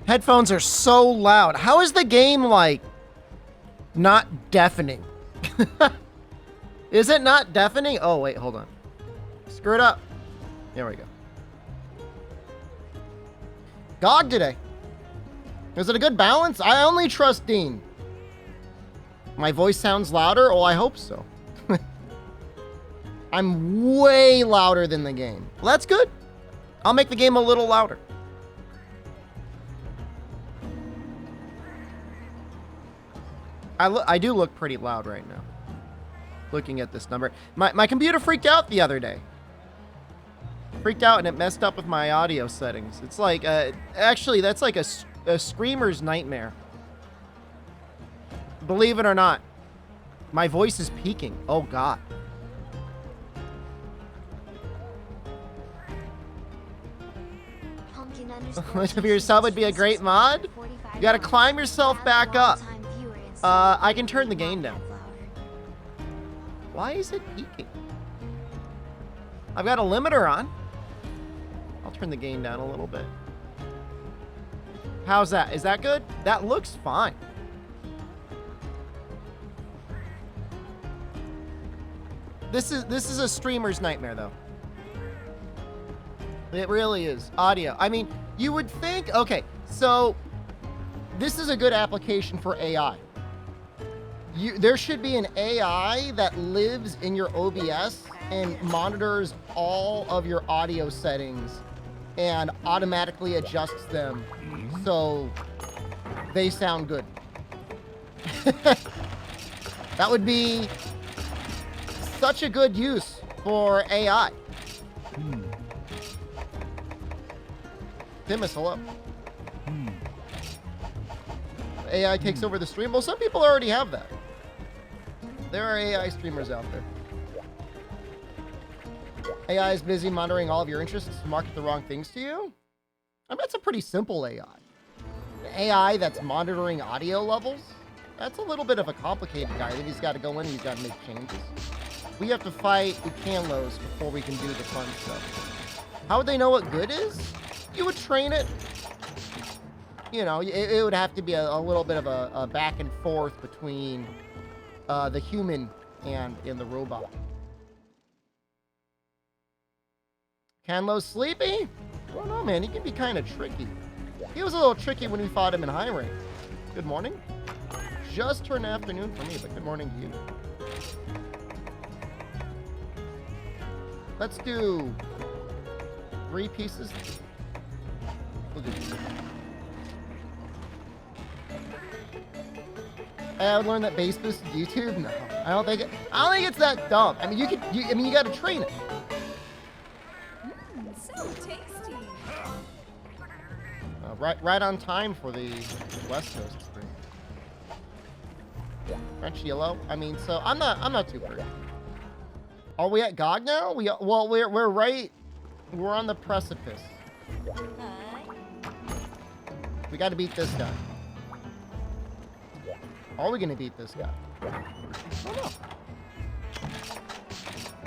Headphones are so loud. How is the game, like, not deafening? Is it not deafening? Oh, wait, hold on. Screw it up. There we go. GOG today. Is it a good balance? I only trust Dean. My voice sounds louder? Oh, I hope so. I'm way louder than the game. Well, that's good. I'll make the game a little louder. I do look pretty loud right now. Looking at this number. My computer freaked out the other day. Freaked out and it messed up with my audio settings. It's like, actually, that's like a screamer's nightmare. Believe it or not. My voice is peaking. Oh, God. If your sub would be a great mod, you gotta climb yourself back up. I can turn the gain down. Why is it peaking? I've got a limiter on. I'll turn the gain down a little bit. How's that? Is that good? That looks fine. This is a streamer's nightmare, though. It really is. Audio. I mean, you would think, okay, so this is a good application for AI. There should be an AI that lives in your OBS and monitors all of your audio settings and automatically adjusts them so they sound good. That would be such a good use for AI. Timus, hello. AI takes over the stream. Well, some people already have that. There are AI streamers out there. AI is busy monitoring all of your interests to market the wrong things to you? I mean, that's a pretty simple AI. An AI that's monitoring audio levels? That's a little bit of a complicated guy. I think he's got to go in and he's got to make changes. We have to fight Ucanlos before we can do the fun stuff. How would they know what good is? You would train it. You know, it would have to be a little bit of a back and forth between the human and the robot. Canlo's sleepy? I don't know, man. He can be kind of tricky. He was a little tricky when we fought him in high rank. Good morning. Just turned afternoon for me, but good morning to you. Let's do 3 pieces. We'll do 2. I would learn that bass boosted YouTube. No, I don't think it's that dumb. I mean, you got to train it. So tasty. Right on time for the West Coast stream. French yellow. I mean, so I'm not too worried. Are we at GOG now? We're right. We're on the precipice. We got to beat this guy. Are we gonna beat this guy? I don't know.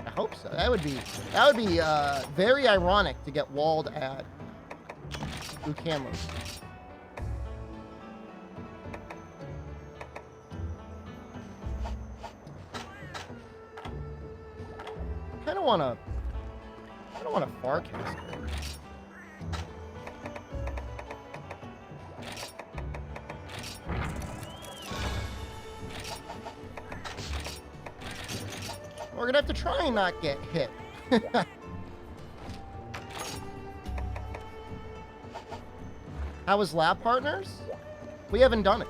I hope so. That would be very ironic to get walled at Ucanlos. I don't want a Farcast. We're gonna have to try and not get hit. How was Lab Partners? We haven't done it.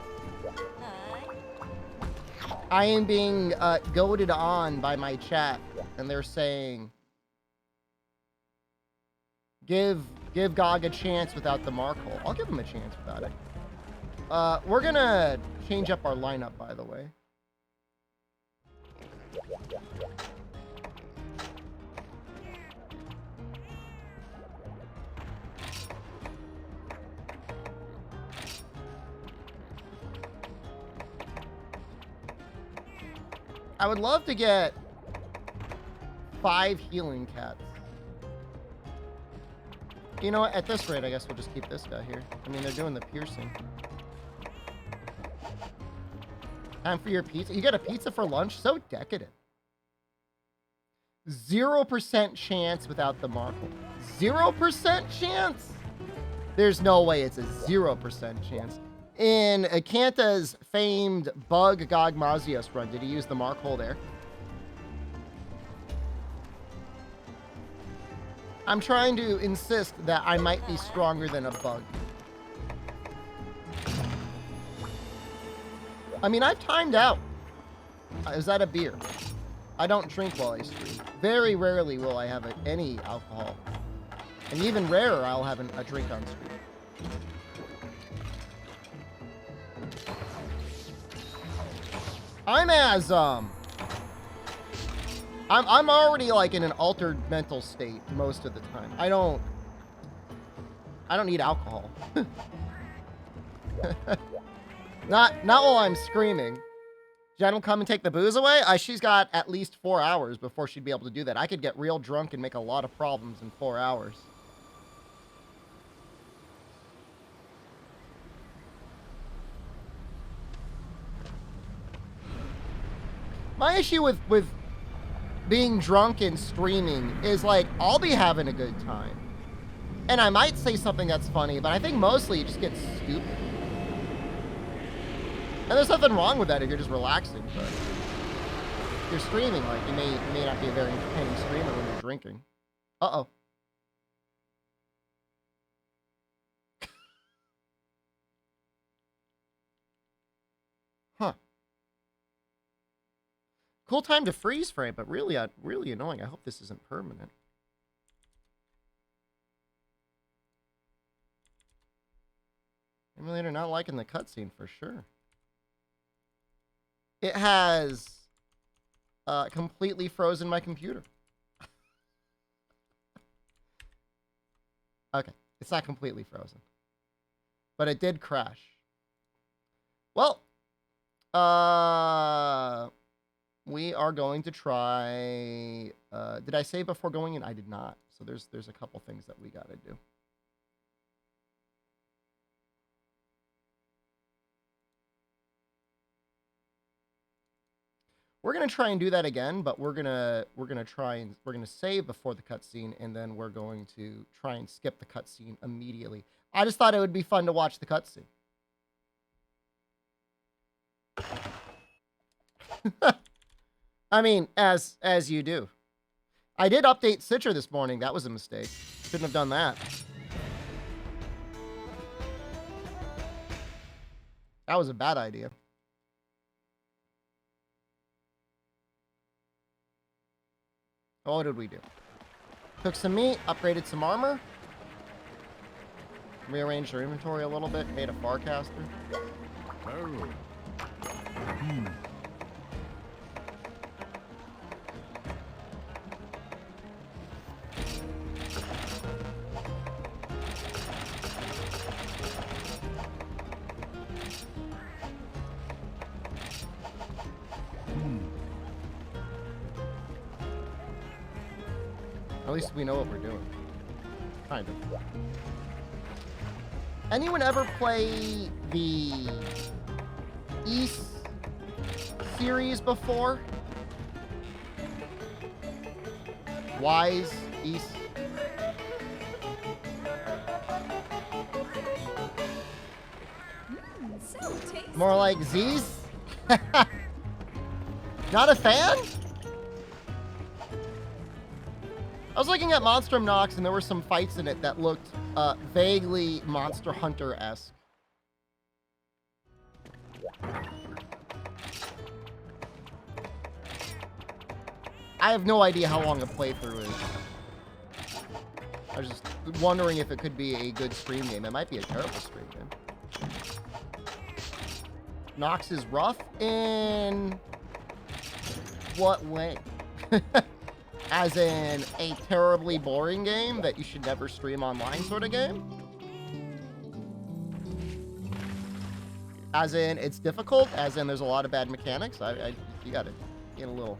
I am being goaded on by my chat, and they're saying, give GOG a chance without the mark hole. I'll give him a chance without it. We're gonna change up our lineup, by the way. I would love to get 5 healing cats. You know what? At this rate, I guess we'll just keep this guy here. I mean, they're doing the piercing. Time for your pizza. You get a pizza for lunch? So decadent. 0% chance without the Markle. 0% chance? There's no way it's a 0% chance. In Akanta's famed Bug Gog Mazios run, did he use the mark hole there? I'm trying to insist that I might be stronger than a bug. I mean, I've timed out. Is that a beer? I don't drink while I stream. Very rarely will I have any alcohol. And even rarer, I'll have a drink on stream. I'm already like in an altered mental state most of the time. I don't need alcohol. Not while I'm screaming. Jen will come and take the booze away? She's got at least 4 hours before she'd be able to do that. I could get real drunk and make a lot of problems in 4 hours. My issue with being drunk and streaming is, like, I'll be having a good time. And I might say something that's funny, but I think mostly it just gets stupid. And there's nothing wrong with that if you're just relaxing, but if you're streaming, like, you may not be a very entertaining streamer when you're drinking. Uh-oh. Huh. Cool time to freeze frame, but really annoying. I hope this isn't permanent. Emulator not liking the cutscene for sure. It has completely frozen my computer. Okay, it's not completely frozen, but it did crash. Well, we are going to try. Did I say before going in? I did not. So there's a couple things that we gotta do. We're gonna try and do that again, but we're gonna save before the cutscene, and then we're going to try and skip the cutscene immediately. I just thought it would be fun to watch the cutscene. I mean, as you do. I did update Citra this morning. That was a mistake. Shouldn't have done that. That was a bad idea. Oh, what did we do? Took some meat, upgraded some armor, rearranged our inventory a little bit, made a Farcaster. Oh. At least we know what we're doing. Kind of. Anyone ever play the East series before? Wise East. So tasty. More like Z's? Not a fan? I was looking at Monstrum Nox, and there were some fights in it that looked vaguely Monster Hunter-esque. I have no idea how long a playthrough is. I was just wondering if it could be a good stream game. It might be a terrible stream game. Nox is rough in what way? As in a terribly boring game that you should never stream online sort of game? As in it's difficult? As in there's a lot of bad mechanics? You gotta get a little...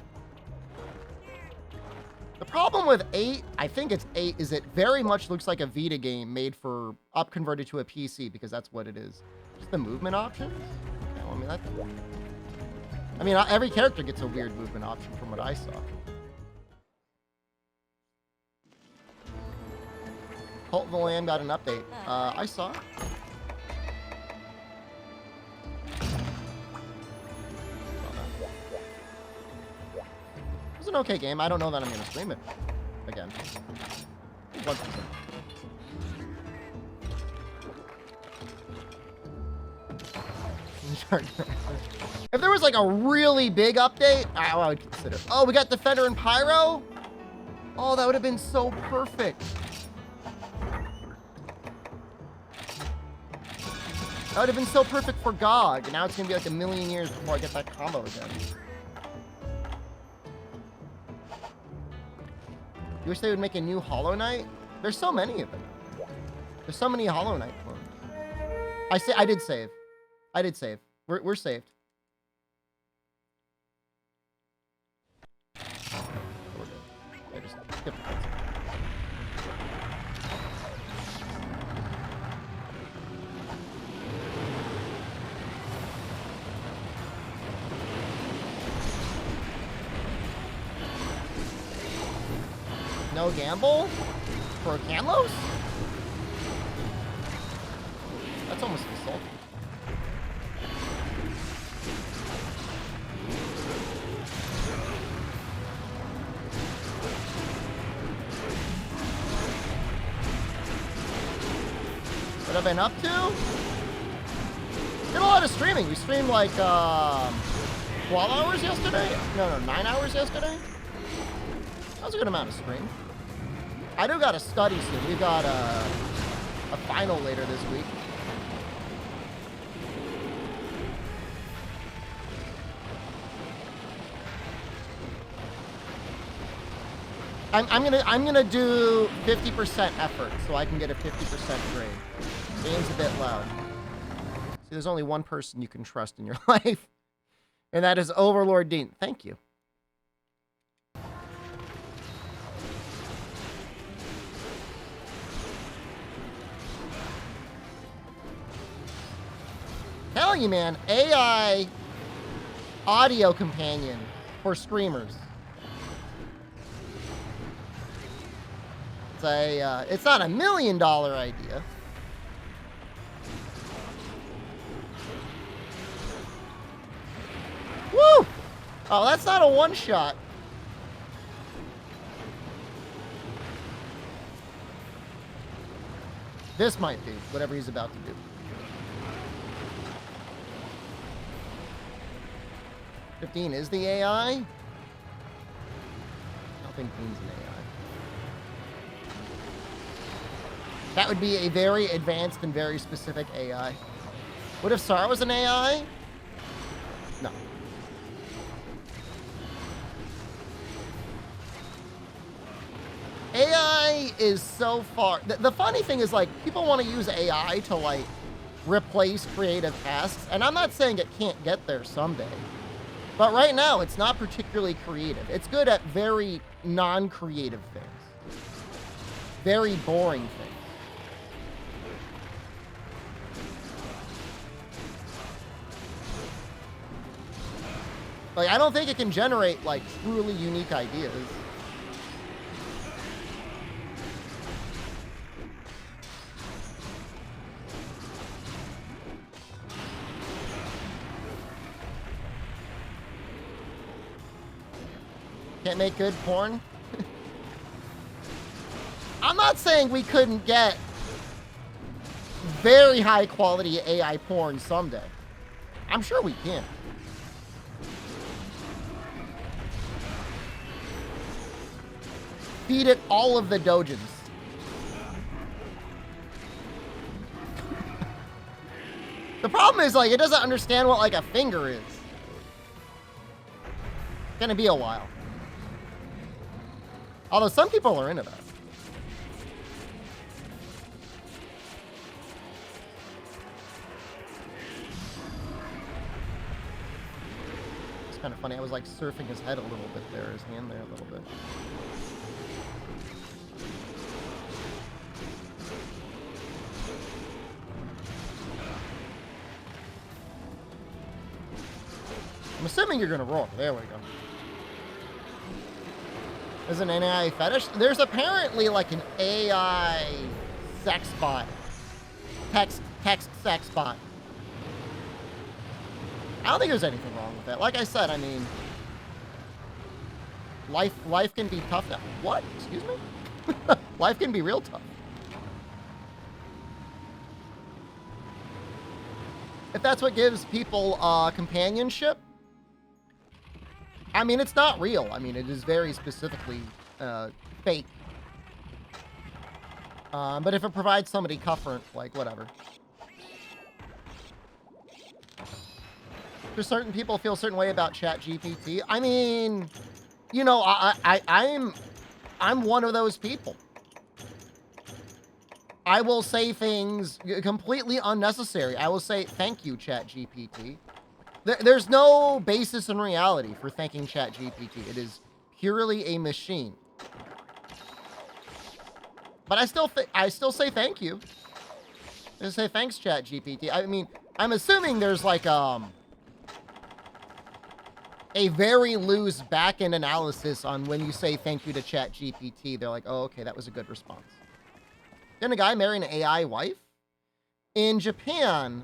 The problem with 8, I think it's 8, is it very much looks like a Vita game made for up-converted to a PC, because that's what it is. Just the movement options? Okay, well, I mean, every character gets a weird movement option from what I saw. Cult of the Lamb got an update. I saw it. It's an okay game. I don't know that I'm going to stream it again. 1%. If there was like a really big update, I would consider. Oh, we got Defender and Pyro? Oh, that would have been so perfect. That would have been so perfect for GOG. And now it's going to be like a million years before I get that combo again. You wish they would make a new Hollow Knight? There's so many of them. There's so many Hollow Knight clones. I did save. I did save. We're saved. We're good. Yeah, just skip the cutscene. No gamble? For Canlos? That's almost insulting. What have I been up to? Did a lot of streaming. We streamed like 12 hours yesterday? No, 9 hours yesterday? That was a good amount of stream. I do got to study soon. We got a final later this week. I'm gonna do 50% effort so I can get a 50% grade. Game's a bit loud. See, there's only one person you can trust in your life, and that is Overlord Dean. Thank you. Telling you, man, AI audio companion for streamers. It's not $1 million idea. Woo! Oh, that's not a one-shot. This might be, whatever he's about to do. $15 is the AI? I don't think Dean's an AI. That would be a very advanced and very specific AI. What if Sarah was an AI? No. AI is so far... The funny thing is, like, people want to use AI to, like, replace creative tasks. And I'm not saying it can't get there someday. But right now, it's not particularly creative. It's good at very non-creative things. Very boring things. Like, I don't think it can generate, like, truly unique ideas. Can't make good porn? I'm not saying we couldn't get very high quality AI porn someday. I'm sure we can. Feed it all of the dojins. The problem is, like, it doesn't understand what, like, a finger is. It's gonna be a while. Although some people are into that. It's kind of funny. I was, like, surfing his head a little bit there, his hand there a little bit. assuming you're gonna roar. There we go. There's an AI fetish. There's apparently like an AI sex bot. Text sex bot. I don't think there's anything wrong with that. Like I said, I mean, life can be tough now. What? Excuse me? Life can be real tough. If that's what gives people companionship, I mean, it's not real. I mean, it is very specifically fake. But if it provides somebody comfort, like, whatever. Do certain people feel a certain way about ChatGPT? I mean, you know, I'm one of those people. I will say things completely unnecessary. I will say, thank you, ChatGPT. There's no basis in reality for thanking ChatGPT. It is purely a machine. But I still say thank you. I say thanks, ChatGPT. I mean, I'm assuming there's like a very loose back-end analysis on when you say thank you to ChatGPT. They're like, oh, okay, that was a good response. Then a guy marry an AI wife? In Japan,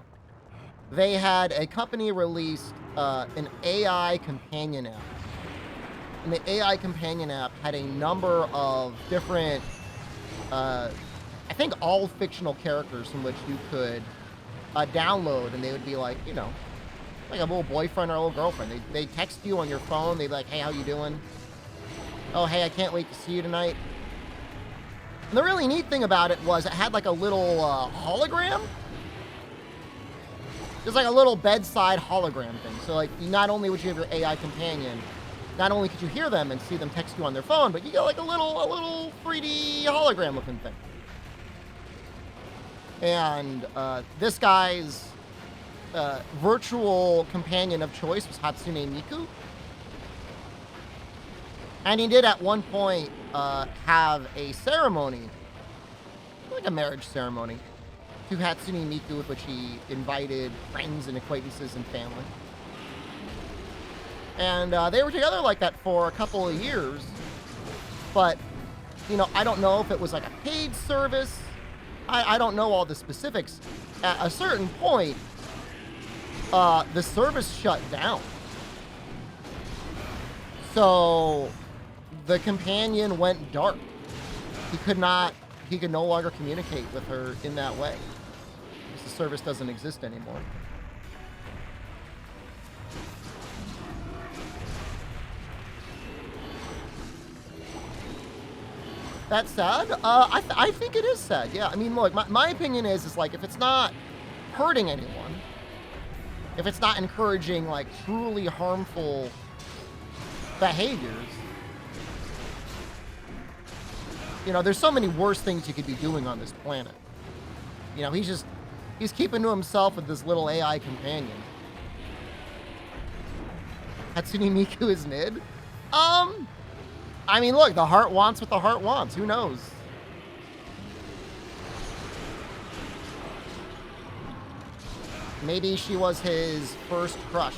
they had a company released an AI companion app. And the AI companion app had a number of different, I think all fictional characters from which you could download, and they would be like, you know, like a little boyfriend or a little girlfriend. They text you on your phone. They'd be like, hey, how you doing? Oh, hey, I can't wait to see you tonight. And the really neat thing about it was it had like a little hologram. Just like a little bedside hologram thing. So like, not only would you have your AI companion, not only could you hear them and see them text you on their phone, but you get like a little 3D hologram looking thing. And this guy's virtual companion of choice was Hatsune Miku. And he did at one point have a ceremony, like a marriage ceremony, to Hatsune Miku, with which he invited friends and acquaintances and family. And they were together like that for a couple of years. But, you know, I don't know if it was like a paid service. I don't know all the specifics. At a certain point, the service shut down. So the companion went dark. He could no longer communicate with her in that way. Because the service doesn't exist anymore. That's sad? I think it is sad, yeah. I mean, look, my opinion is like, if it's not hurting anyone, if it's not encouraging, like, truly harmful behaviors, you know, there's so many worse things you could be doing on this planet. You know, he's keeping to himself with this little AI companion. Hatsune Miku is mid? I mean, look, the heart wants what the heart wants. Who knows? Maybe she was his first crush.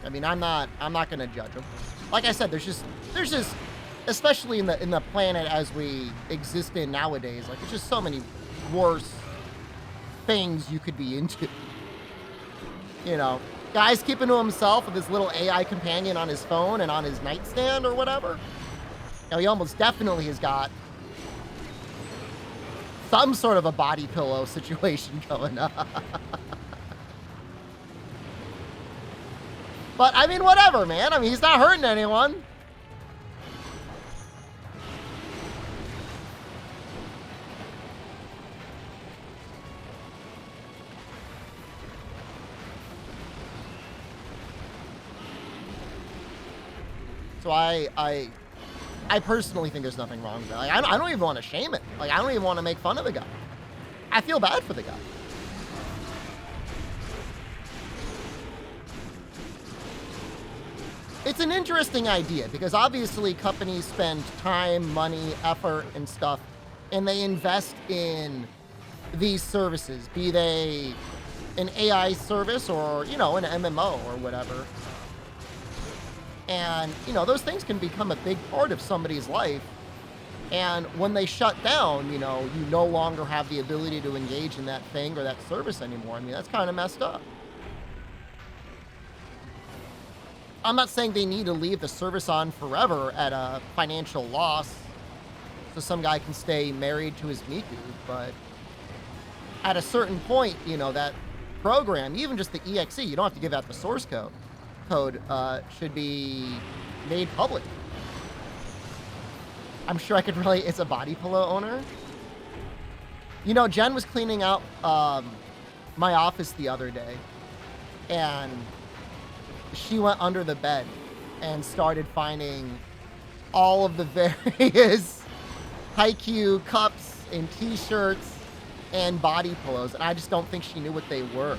I mean, I'm not gonna judge him. Like I said, there's just, especially in the planet as we exist in nowadays, like, there's just so many worse things you could be into. You know, guy's keeping to himself with his little AI companion on his phone and on his nightstand or whatever. You know, he almost definitely has got some sort of a body pillow situation going on. But, I mean, whatever, man. I mean, he's not hurting anyone. So I personally think there's nothing wrong with that. Like, I don't even want to shame it. Like, I don't even want to make fun of the guy. I feel bad for the guy. It's an interesting idea because obviously companies spend time, money, effort, and stuff, and they invest in these services, be they an AI service or, you know, an MMO or whatever. And, you know, those things can become a big part of somebody's life. And when they shut down, you know, you no longer have the ability to engage in that thing or that service anymore. I mean, that's kind of messed up. I'm not saying they need to leave the service on forever at a financial loss so some guy can stay married to his Miku, but at a certain point, you know, that program, even just the EXE, you don't have to give out the source code, should be made public. I'm sure I could relate as a body pillow owner. You know, Jen was cleaning out my office the other day, and she went under the bed and started finding all of the various Haikyuu cups and t-shirts and body pillows, and I just don't think she knew what they were.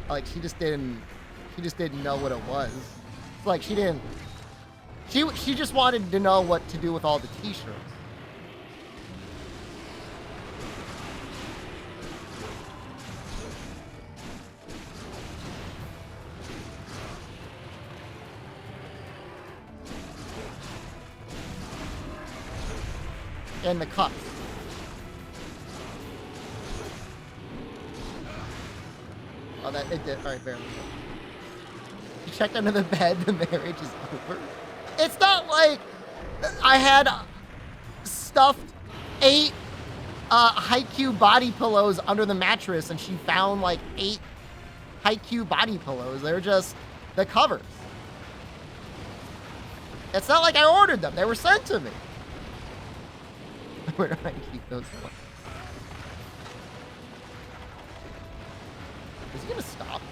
Like, she just didn't know what it was. It's like she just wanted to know what to do with all the t-shirts. And the cups. Oh, that it did. All right, barely. You checked under the bed. The marriage is over. It's not like I had stuffed 8 Haikyuu body pillows under the mattress, and she found like 8 Haikyuu body pillows. They're just the covers. It's not like I ordered them. They were sent to me. Where do I keep those ones? Is he gonna stop?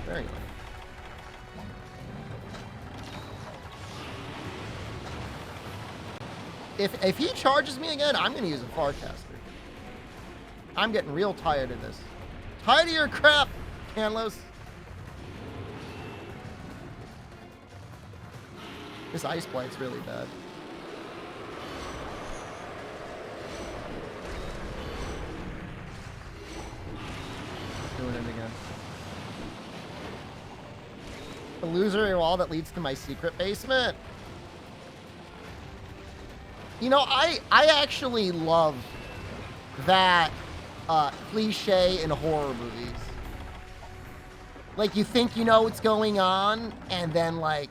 Very nice. If he charges me again, I'm gonna use a Farcaster. I'm getting real tired of this. Tired of your crap, Canlos. This ice blight's really bad. Doing it again. The illusory wall that leads to my secret basement. You know, I actually love that cliche in horror movies. Like, you think you know what's going on, and then, like,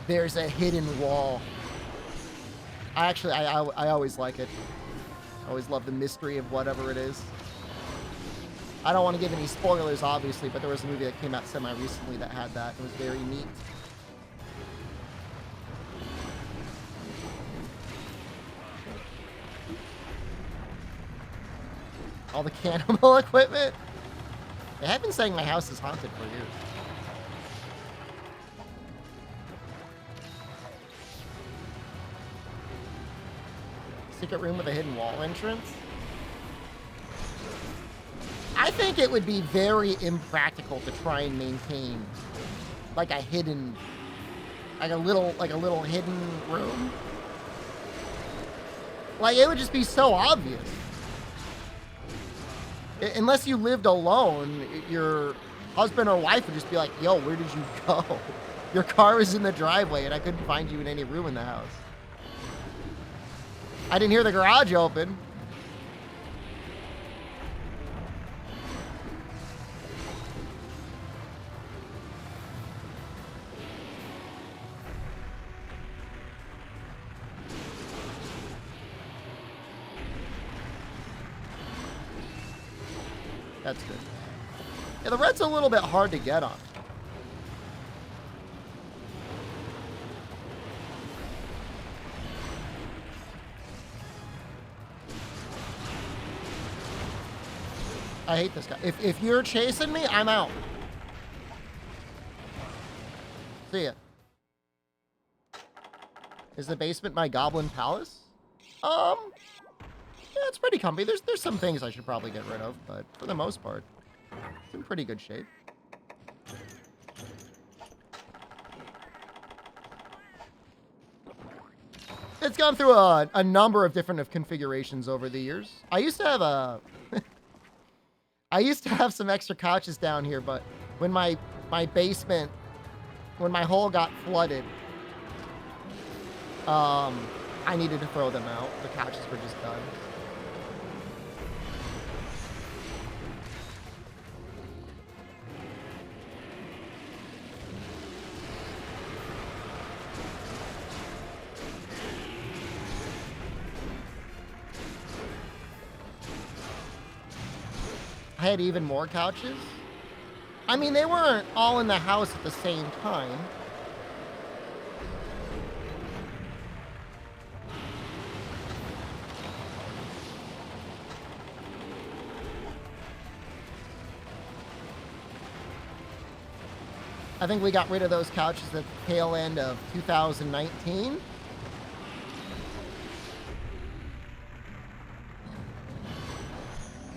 there's a hidden wall. I always like it. I always love the mystery of whatever it is. I don't want to give any spoilers, obviously, but there was a movie that came out semi-recently that had that. It was very neat. All the cannibal equipment? They have been saying my house is haunted for years. Secret room with a hidden wall entrance? I think it would be very impractical to try and maintain like a hidden, like a little hidden room. Like, it would just be so obvious. Unless you lived alone, your husband or wife would just be like, yo, where did you go? Your car was in the driveway and I couldn't find you in any room in the house. I didn't hear the garage open. That's good. Yeah, the red's a little bit hard to get on. I hate this guy. If you're chasing me, I'm out. See ya. Is the basement my goblin palace? Yeah, it's pretty comfy. There's some things I should probably get rid of, but for the most part, it's in pretty good shape. It's gone through a number of different configurations over the years. I used to have I used to have some extra couches down here, but when my basement, when my hole got flooded, I needed to throw them out. The couches were just done. I had even more couches. I mean, they weren't all in the house at the same time. I think we got rid of those couches at the tail end of 2019.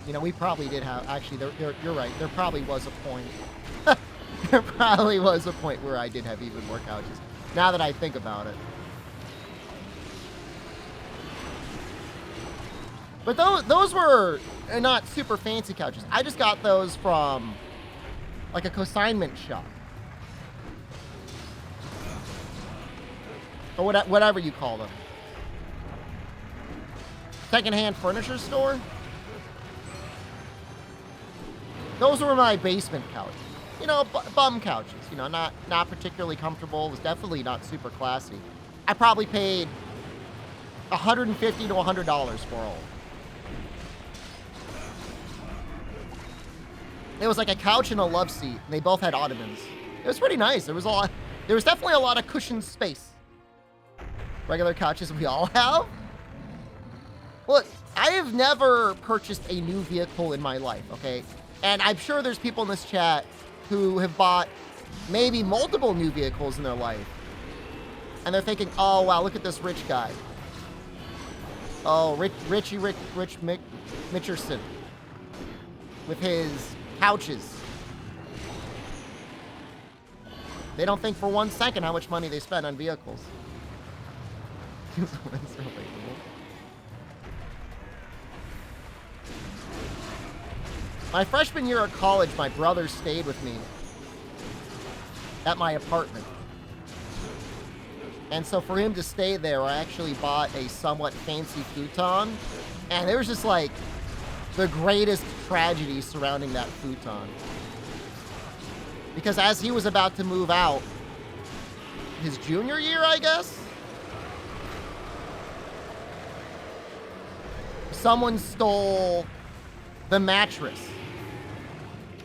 You know, we probably did have, actually, you're right, there probably was a point. There probably was a point where I did have even more couches, now that I think about it. But those were not super fancy couches. I just got those from, like, a consignment shop. Or whatever you call them. Secondhand furniture store? Those were my basement couches. You know, bum couches. You know, not particularly comfortable. It was definitely not super classy. I probably paid $150 to $100 for all. It was like a couch and a love seat, and they both had ottomans. It was pretty nice. There was definitely a lot of cushion space. Regular couches we all have. Look, I have never purchased a new vehicle in my life, okay? And I'm sure there's people in this chat who have bought maybe multiple new vehicles in their life. And they're thinking, oh, wow, look at this rich guy. Oh, Rich Mitcherson. With his couches. They don't think for 1 second how much money they spend on vehicles. My freshman year of college, my brother stayed with me at my apartment. And so for him to stay there, I actually bought a somewhat fancy futon. And there was just like the greatest tragedy surrounding that futon. Because as he was about to move out, his junior year, I guess, someone stole the mattress.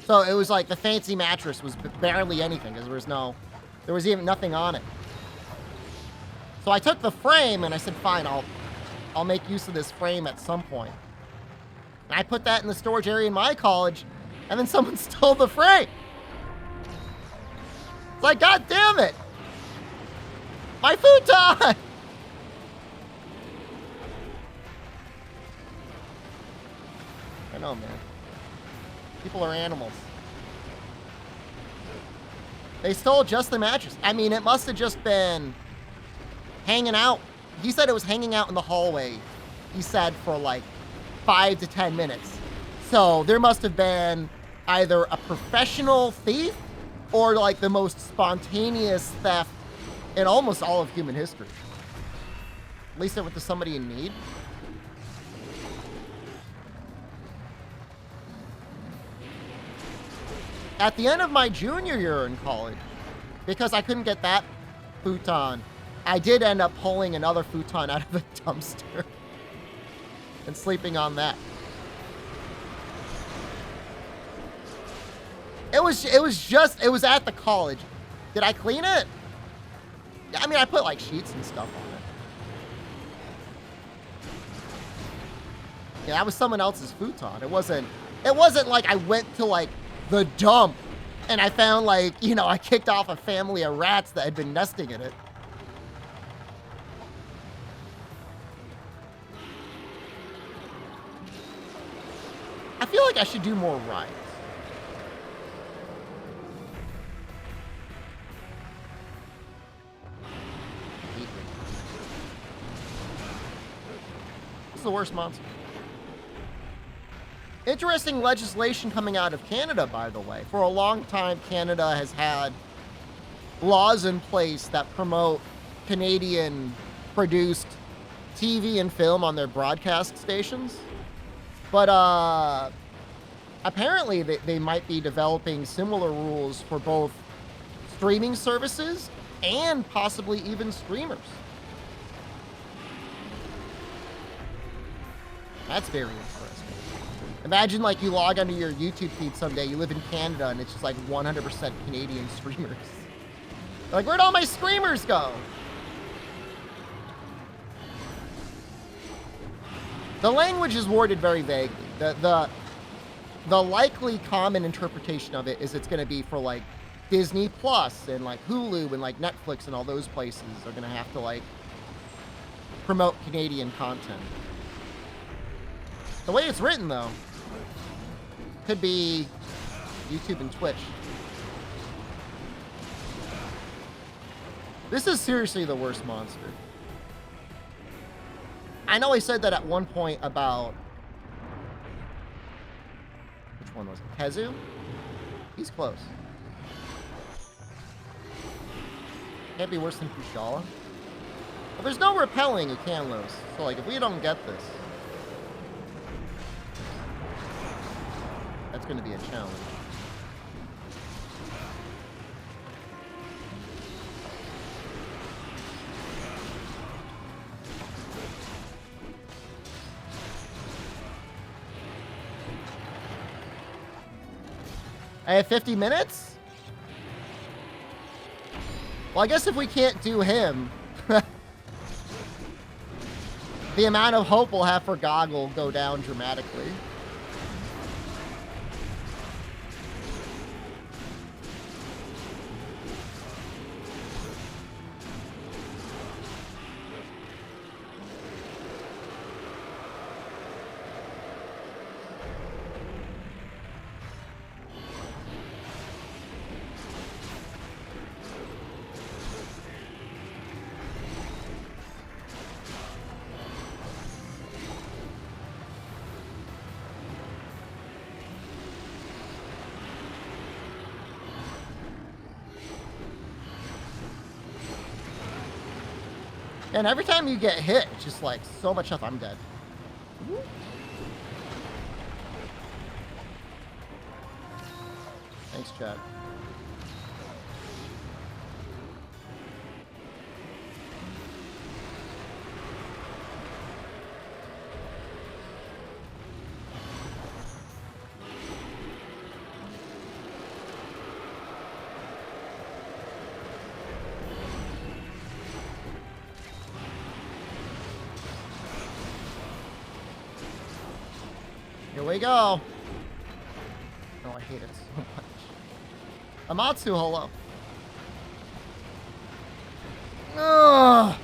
So it was like the fancy mattress was barely anything because there was even nothing on it. So I took the frame and I said, fine, I'll make use of this frame at some point. And I put that in the storage area in my college, and then someone stole the frame. It's like, God damn it! My futon! I know, man. People are animals. They stole just the mattress. I mean, it must have just been hanging out. He said it was hanging out in the hallway, he said, for like 5 to 10 minutes. So there must have been either a professional thief or like the most spontaneous theft in almost all of human history. At least it was to somebody in need. At the end of my junior year in college, because I couldn't get that futon, I did end up pulling another futon out of the dumpster and sleeping on that. It was at the college. Did I clean it? I mean, I put like sheets and stuff on it. Yeah, that was someone else's futon. It wasn't like I went to like the dump and I found like, you know, I kicked off a family of rats that had been nesting in it. I feel like I should do more rides. the worst monster. Interesting legislation coming out of Canada, by the way. For a long time, Canada has had laws in place that promote Canadian-produced TV and film on their broadcast stations. But apparently they might be developing similar rules for both streaming services and possibly even streamers. That's very interesting. Imagine, like, you log onto your YouTube feed someday, you live in Canada, and it's just like 100% Canadian streamers. Like, where'd all my streamers go? The language is worded very vaguely. The likely common interpretation of it is it's going to be for, like, Disney Plus and, like, Hulu and, like, Netflix and all those places are going to have to, like, promote Canadian content. The way it's written, though, could be YouTube and Twitch. This is seriously the worst monster. I know I said that at one point about... Which one was it? Kazu? He's close. Can't be worse than Kushala. Well, there's no repelling you can lose. So, like, if we don't get this... That's going to be a challenge. I have 50 minutes? Well, I guess if we can't do him, the amount of hope we'll have for Gog will go down dramatically. And every time you get hit, it's just like so much health. I'm dead. Thanks, chat. Here we go. Oh, I hate it so much. Amatsu, hello. Ugh.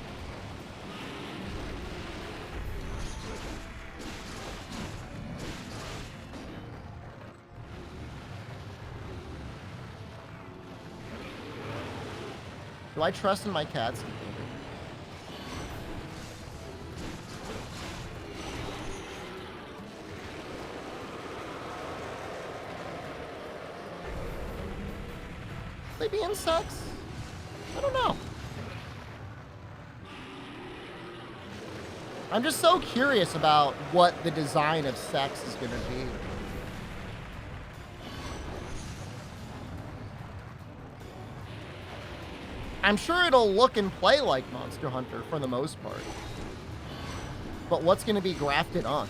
Do I trust in my cats? They be insects? I don't know. I'm just so curious about what the design of sex is going to be. I'm sure it'll look and play like Monster Hunter for the most part. But what's going to be grafted on?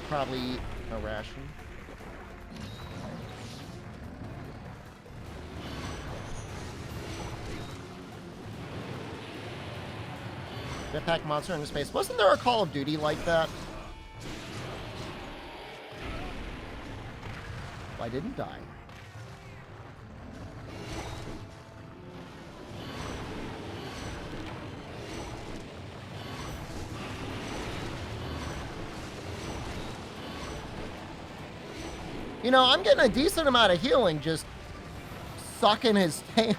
Probably eat a ration. Jetpack monster in space. Wasn't there a Call of Duty like that? Well, I didn't die. You know, I'm getting a decent amount of healing just sucking his tail.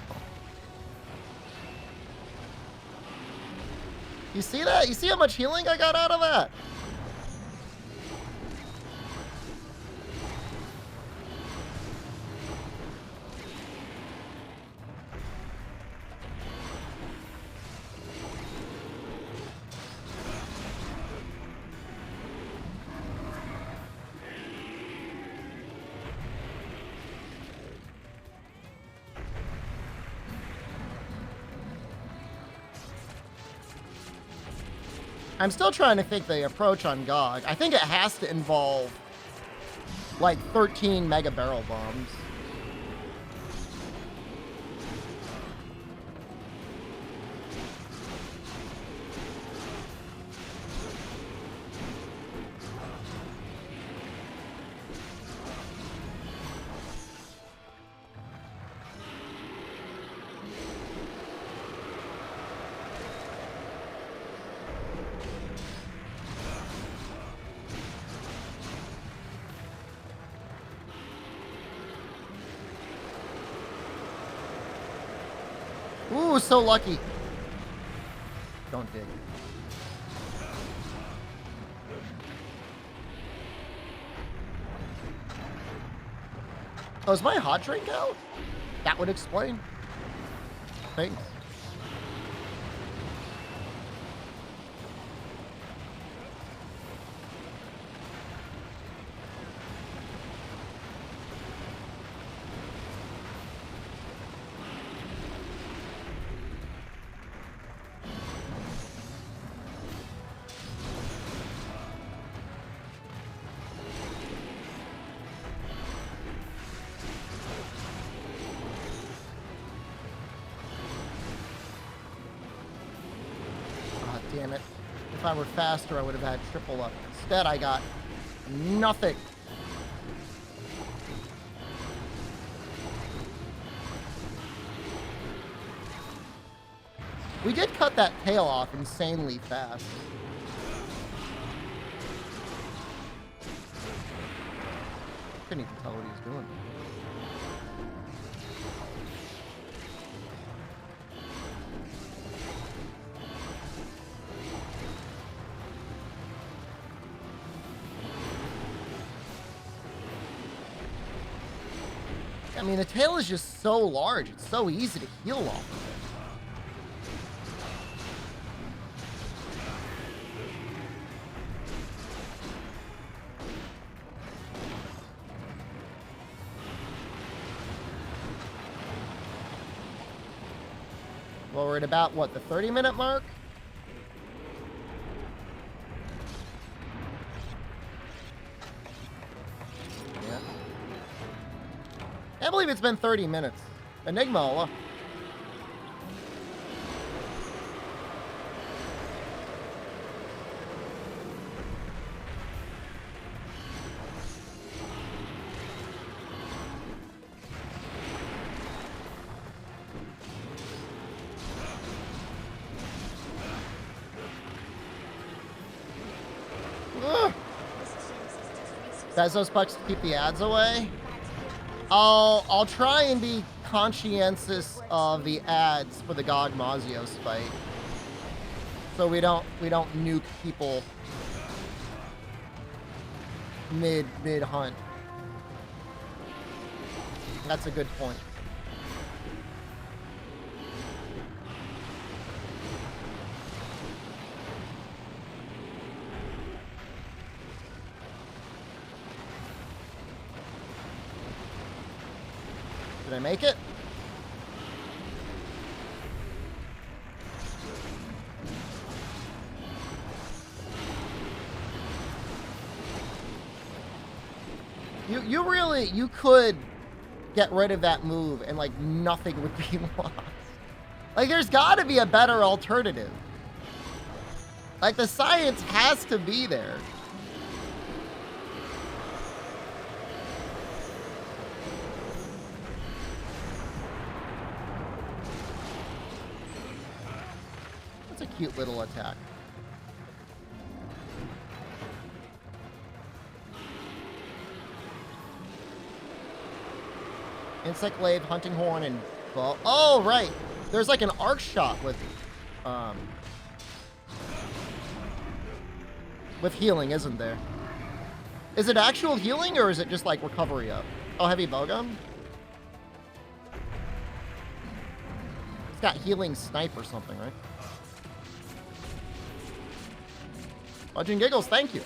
You see that? You see how much healing I got out of that? I'm still trying to think the approach on GOG. I think it has to involve like 13 mega barrel bombs. Ooh, so lucky. Don't dig. Oh, is my hot drink out? That would explain. Thanks. Damn it. If I were faster, I would have had triple up. Instead, I got nothing. We did cut that tail off insanely fast. Couldn't even tell what he was doing. I mean, the tail is just so large. It's so easy to heal off of it. Well, we're at about, what, the 30-minute mark? I believe it's been 30 minutes. Enigma. Bezos bucks to keep the ads away. I'll try and be conscientious of the ads for the GOG Mazios fight, so we don't nuke people mid hunt. That's a good point. Did I make it? You could get rid of that move and like nothing would be lost. Like there's got to be a better alternative. Like the science has to be there. That's a cute little attack. Insect glaive, hunting horn, and bow. Oh, right. There's like an arc shot with healing, isn't there? Is it actual healing or is it just like recovery up? Oh, heavy bowgun? It's got healing snipe or something, right? Fudge and Giggles, thank you.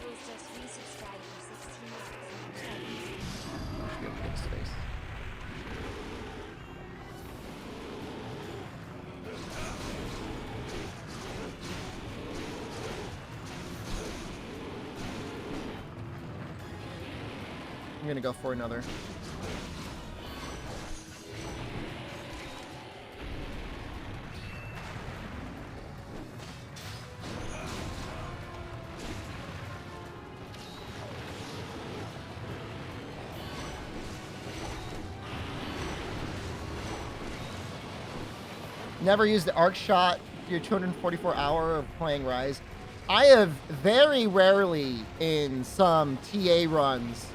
I'm gonna go for another. Never used the arc shot your 244 hour of playing Rise. I have very rarely in some TA runs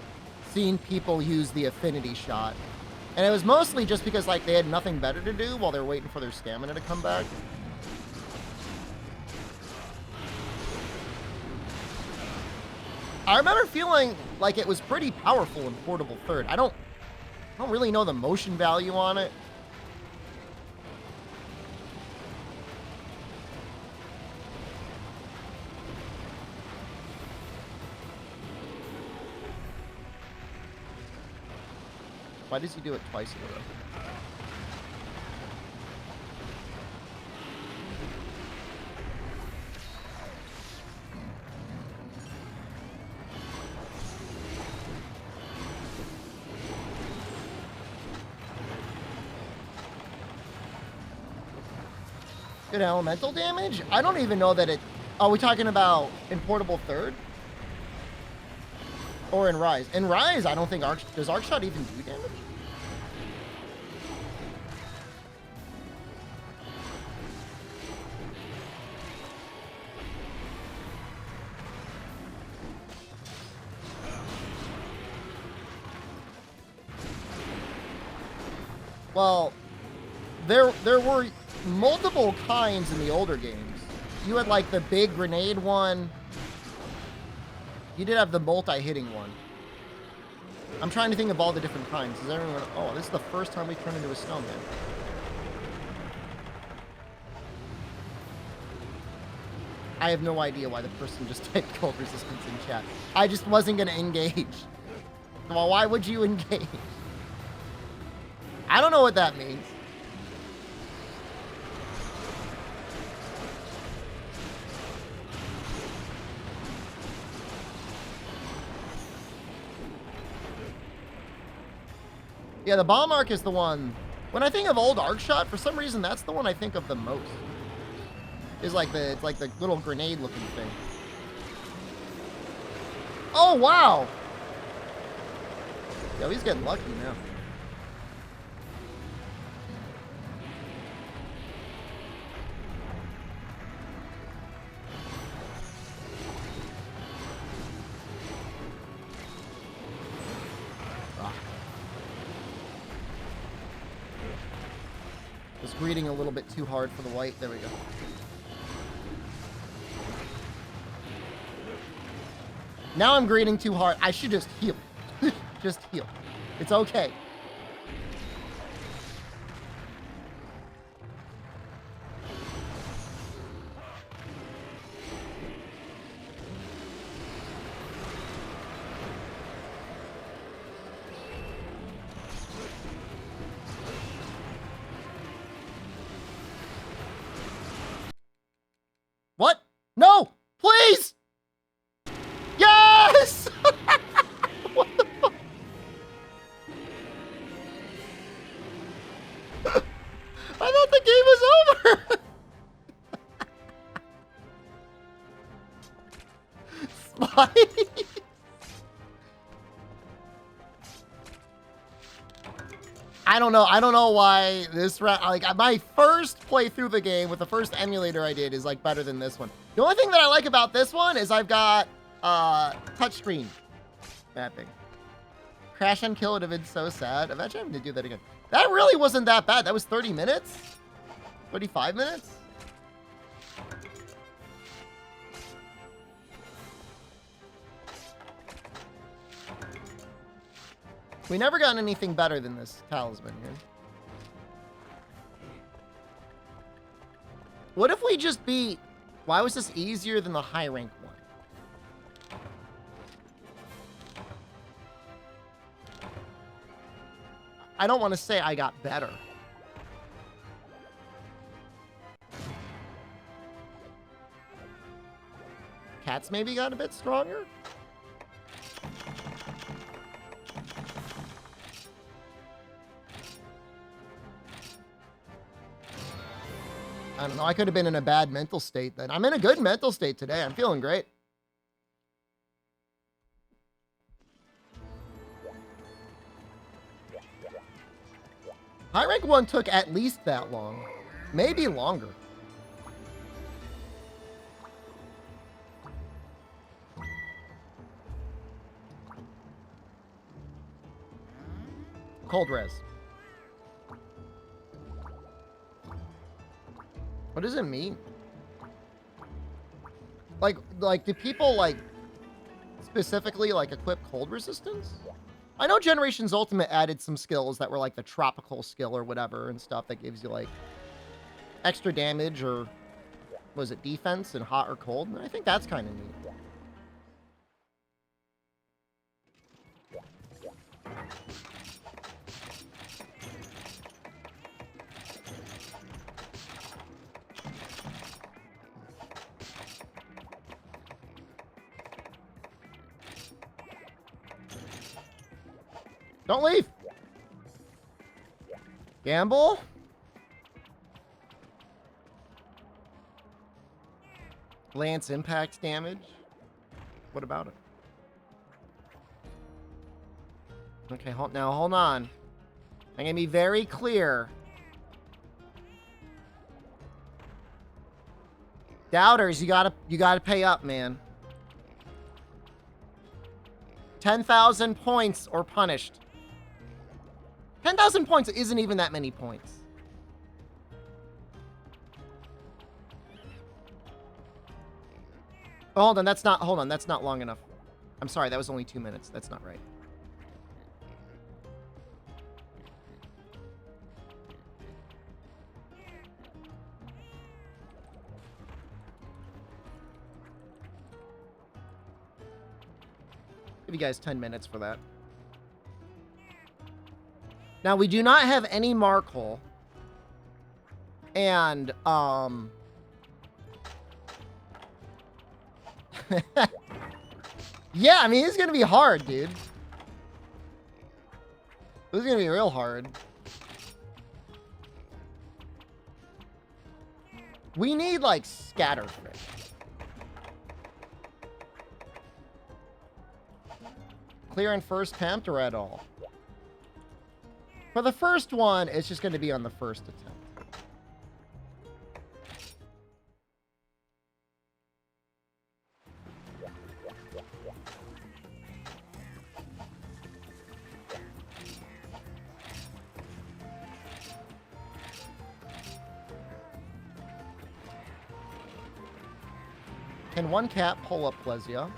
seen people use the affinity shot. And it was mostly just because like they had nothing better to do while they're waiting for their stamina to come back. I remember feeling like it was pretty powerful in Portable Third. I don't really know the motion value on it. Why does he do it twice in a row? Good elemental damage? I don't even know that it... Are we talking about in Portable Third? Or in Rise? In Rise, I don't think does Arc Shot even do damage? Well, there were multiple kinds in the older games. You had like the big grenade one. You did have the multi-hitting one. I'm trying to think of all the different kinds. Is everyone... Oh, this is the first time we turn into a snowman. I have no idea why the person just typed cold resistance in chat. I just wasn't going to engage. Well, why would you engage? I don't know what that means. Yeah, the bomb arc is the one. When I think of old arc shot, for some reason, that's the one I think of the most. It's like the little grenade looking thing. Oh, wow. Yo, he's getting lucky now. Was greeting a little bit too hard for the white. There we go. Now I'm greeting too hard. I should just heal. Just heal. It's okay. What? No! Please! Yes! What the fuck? I thought the game was over! Spy? I don't know. I don't know why this round, like my first playthrough of the game with the first emulator I did is like better than this one. The only thing that I like about this one is I've got touchscreen mapping. Crash and kill would have been so sad. Imagine having to do that again. That really wasn't that bad. That was 30 minutes? 35 minutes? We never got anything better than this talisman here. What if we just beat... Why was this easier than the high rank one? I don't want to say I got better. Cats maybe got a bit stronger? I don't know. I could have been in a bad mental state then. I'm in a good mental state today. I'm feeling great. High rank 1 took at least that long. Maybe longer. Cold res. What does it mean? Like, do people, like, specifically, like, equip cold resistance? I know Generations Ultimate added some skills that were, like, the tropical skill or whatever and stuff that gives you, like, extra damage or, was it defense and hot or cold? And I think that's kind of neat. Don't leave. Gamble. Lance impact damage. What about it? Okay, now hold on. I'm gonna be very clear. Doubters, you gotta pay up, man. 10,000 points or punished. 10,000 points isn't even that many points. Oh, hold on, that's not long enough. I'm sorry, that was only 2 minutes. That's not right. Give you guys 10 minutes for that. Now, we do not have any Markle. And, yeah, I mean, it's gonna be hard, dude. This is gonna be real hard. We need, like, Scatterfish. Clear in first attempt or at all? For the first one, it's just going to be on the first attempt. Can one cat pull up Plesia?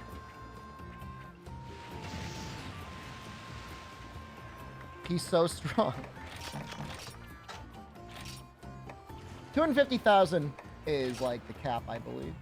He's so strong. 250,000 is like the cap, I believe.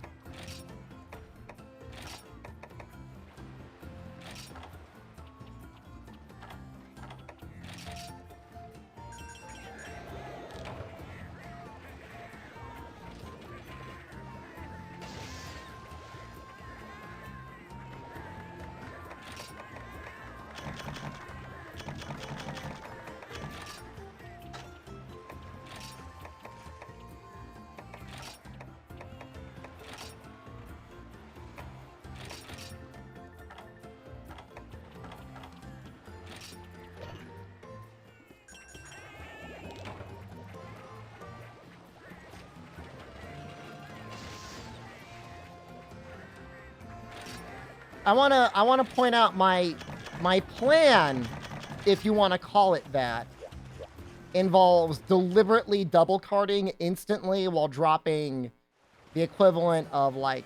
I wanna point out my My plan, if you want to call it that, involves deliberately double carding instantly while dropping the equivalent of like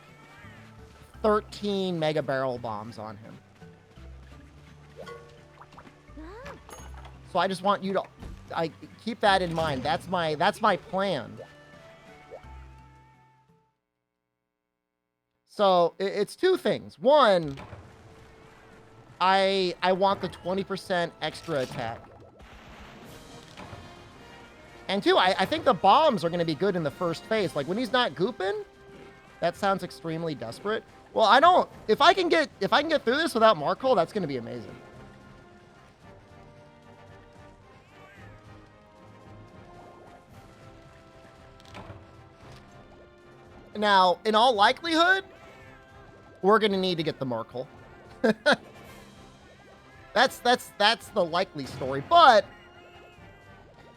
13 mega barrel bombs on him. So I just want you to keep that in mind. That's my plan. So it's two things. One, I want the 20% extra attack. And two, I think the bombs are going to be good in the first phase. Like when he's not gooping, that sounds extremely desperate. Well, I don't. If I can get through this without Markle, that's going to be amazing. Now, in all likelihood, we're going to need to get the Markle. That's the likely story. But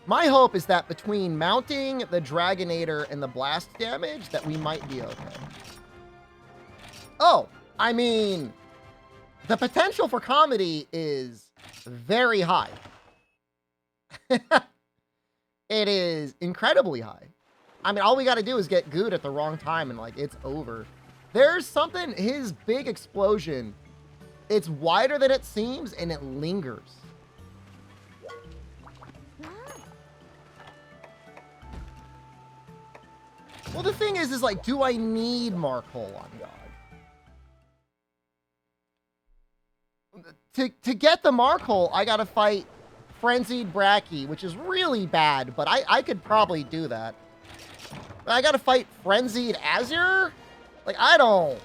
my hope is that between mounting the Dragonator and the blast damage, that we might be okay. Oh, I mean, the potential for comedy is very high. It is incredibly high. I mean, all we got to do is get Good at the wrong time and, like, it's over. There's something, his big explosion, it's wider than it seems, and it lingers. Well, the thing is like, do I need Markle on God? To get the Markle, I got to fight Frenzied Bracky, which is really bad, but I could probably do that. But I got to fight Frenzied Azure? Like, I don't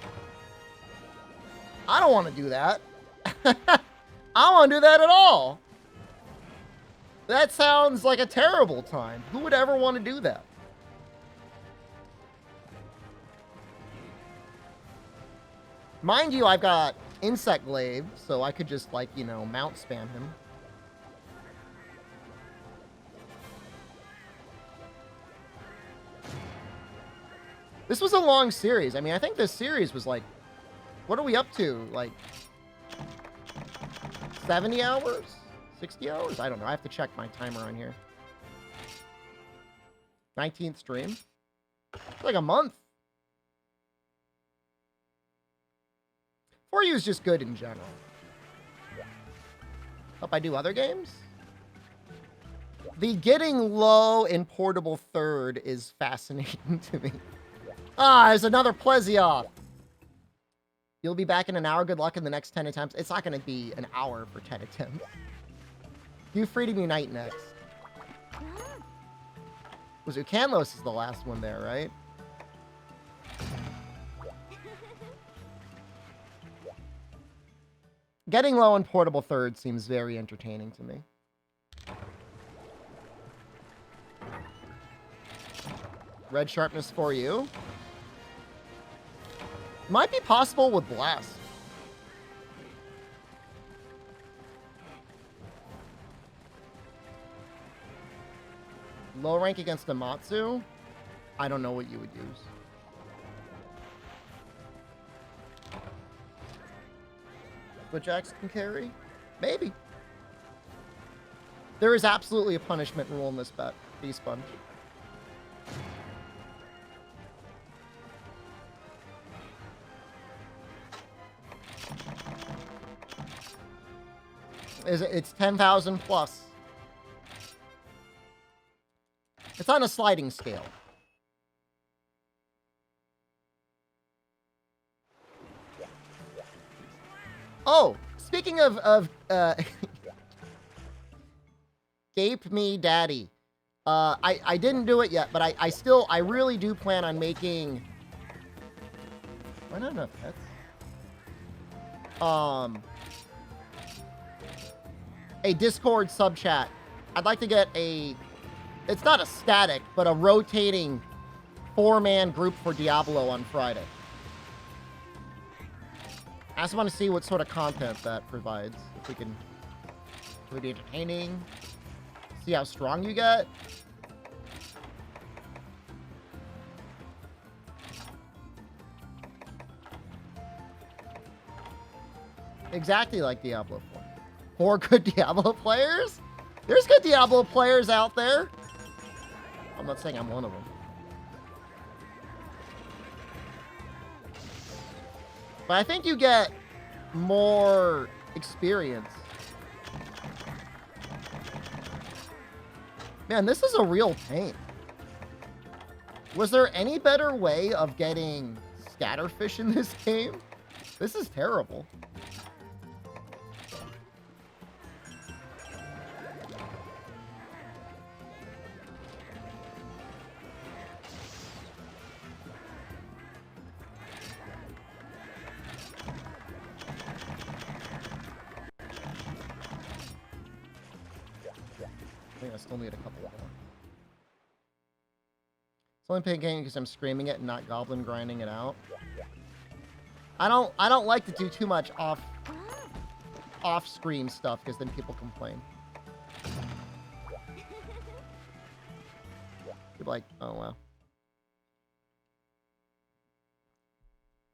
want to do that. I don't want to do that at all. That sounds like a terrible time. Who would ever want to do that? Mind you, I've got Insect Glaive, so I could just, like, you know, mount spam him. This was a long series. I mean, I think this series was like, what are we up to? Like 70 hours? 60 hours? I don't know. I have to check my timer on here. 19th stream? It's like a month. 4U is just good in general. Hope I do other games. The getting low in portable third is fascinating to me. Ah, there's another Plesioth. You'll be back in an hour. Good luck in the next 10 attempts. It's not going to be an hour for 10 attempts. You Freedom Unite next. Was Ucanlos is the last one there, right? Getting low in portable third seems very entertaining to me. Red sharpness for you. Might be possible with Blast. Low rank against Amatsu? I don't know what you would use. Switch-Axe can carry? Maybe. There is absolutely a punishment rule in this bet. B-Sponge. It's 10,000 plus. It's on a sliding scale. Oh, speaking of Gape Me Daddy. I didn't do it yet, but I really do plan on making... Why not enough pets? A Discord sub chat. I'd like to get a... It's not a static, but a rotating 4-man group for Diablo on Friday. I just want to see what sort of content that provides. If we can... It would be entertaining. See how strong you get. Exactly like Diablo 4. 4 good Diablo players? There's good Diablo players out there. I'm not saying I'm one of them. But I think you get more experience. Man, this is a real pain. Was there any better way of getting scatterfish in this game? This is terrible. I still need a couple more. It's only picking because I'm screaming it and not goblin grinding it out. I don't like to do too much off screen stuff because then people complain. You're like, oh wow.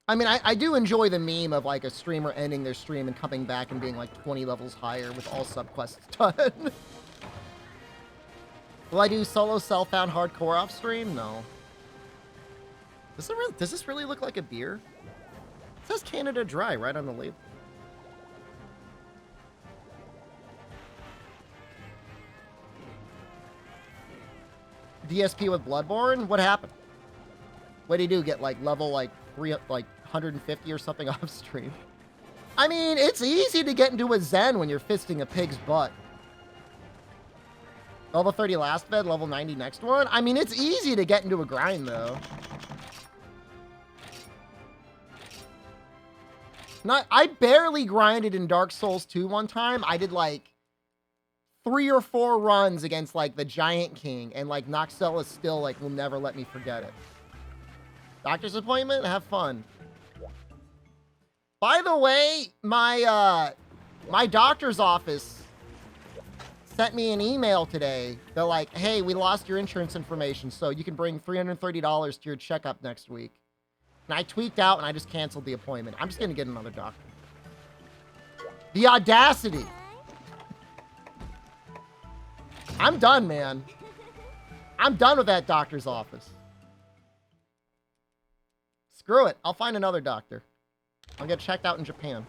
I mean, I do enjoy the meme of like a streamer ending their stream and coming back and being like 20 levels higher with all subquests done. Will I do solo self-found hardcore off stream? No. Does this really look like a beer? It says Canada Dry right on the label. DSP with Bloodborne? What happened? What do you do? Get like level like 150 or something off stream? I mean, it's easy to get into a Zen when you're fisting a pig's butt. Level 30 last bed, level 90 next one. I mean, it's easy to get into a grind, though. I barely grinded in Dark Souls 2 one time. I did, like, 3 or 4 runs against, like, the Giant King. And, like, Noxella still, like, will never let me forget it. Doctor's appointment? Have fun. By the way, my doctor's office sent me an email today. They're like, hey, we lost your insurance information, so you can bring $330 to your checkup next week. And I tweaked out and I just canceled the appointment. I'm just going to get another doctor. The audacity. I'm done, man. I'm done with that doctor's office. Screw it. I'll find another doctor. I'll get checked out in Japan.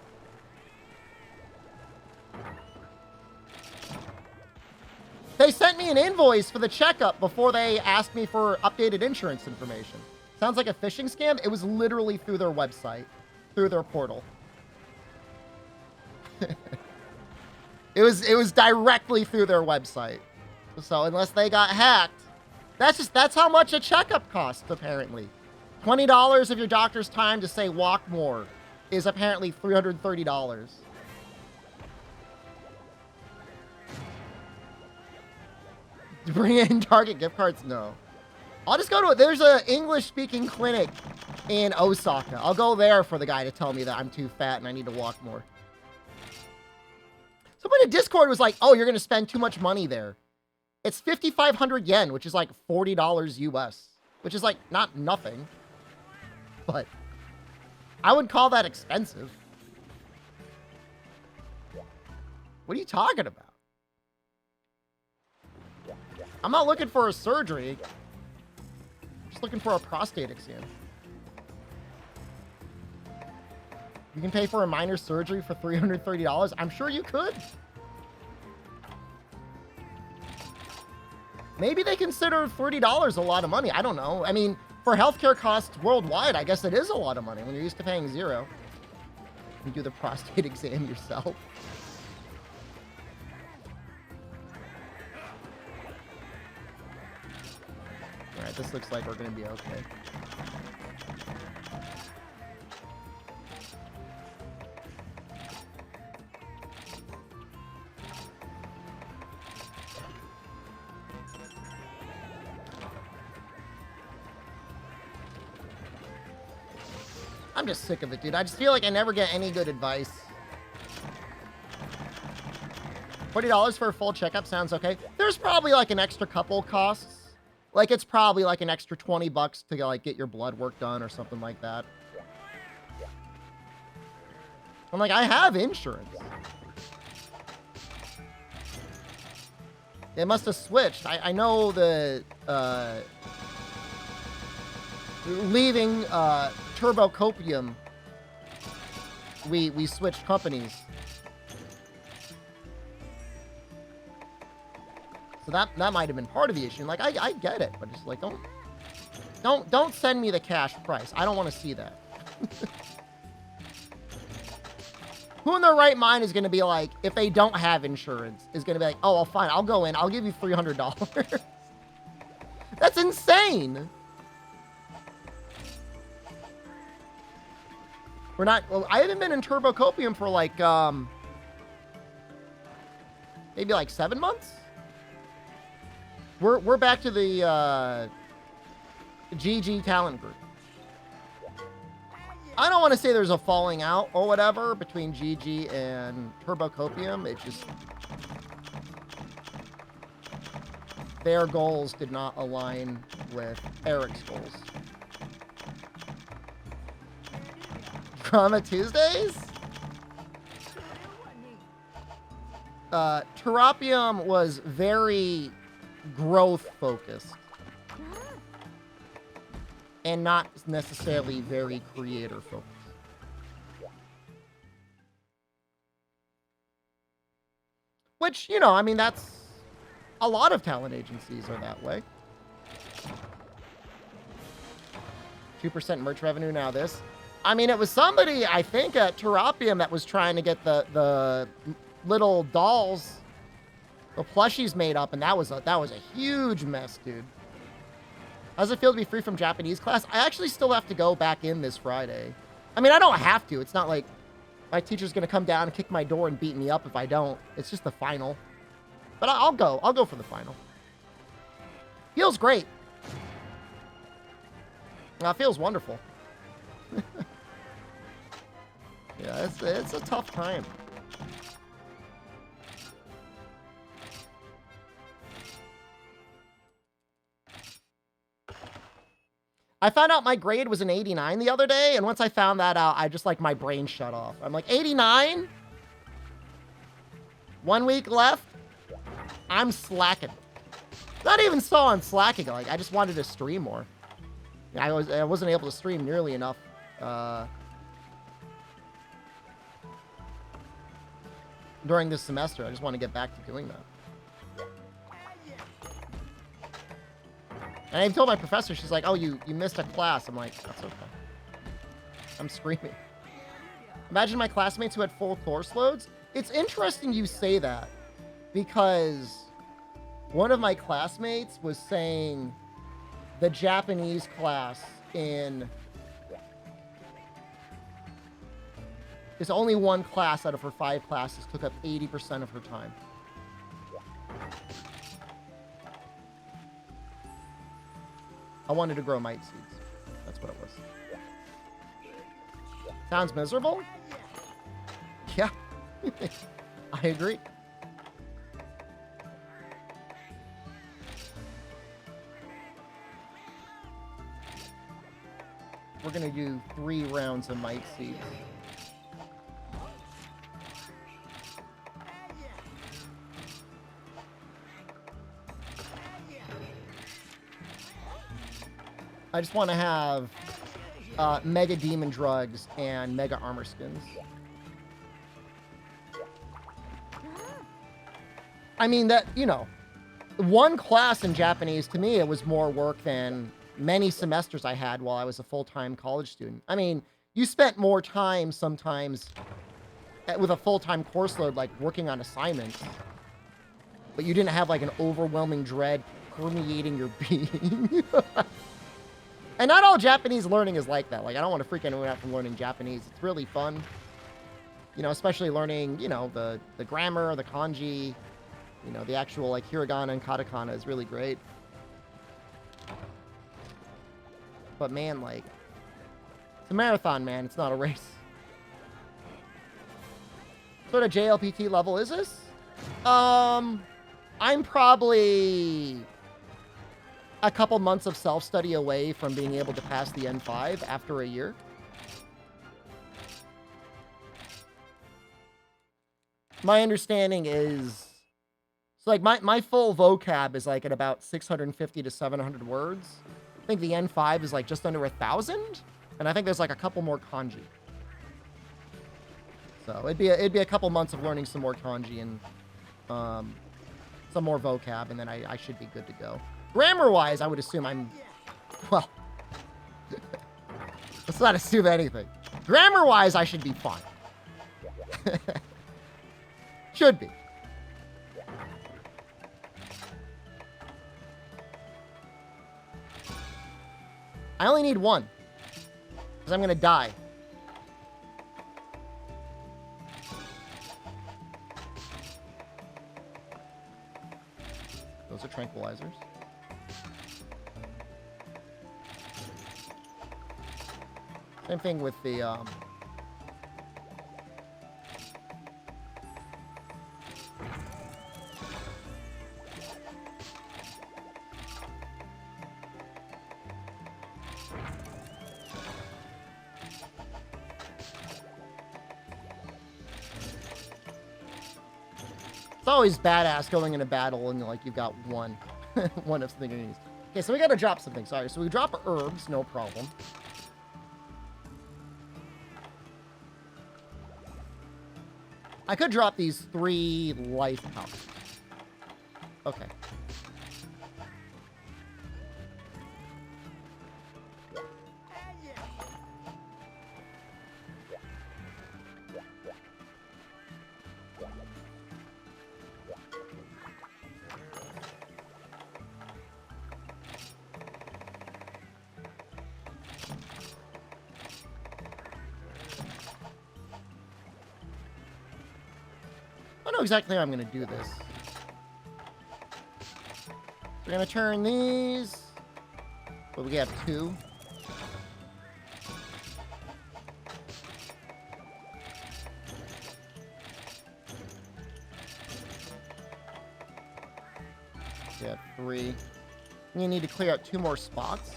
They sent me an invoice for the checkup before they asked me for updated insurance information. Sounds like a phishing scam. It was literally through their website, through their portal. It was directly through their website. So unless they got hacked, that's how much a checkup costs, apparently. $20 of your doctor's time to say walk more is apparently $330. To bring in Target gift cards? No. I'll just go to it. There's a English-speaking clinic in Osaka. I'll go there for the guy to tell me that I'm too fat and I need to walk more. Somebody in Discord was like, oh, you're going to spend too much money there. It's 5,500 yen, which is like $40 US, which is like not nothing. But I would call that expensive. What are you talking about? I'm not looking for a surgery. I'm just looking for a prostate exam. You can pay for a minor surgery for $330? I'm sure you could. Maybe they consider $30 a lot of money. I don't know. I mean, for healthcare costs worldwide, I guess it is a lot of money when you're used to paying $0. You do the prostate exam yourself. Alright, this looks like we're going to be okay. I'm just sick of it, dude. I just feel like I never get any good advice. $40 for a full checkup sounds okay. There's probably like an extra couple costs. Like, it's probably like an extra $20 to like get your blood work done or something like that. I'm like, I have insurance. It must have switched. I know the leaving Turbo Copium, we switched companies. So that might have been part of the issue. Like I get it, but just like don't send me the cash price. I don't want to see that. Who in their right mind is going to be like, if they don't have insurance, is going to be like, oh, well, fine, I'll go in. I'll give you $300. That's insane. We're not, well, I haven't been in Turbo Copium for like, maybe like 7 months. We're back to the, GG talent group. I don't want to say there's a falling out or whatever between GG and Turbo Copium. It just, their goals did not align with Eric's goals. Drama Tuesdays? Terapium was very growth focused. And not necessarily very creator focused. Which, you know, I mean, that's... A lot of talent agencies are that way. 2% merch revenue, now this. I mean, it was somebody, I think, at Terapium that was trying to get the little dolls, the plushies made up, and that was a huge mess, dude. How does it feel to be free from Japanese class? I actually still have to go back in this Friday. I mean, I don't have to. It's not like my teacher's going to come down and kick my door and beat me up if I don't. It's just the final. But I'll go. I'll go for the final. Feels great. Feels wonderful. Yeah, it's a tough time. I found out my grade was an 89 the other day, and once I found that out, I just, like, my brain shut off. I'm like, 89? 1 week left? I'm slacking. Not even so on slacking, like, I just wanted to stream more. I wasn't able to stream nearly enough. During this semester, I just want to get back to doing that. And I told my professor, she's like, oh, you missed a class. I'm like, that's okay. I'm screaming. Imagine my classmates who had full course loads. It's interesting you say that, because one of my classmates was saying the Japanese class in... There's only one class out of her 5 classes took up 80% of her time. I wanted to grow mite seeds. That's what it was. Sounds miserable? Yeah. I agree. We're going to do 3 rounds of mite seeds. I just want to have Mega Demon Drugs and Mega Armor Skins. I mean, that, you know, one class in Japanese, to me, it was more work than many semesters I had while I was a full-time college student. I mean, you spent more time sometimes with a full-time course load, like working on assignments, but you didn't have like an overwhelming dread permeating your being. And not all Japanese learning is like that. Like, I don't want to freak anyone out from learning Japanese. It's really fun. You know, especially learning, you know, the grammar, the kanji, you know, the actual, like, hiragana and katakana is really great. But, man, like, it's a marathon, man. It's not a race. What sort of JLPT level is this? I'm probably a couple months of self-study away from being able to pass the N5 after a year. My understanding is So like my full vocab is like at about 650 to 700 words. I think the N5 is like just under 1,000, and I think there's like a couple more kanji. So it'd be a couple months of learning some more kanji and some more vocab, and then I should be good to go. Grammar-wise, I would assume I'm, well, let's not assume anything. Grammar-wise, I should be fine. Should be. I only need one, because I'm going to die. Those are tranquilizers. Same thing with the, It's always badass going into battle and like you've got one of something you need. Okay, so we gotta drop something. Sorry, so we drop herbs, no problem. I could drop these 3 life powers. Okay. I know exactly how I'm going to do this. We're going to turn these. But we have 2. We have 3. You need to clear out 2 more spots.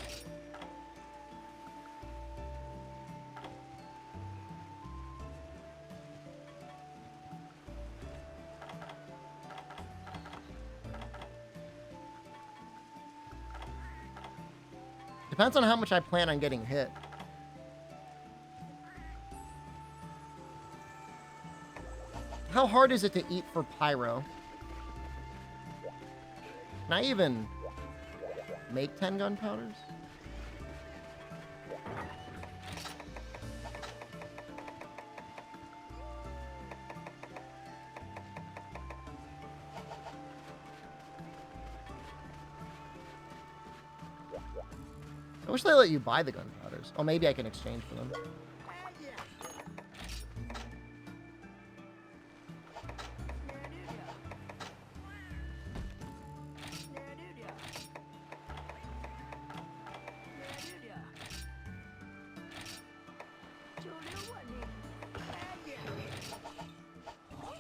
Depends on how much I plan on getting hit. How hard is it to eat for pyro? Can I even make 10 gunpowders? I wish they let you buy the gunpowders. Oh, maybe I can exchange for them.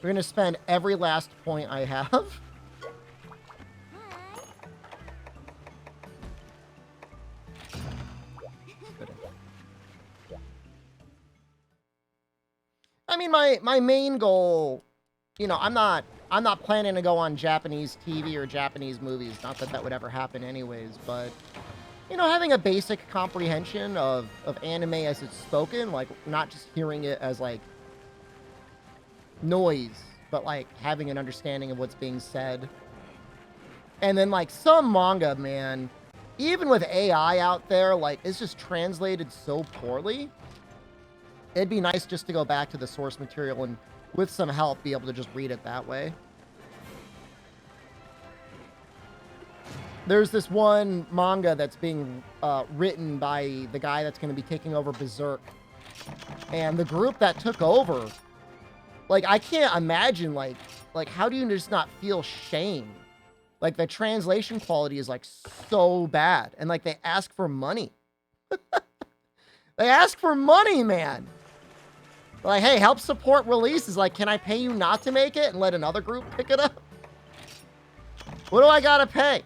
We're gonna spend every last point I have. I mean, my main goal, you know, I'm not planning to go on Japanese TV or Japanese movies. Not that that would ever happen anyways, but, you know, having a basic comprehension of anime as it's spoken, like, not just hearing it as, like, noise, but, like, having an understanding of what's being said. And then, like, some manga, man, even with AI out there, like, it's just translated so poorly. It'd be nice just to go back to the source material and, with some help, be able to just read it that way. There's this one manga that's being written by the guy that's going to be taking over Berserk. And the group that took over, like, I can't imagine, like, how do you just not feel shame? Like, the translation quality is, like, so bad. And, like, they ask for money. They ask for money, man. Like, hey, help support releases. Like, can I pay you not to make it and let another group pick it up? What do I gotta pay?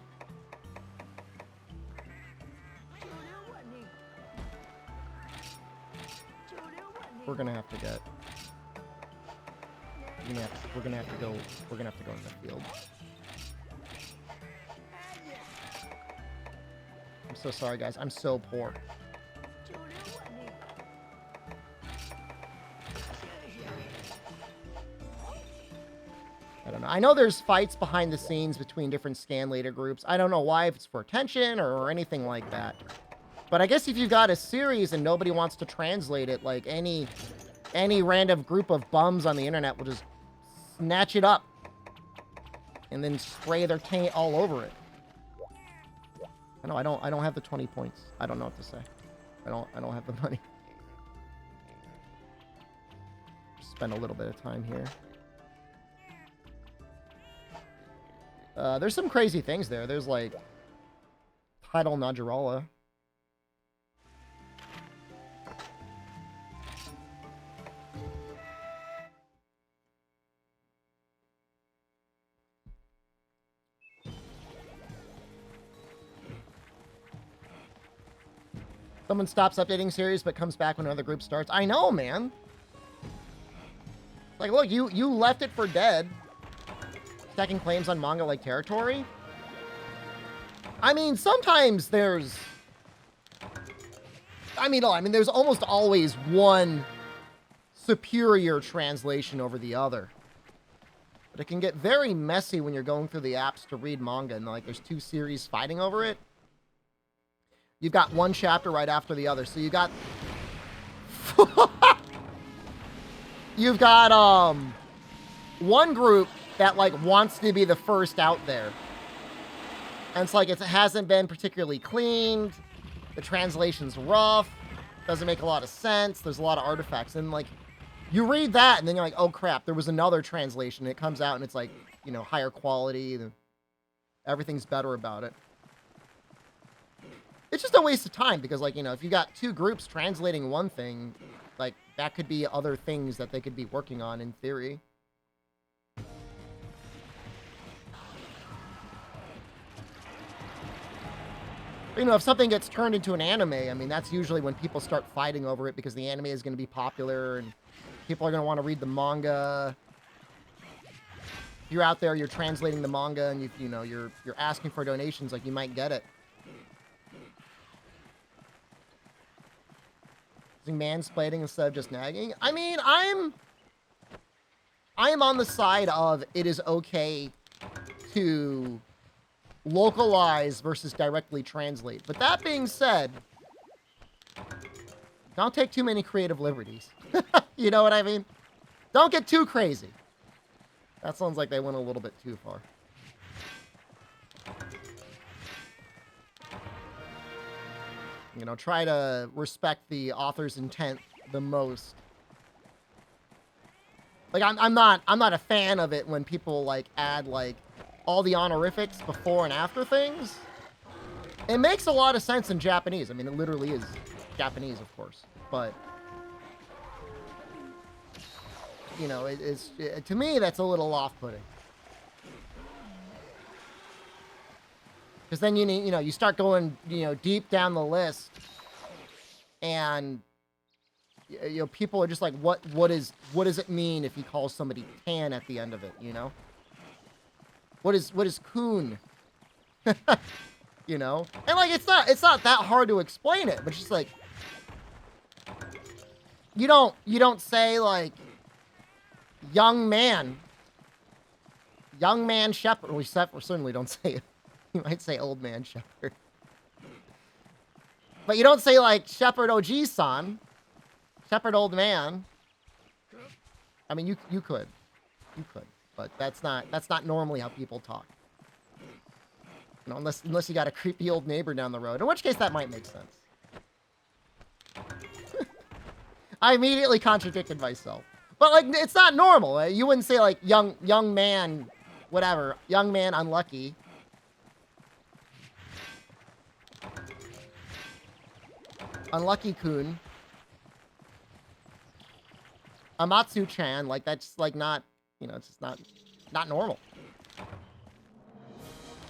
We're gonna have to get... We're gonna have to go in the field. I'm so sorry, guys. I'm so poor. I don't know. I know there's fights behind the scenes between different scan later groups. I don't know why, if it's for attention or anything like that. But I guess if you've got a series and nobody wants to translate it, like any random group of bums on the internet will just snatch it up and then spray their taint all over it. I don't have the 20 points. I don't know what to say. I don't have the money. Just spend a little bit of time here. There's some crazy things there. There's like Tidal Najarala. Someone stops updating series but comes back when another group starts. I know, man. Like, look, you left it for dead. Stacking claims on manga-like territory. I mean, sometimes there's... there's almost always one superior translation over the other. But it can get very messy when you're going through the apps to read manga and, like, there's two series fighting over it. You've got one chapter right after the other. So you got... You've got, one group that, like, wants to be the first out there. And it's like, it hasn't been particularly cleaned. The translation's rough. Doesn't make a lot of sense. There's a lot of artifacts. And, like, you read that, and then you're like, oh, crap, there was another translation. It comes out, and it's, like, you know, higher quality. Everything's better about it. It's just a waste of time because, like, you know, if you got two groups translating one thing, like, that could be other things that they could be working on in theory. You know, if something gets turned into an anime, I mean, that's usually when people start fighting over it because the anime is going to be popular and people are going to want to read the manga. If you're out there, you're translating the manga and you're asking for donations, like, you might get it. Mansplaining instead of just nagging. I mean, I am on the side of it is okay to localize versus directly translate. But that being said, don't take too many creative liberties. You know what I mean? Don't get too crazy. That sounds like they went a little bit too far. You know, try to respect the author's intent the most. Like, I'm not a fan of it when people, like, add, like, all the honorifics before and after things. It makes a lot of sense in Japanese. I mean, it literally is Japanese, of course. But, you know, to me, that's a little off-putting. Because then you start going, deep down the list, and people are just like, what does it mean if he calls somebody tan at the end of it? What is coon? And like it's not that hard to explain it, but it's just like you don't say like young man shepherd. We certainly don't say it. You might say old man shepherd. But you don't say, like, Shepherd OG-san. Shepherd old man. I mean, you could. You could. But that's not normally how people talk. Unless you got a creepy old neighbor down the road. In which case, that might make sense. I immediately contradicted myself. But, like, it's not normal. You wouldn't say, like, young man, whatever. Young man unlucky. Unlucky-kun. Amatsu-chan, like, that's, like, not, it's just not normal.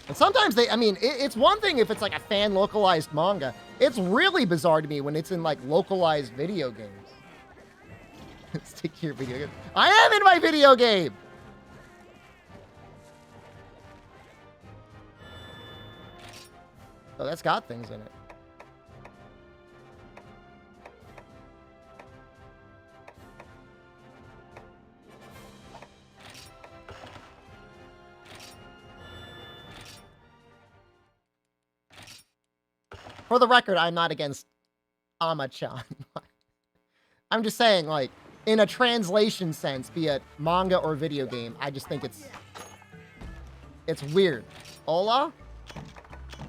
And sometimes it's one thing if it's, like, a fan-localized manga. It's really bizarre to me when it's in, like, localized video games. Stick to your video game. I am in my video game! Oh, that's got things in it. For the record, I'm not against Ama-chan. I'm just saying, like, in a translation sense, be it manga or video game, I just think it's weird. Hola?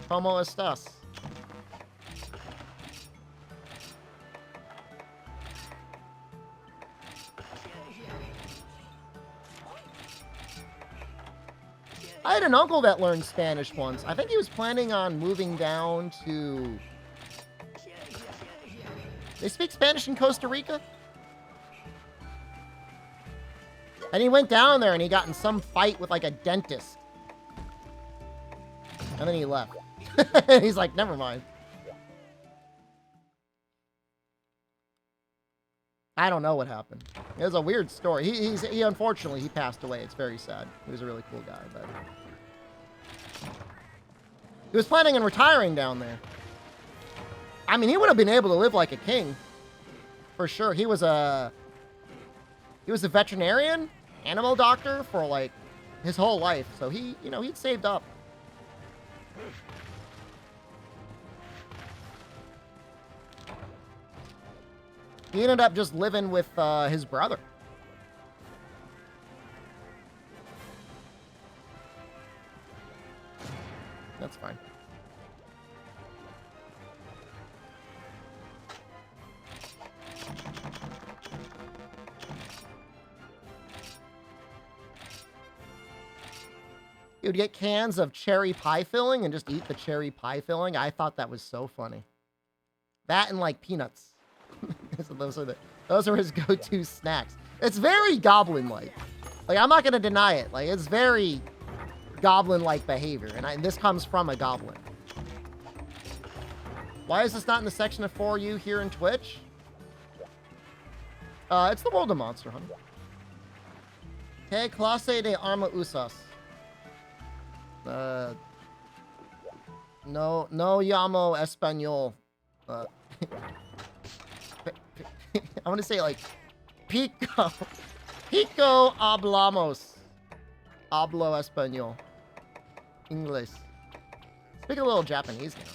¿Cómo estás? I had an uncle that learned Spanish once. I think he was planning on moving down to... They speak Spanish in Costa Rica? And he went down there and he got in some fight with like a dentist. And then he left. He's like, never mind. I don't know what happened. It was a weird story. He unfortunately, he passed away. It's very sad. He was a really cool guy, but... He was planning on retiring down there. I mean, he would have been able to live like a king. For sure. He was a veterinarian, animal doctor for like his whole life. So he, you know, he'd saved up. He ended up just living with his brother. That's fine. You'd get cans of cherry pie filling and just eat the cherry pie filling. I thought that was so funny. That and like peanuts. So those are his go-to snacks. It's very goblin-like. Like, I'm not going to deny it. Like, it's very goblin-like behavior. And this comes from a goblin. Why is this not in the section of For You here in Twitch? It's the World of Monster Hunter. Que clase de arma usas? No llamo español. I want to say like Pico hablamos. Hablo español. English. Speak a little Japanese now.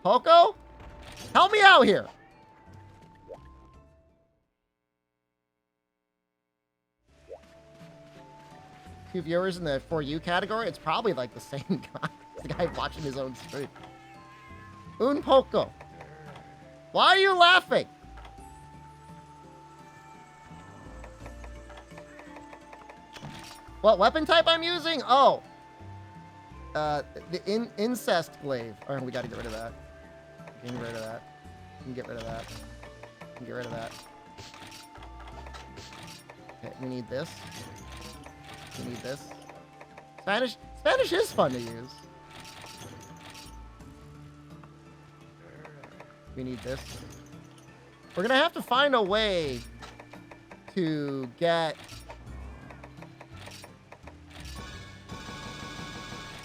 Poco? Help me out here. Two viewers in the For You category? It's probably like the same guy. The guy watching his own stream. Un poco. Why are you laughing? What weapon type I'm using? Oh. The incest glaive. All right, we gotta get rid of that. Get rid of that. Get rid of that. Get rid of that. Okay, we need this. We need this. Spanish is fun to use. We need this. We're gonna have to find a way to get...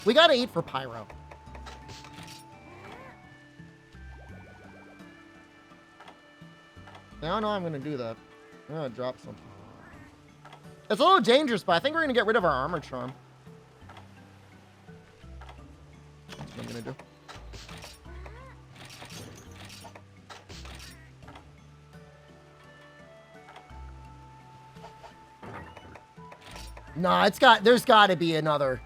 We gotta eat for Pyro. I don't know how I'm gonna do that. I'm gonna drop something. It's a little dangerous, but I think we're gonna get rid of our armor charm. That's what I'm gonna do. Nah, there's gotta be another.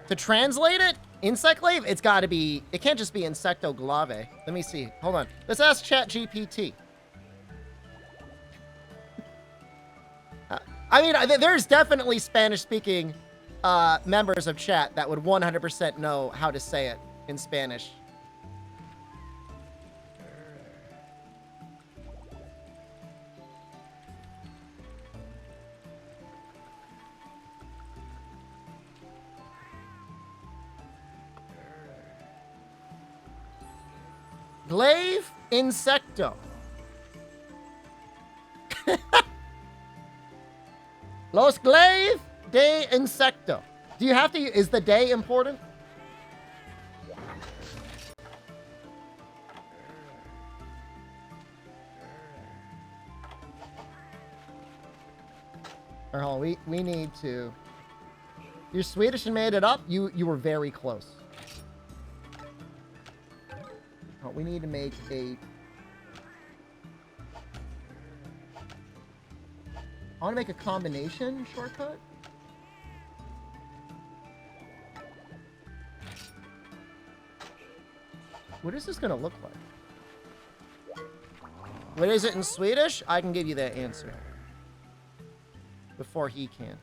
To translate it, insect glaive, it's gotta be, it can't just be insecto glave. Let me see, hold on. Let's ask ChatGPT. I mean, there's definitely Spanish-speaking members of chat that would 100% know how to say it in Spanish. Glaive insecto. Los glaive de insecto. Do you have to... Is the day important? Or hold on, we need to... You're Swedish and made it up? You were very close. Oh, we need to make a... I want to make a combination shortcut. What is this going to look like? What is it in Swedish? I can give you that answer. Before he can.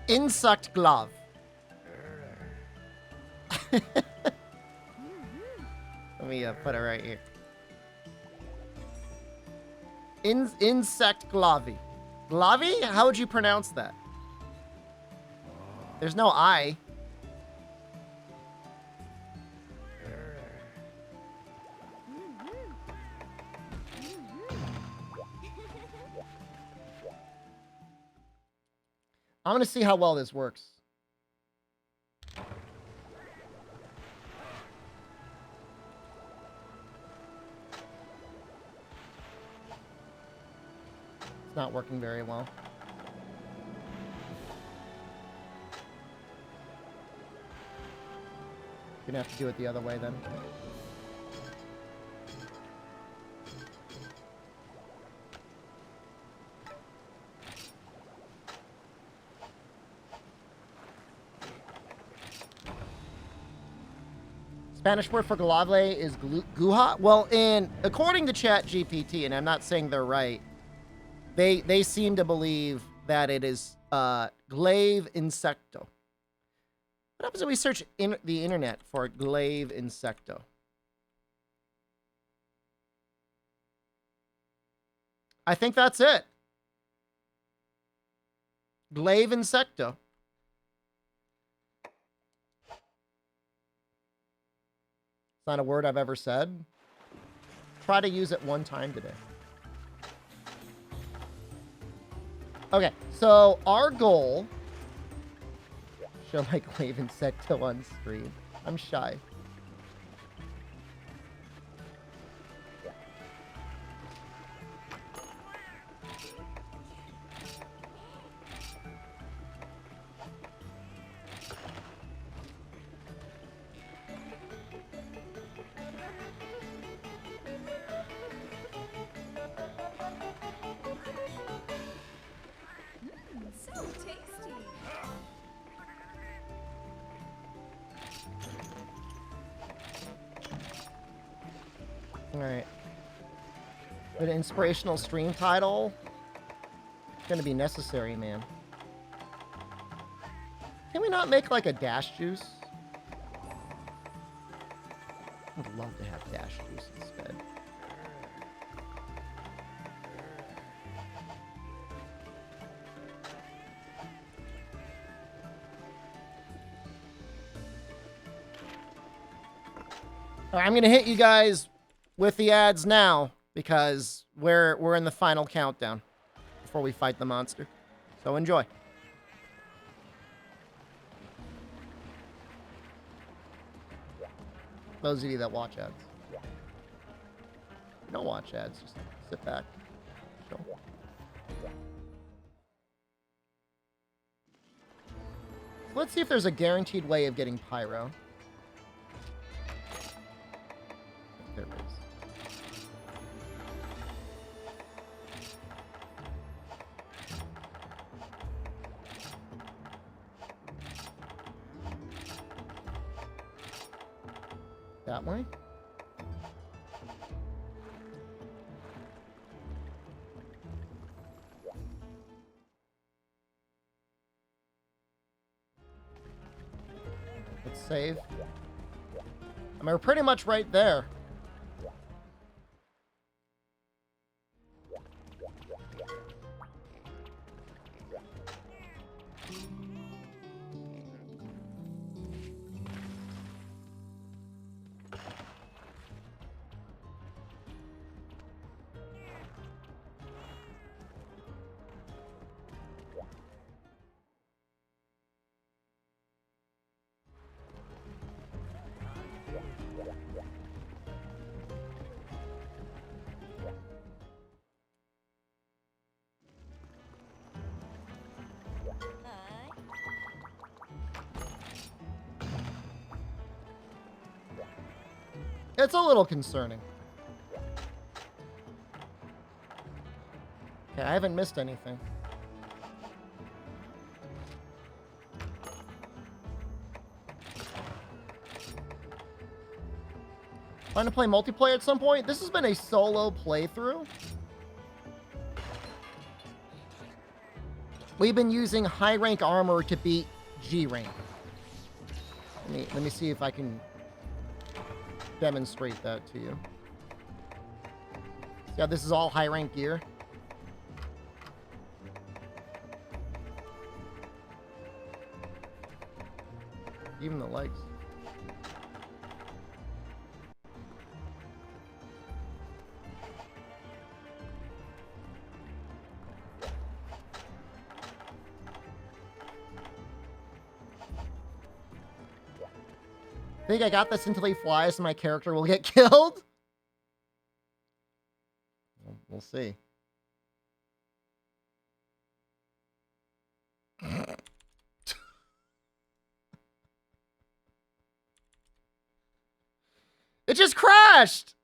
Insect glove. Let me put it right here. Insect glavy. Glavy? How would you pronounce that? There's no I. I'm gonna see how well this works. It's not working very well. Gonna have to do it the other way then. Spanish word for glave is guha. Well, according to ChatGPT, and I'm not saying they're right, they seem to believe that it is glaive insecto. What happens if we search in the internet for glaive insecto? I think that's it. Glaive insecto. It's not a word I've ever said. Try to use it one time today. Okay, so our goal... Show my glaive insecto on screen. I'm shy. Alright. An inspirational stream title. It's gonna be necessary, man. Can we not make like a dash juice? I would love to have dash juice instead. Alright, I'm gonna hit you guys with the ads now because we're in the final countdown before we fight the monster. So enjoy. Those of you that watch ads. Don't watch ads, just sit back. Chill. Let's see if there's a guaranteed way of getting pyro. There it is. That way? Let's save. I mean, we're pretty much right there. It's a little concerning. Okay, I haven't missed anything. Trying to play multiplayer at some point? This has been a solo playthrough. We've been using high rank armor to beat G rank. Let me see if I can demonstrate that to you. Yeah, this is all high rank gear. Even the legs. I think I got this until he flies and my character will get killed. We'll see. It just crashed.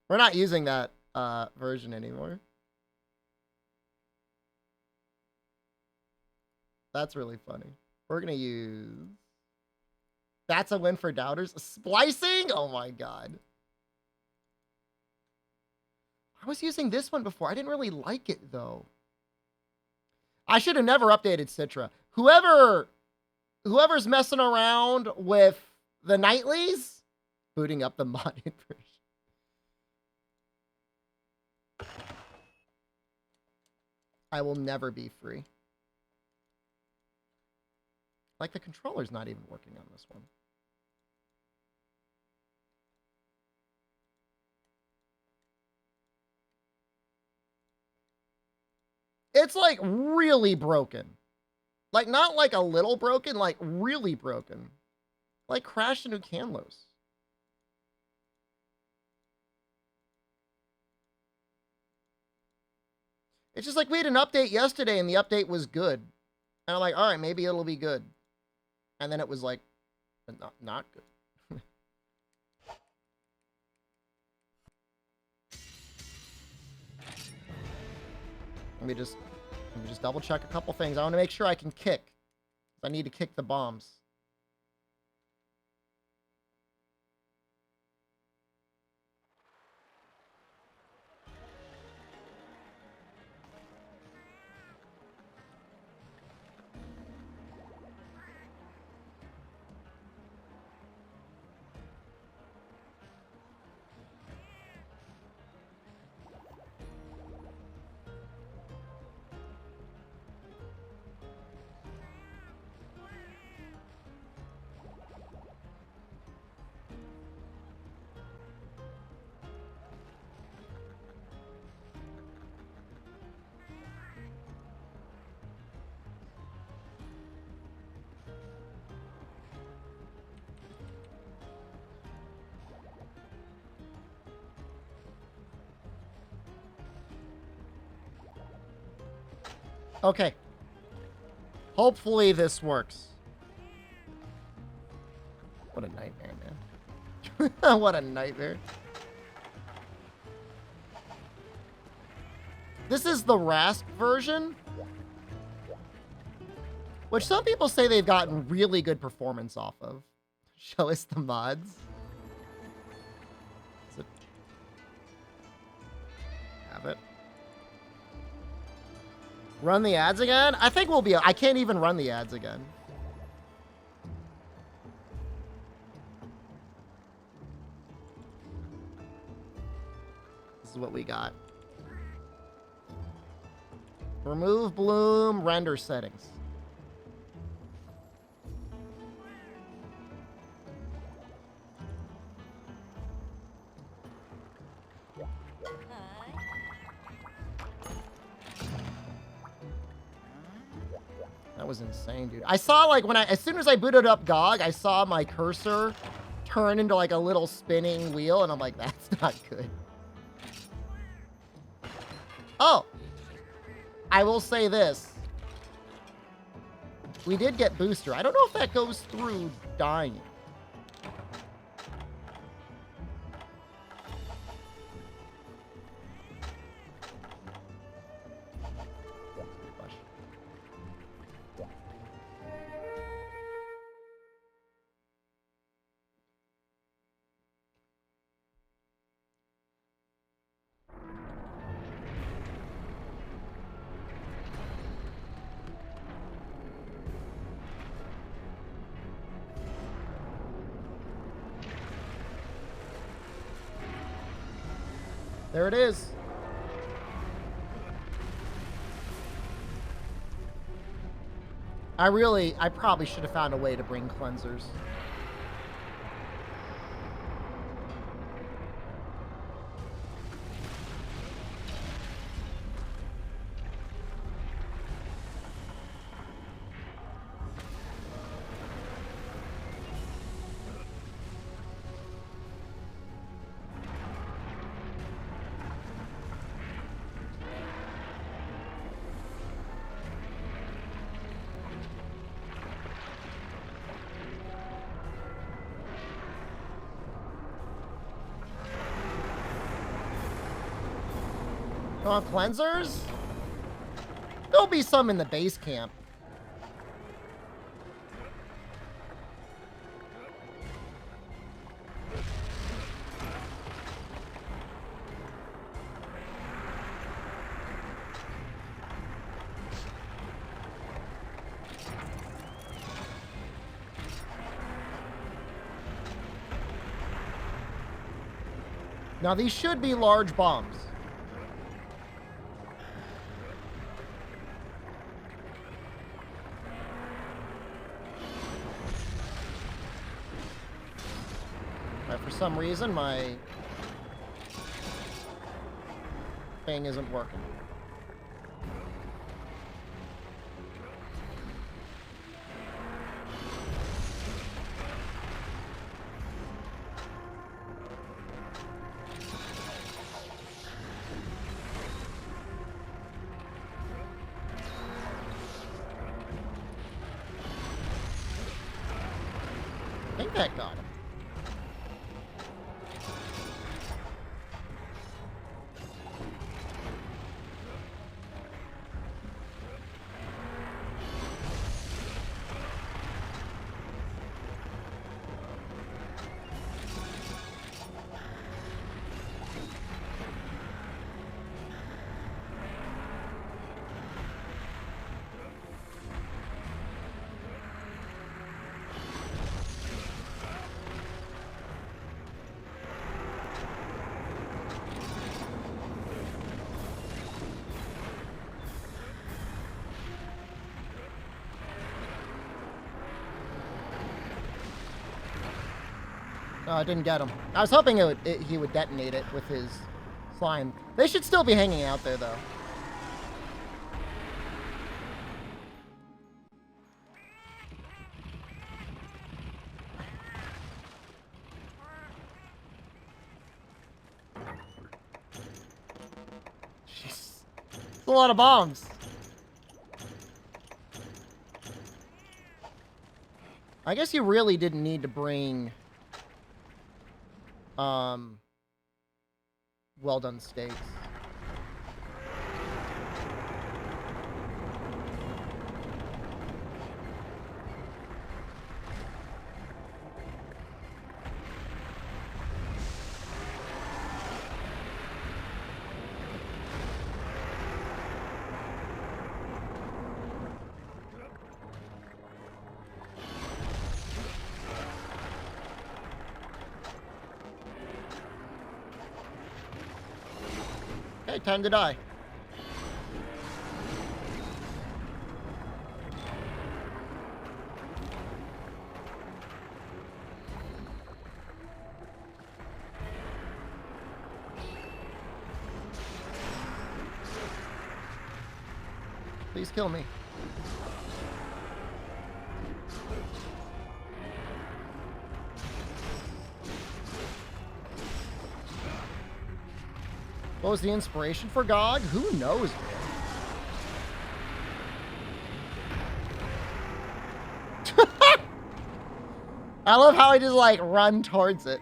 We're not using that version anymore. That's really funny. We're going to use... That's a win for doubters. Splicing? Oh my god. I was using this one before. I didn't really like it, though. I should have never updated Citra. Whoever's messing around with the nightlies, booting up the modded version. I will never be free. Like, the controller's not even working on this one. It's, like, really broken. Like, not like a little broken, like, really broken. Like, crashed into Canlos. It's just like we had an update yesterday, and the update was good. And I'm like, all right, maybe it'll be good. And then it was like, not good. Let me just double check a couple things. I want to make sure I can kick. I need to kick the bombs. Okay. Hopefully this works. What a nightmare, man. What a nightmare. This is the RASP version, which some people say they've gotten really good performance off of. Show us the mods. Have it. Run the ads again? I think we'll be... I can't even run the ads again. This is what we got. Remove bloom, render settings. That was insane, dude. I saw, like, as soon as I booted up GOG, I saw my cursor turn into, like, a little spinning wheel, and I'm like, that's not good. Oh! I will say this. We did get booster. I don't know if that goes through dying. There it is. I probably should have found a way to bring cleansers. Want cleansers? There'll be some in the base camp. Now these should be large bombs. But for some reason, my thing isn't working. I think that got him. Oh, I didn't get him. I was hoping he would detonate it with his slime. They should still be hanging out there, though. Jeez. It's a lot of bombs. I guess you really didn't need to bring... well done steaks. Okay, time to die. Please kill me. What was the inspiration for GOG? Who knows, man? I love how I just, like, run towards it.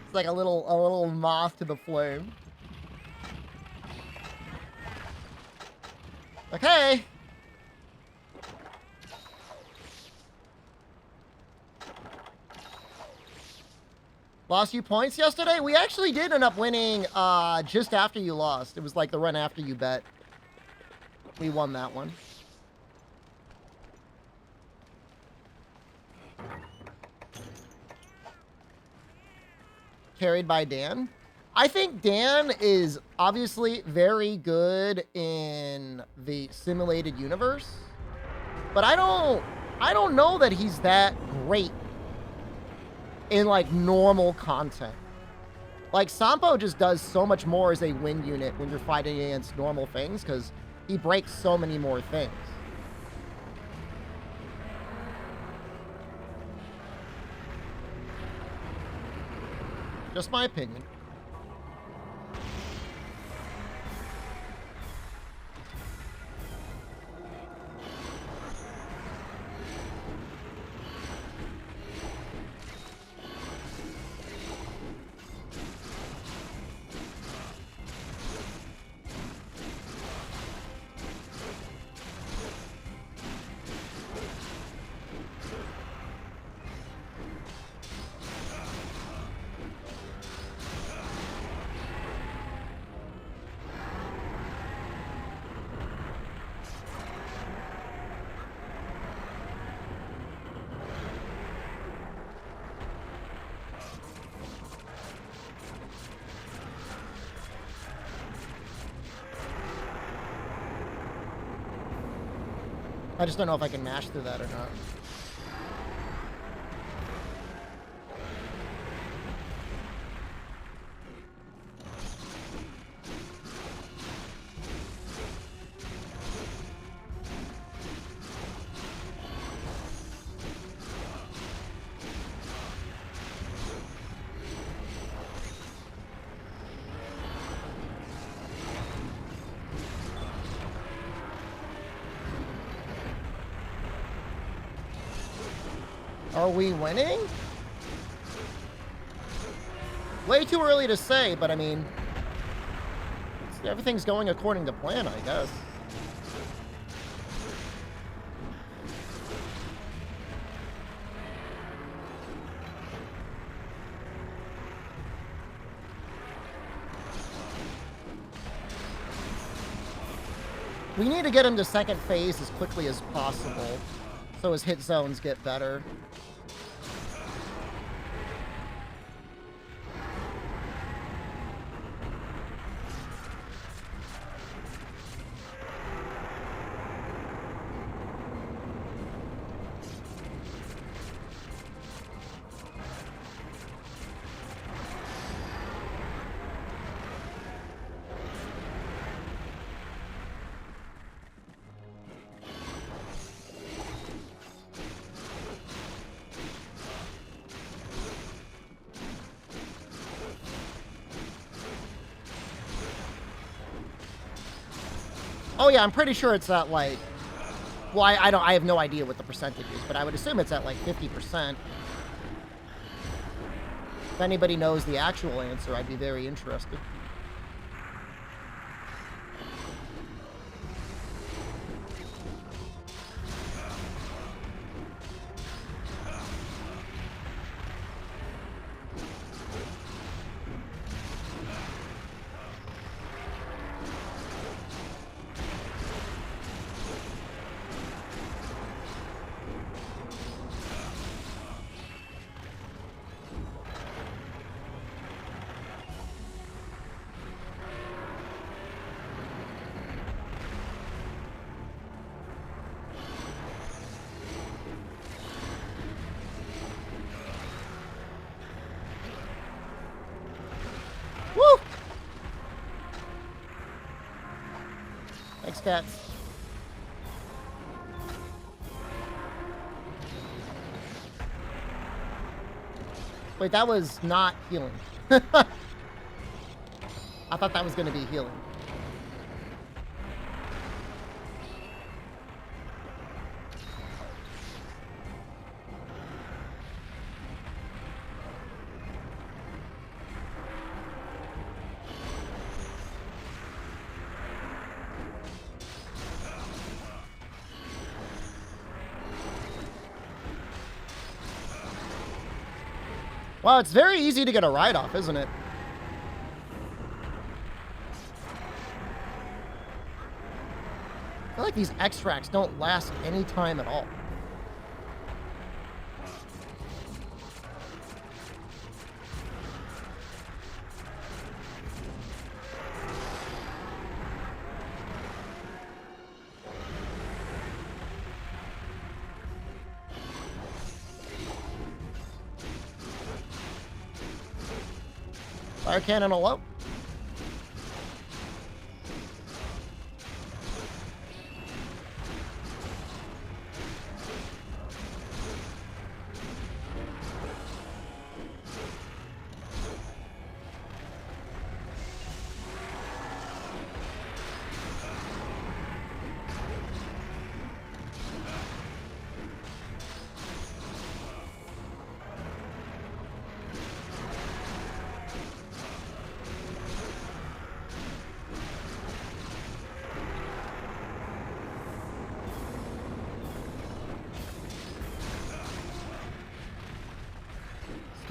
It's like a little moth to the flame. Okay. Lost you points yesterday? We actually did end up winning just after you lost. It was like the run after you bet. We won that one. carried by Dan. I think Dan is obviously very good in the simulated universe, but I don't know that he's that great in like normal content. Like Sampo just does so much more as a win unit when you're fighting against normal things because he breaks so many more things. Just my opinion. I just don't know if I can mash through that or not. Are we winning? Way too early to say, but I mean, everything's going according to plan, I guess. We need to get him to second phase as quickly as possible so his hit zones get better. Oh yeah, I'm pretty sure it's at like, well, I have no idea what the percentage is, but I would assume it's at like 50%. If anybody knows the actual answer, I'd be very interested. Woo! Thanks, cats. Wait, that was not healing. I thought that was going to be healing. Wow, it's very easy to get a write-off, isn't it? I feel like these extracts don't last any time at all. Fire cannon low.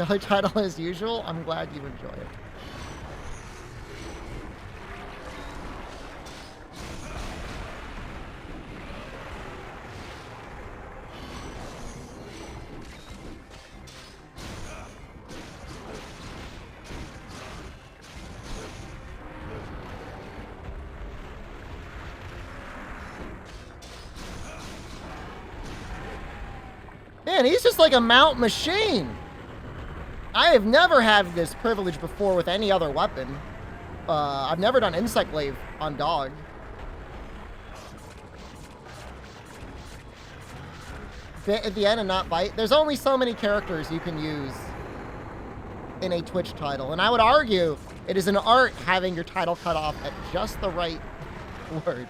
Stellar title as usual. I'm glad you enjoy it. Man, he's just like a mount machine. I have never had this privilege before with any other weapon. I've never done Insect Glaive on dog. Bit at the end and not bite. There's only so many characters you can use in a Twitch title. And I would argue it is an art having your title cut off at just the right word.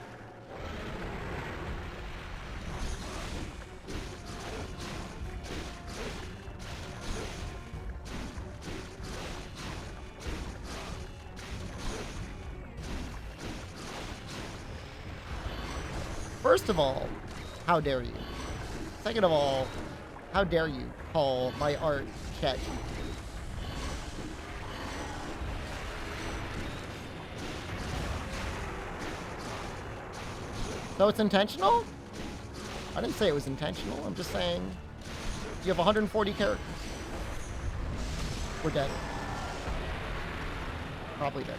First of all, how dare you? Second of all, how dare you call my art chat? So it's intentional? I didn't say it was intentional. I'm just saying you have 140 characters. We're dead. Probably dead.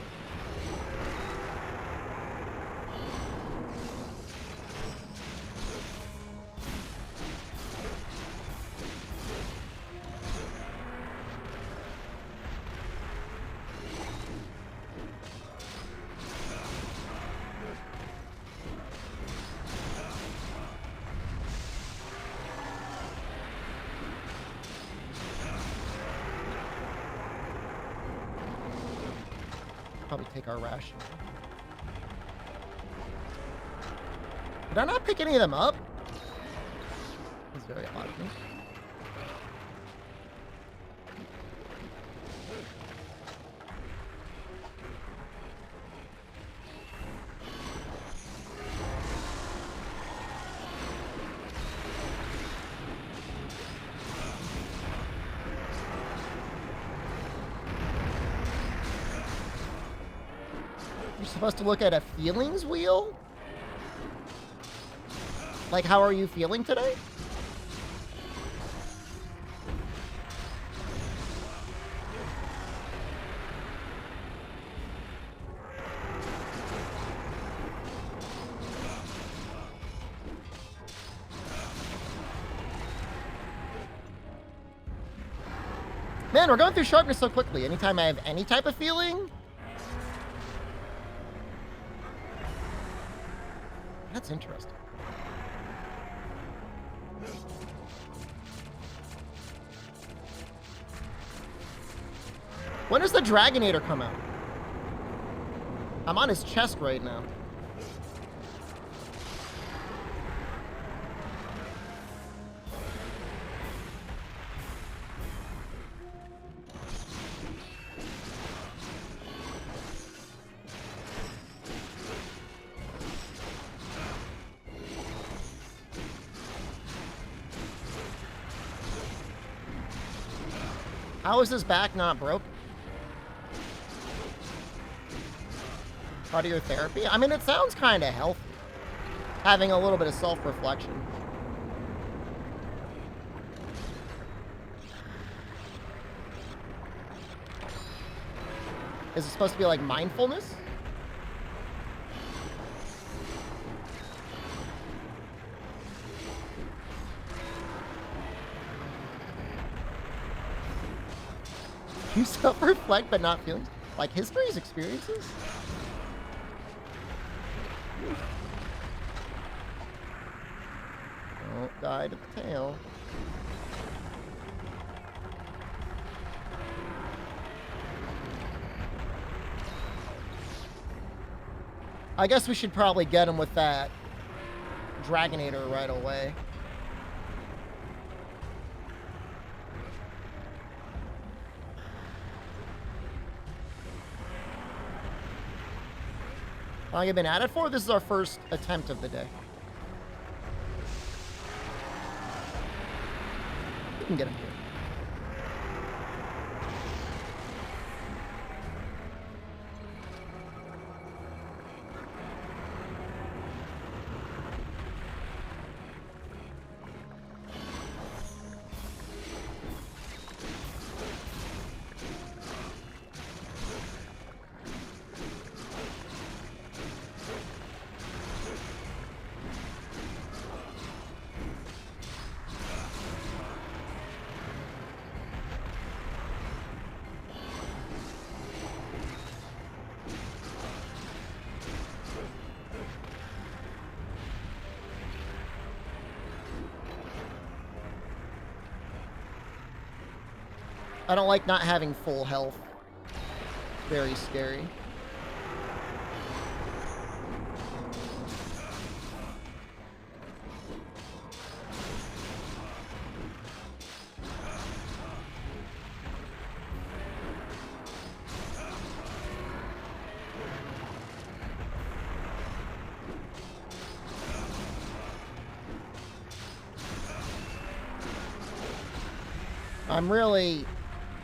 Probably take our ration. Did I not pick any of them up? That's very odd of me. You're supposed to look at a feelings wheel? Like, how are you feeling today? Man, we're going through sharpness so quickly. Anytime I have any type of feeling... That's interesting. When does the Dragonator come out? I'm on his chest right now. How is his back not broken? Cardio therapy? I mean, it sounds kind of healthy. Having a little bit of self-reflection. Is it supposed to be like mindfulness? You self-reflect but not feelings? Like history's experiences? Oh, died at the tail. I guess we should probably get him with that Dragonator right away. How long have you been at it for? This is our first attempt of the day. We can get him here. I don't like not having full health. Very scary. I'm really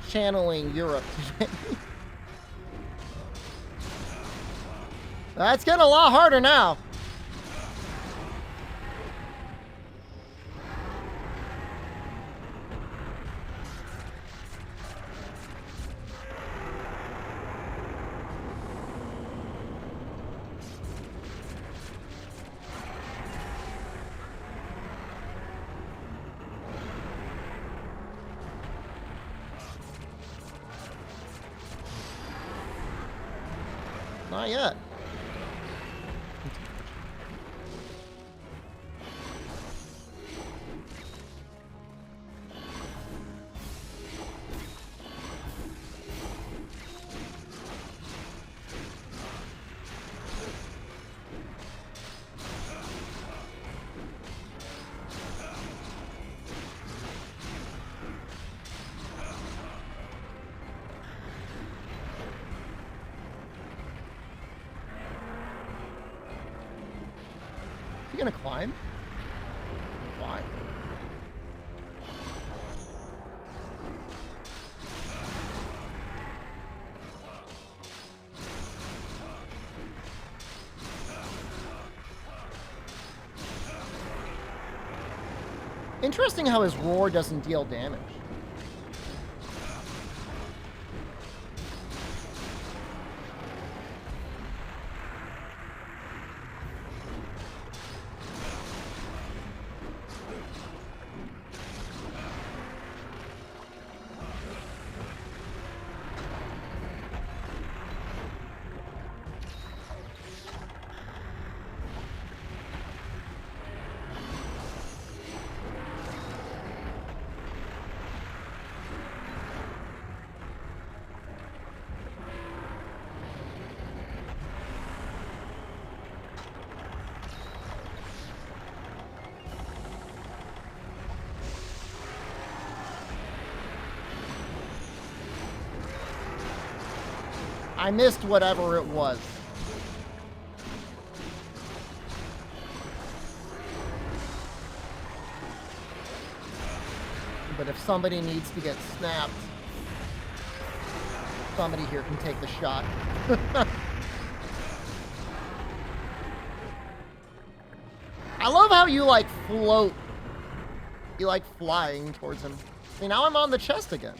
channeling Europe today. That's getting a lot harder now. Not yet. You gonna climb? Why? Interesting how his roar doesn't deal damage. I missed whatever it was. But if somebody needs to get snapped, somebody here can take the shot. I love how you, like, float. You like flying towards him. See, now I'm on the chest again.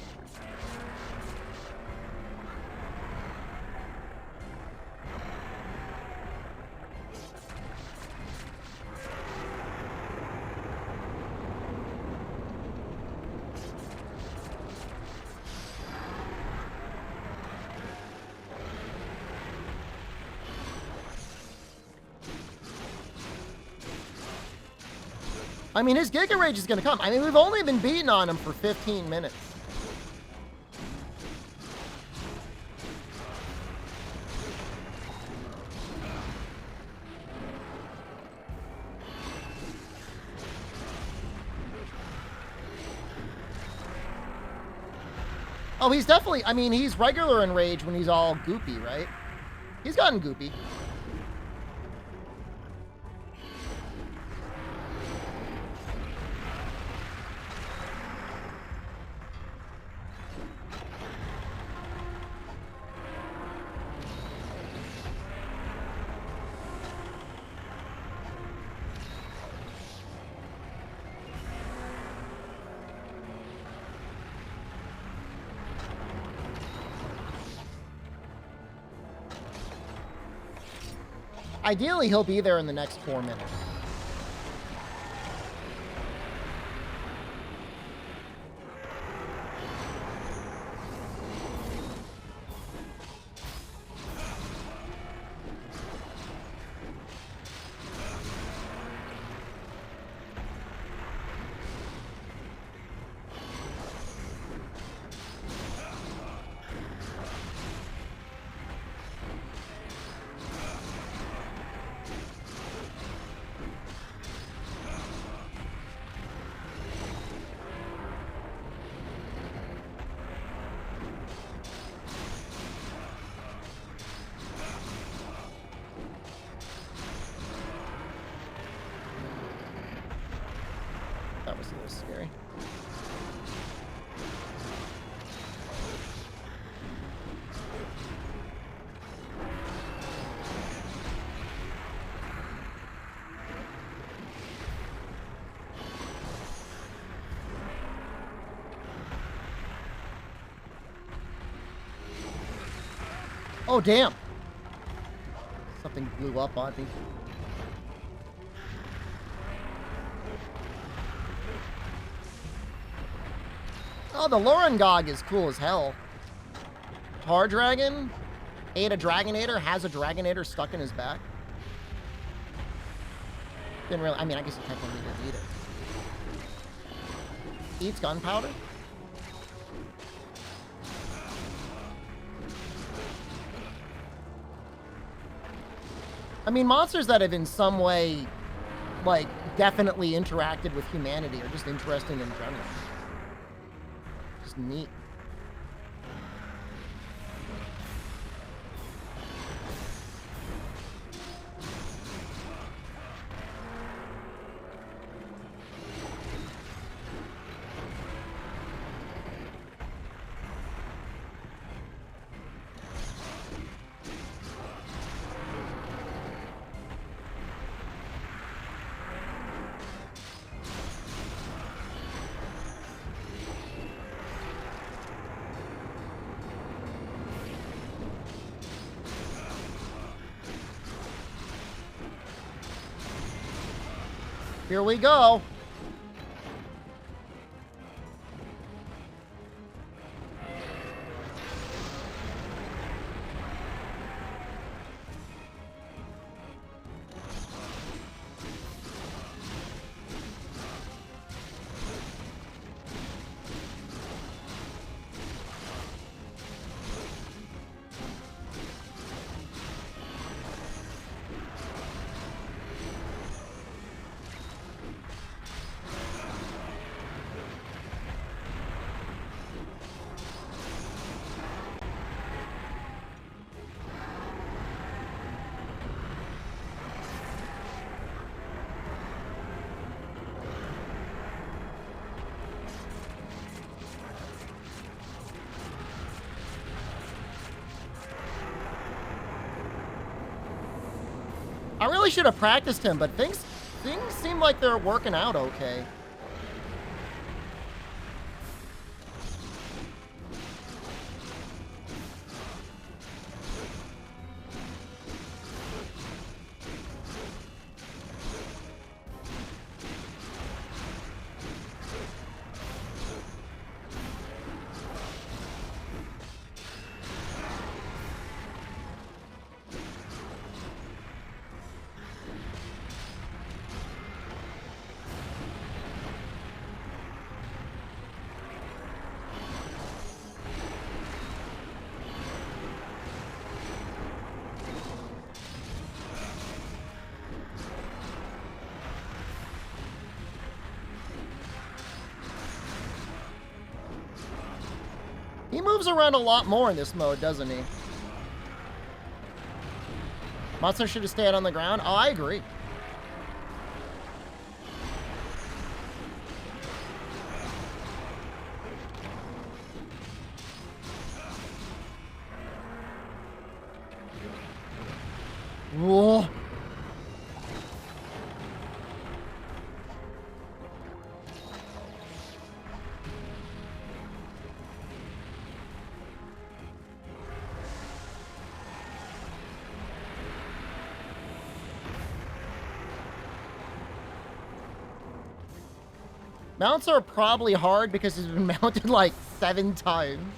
I mean, his Giga Rage is going to come. I mean, we've only been beating on him for 15 minutes. Oh, he's definitely, I mean, he's regular in Rage when he's all goopy, right? He's gotten goopy. Ideally, he'll be there in the next 4 minutes. That was a little scary. Oh, damn. Something blew up on me. Oh, the Lorengog is cool as hell. Tar Dragon ate a Dragonator, has a Dragonator stuck in his back. Didn't really, I mean, I guess he technically didn't eat it. Eats gunpowder? I mean, monsters that have in some way, like, definitely interacted with humanity are just interesting in general. Just neat. Here we go. I really should have practiced him, but things seem like they're working out okay. He moves around a lot more in this mode, doesn't he? Monster should have stayed on the ground. Oh, I agree. Whoa. Mounts are probably hard because he's been mounted like 7 times.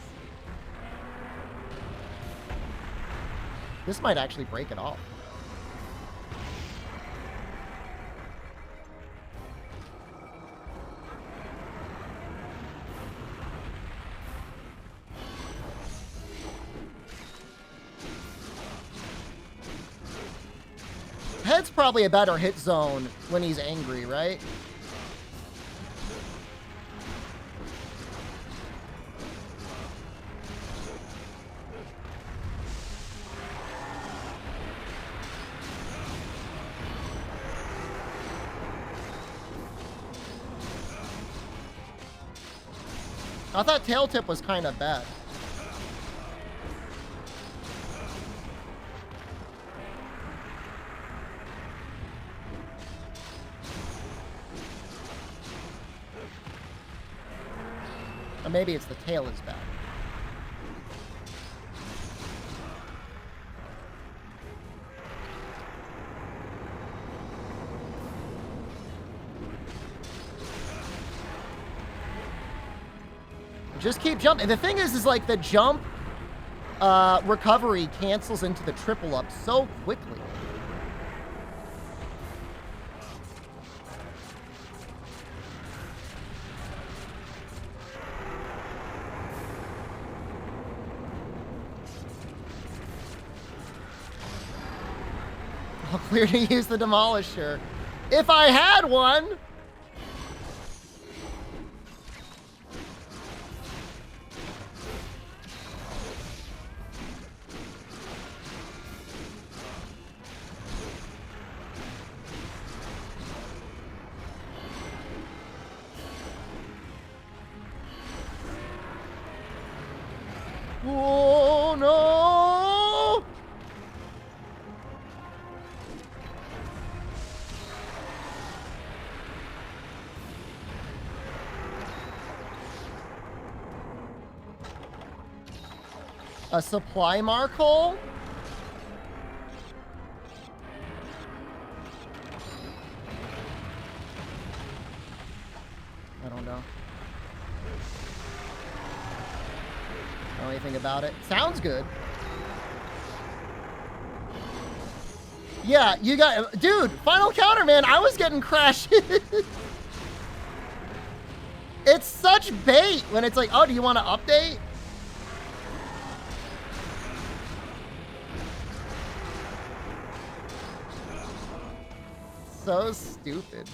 This might actually break it off. Head's probably a better hit zone when he's angry, right? I thought tail tip was kind of bad. Or maybe it's the tail is bad. Just keep jumping. The thing is like the jump recovery cancels into the triple up so quickly. I'll clear to use the Demolisher. If I had one! Oh, no! A supply mark hole? I don't know. Know anything about it? Sounds good. Yeah, you got... Dude, final counter, man. I was getting crashed. It's such bait when it's like, oh, do you want to update? So stupid.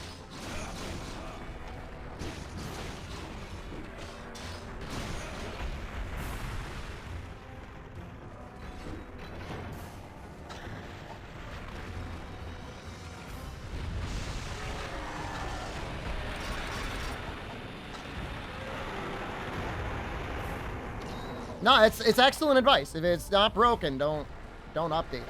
No, it's excellent advice. If it's not broken, don't update it.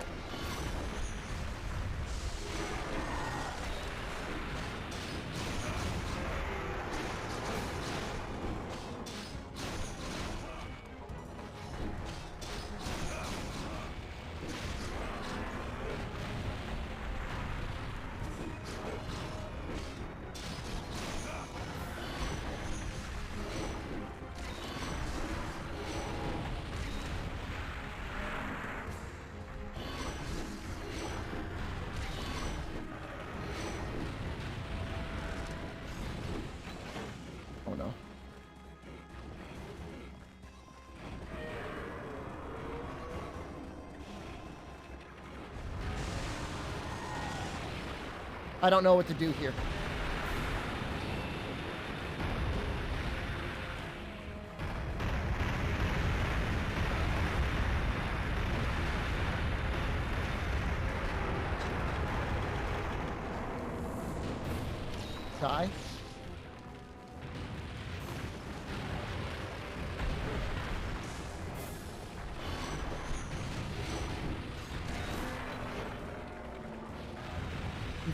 I don't know what to do here. sky.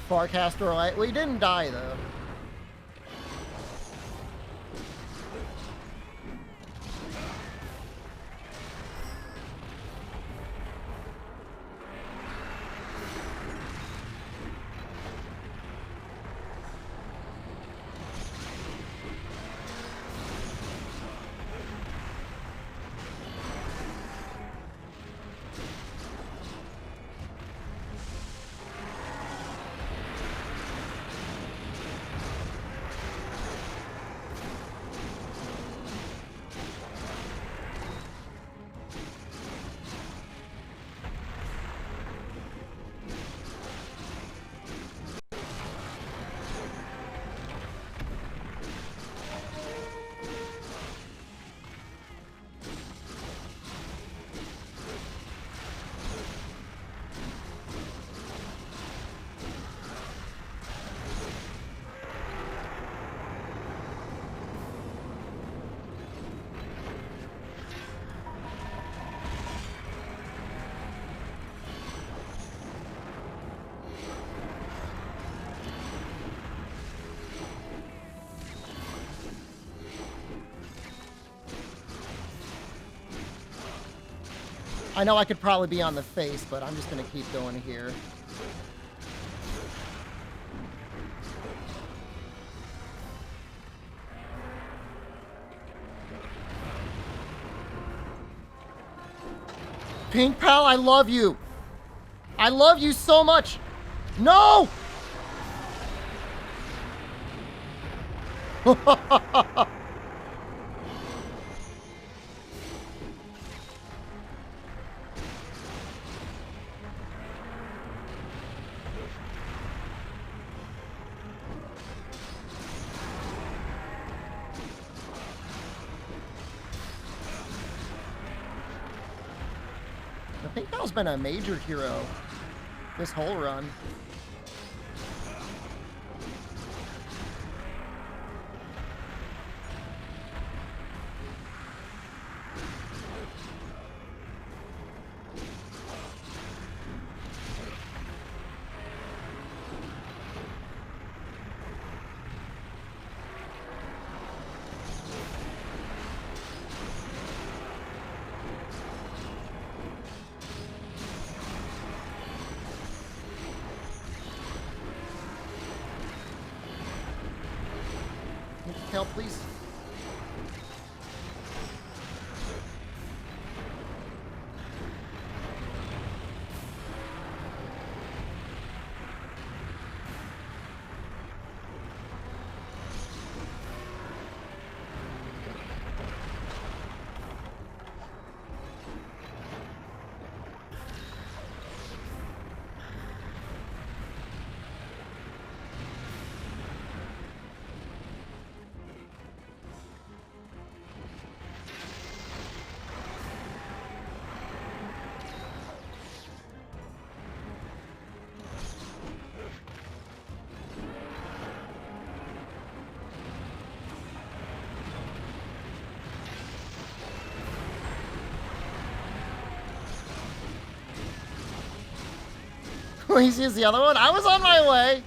Farcaster Light. Well, he didn't die, though. I know I could probably be on the face, but I'm just going to keep going here. Pink Pal, I love you. I love you so much. No! Pink Pal's been a major hero this whole run. Help, please. He sees the other one. I was on my way.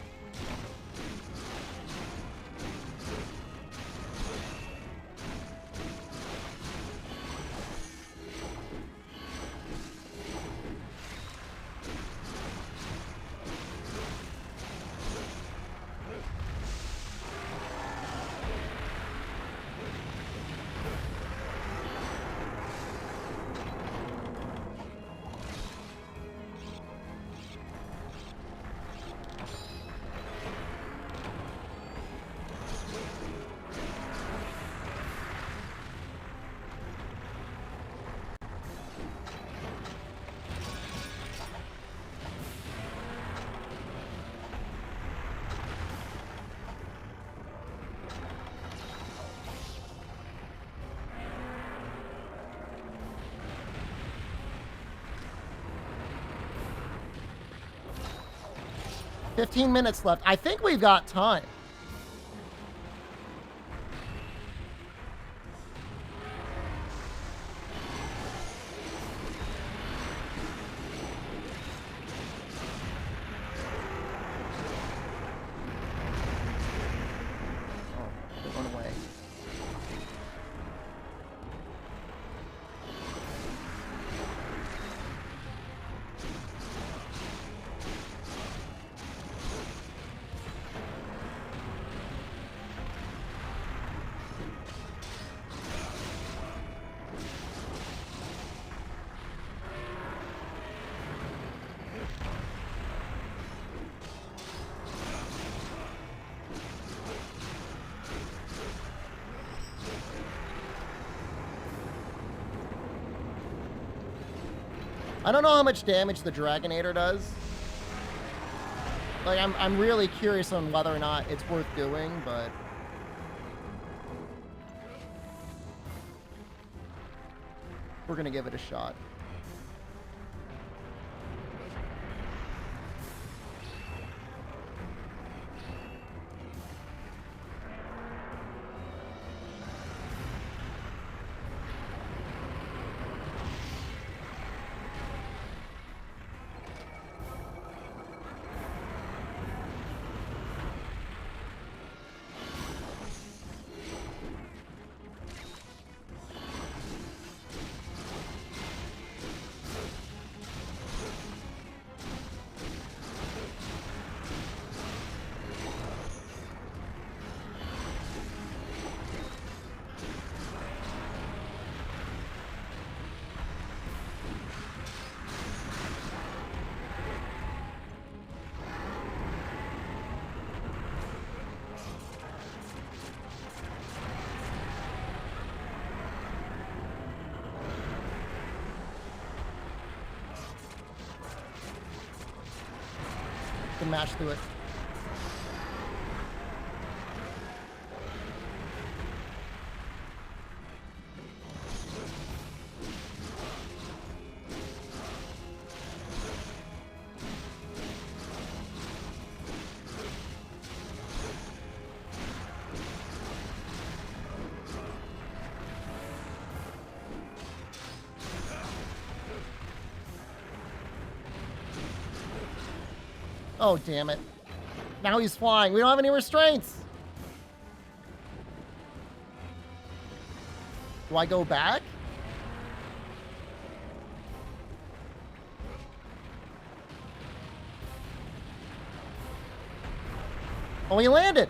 $15 minutes left. I think we've got time. I don't know how much damage the Dragonator does. Like, I'm really curious on whether or not it's worth doing, but... we're gonna give it a shot. Can mash through it. Oh, damn it. Now he's flying. We don't have any restraints. Do I go back? Oh, he landed.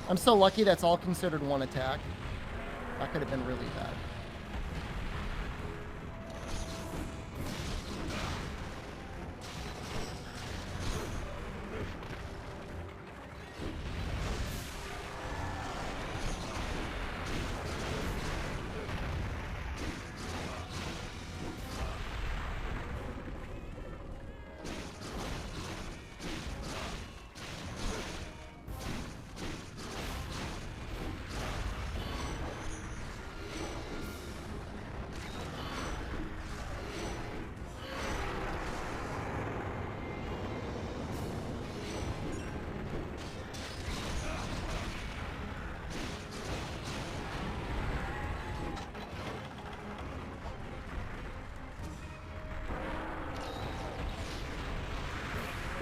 I'm so lucky that's all considered one attack. That could have been really bad.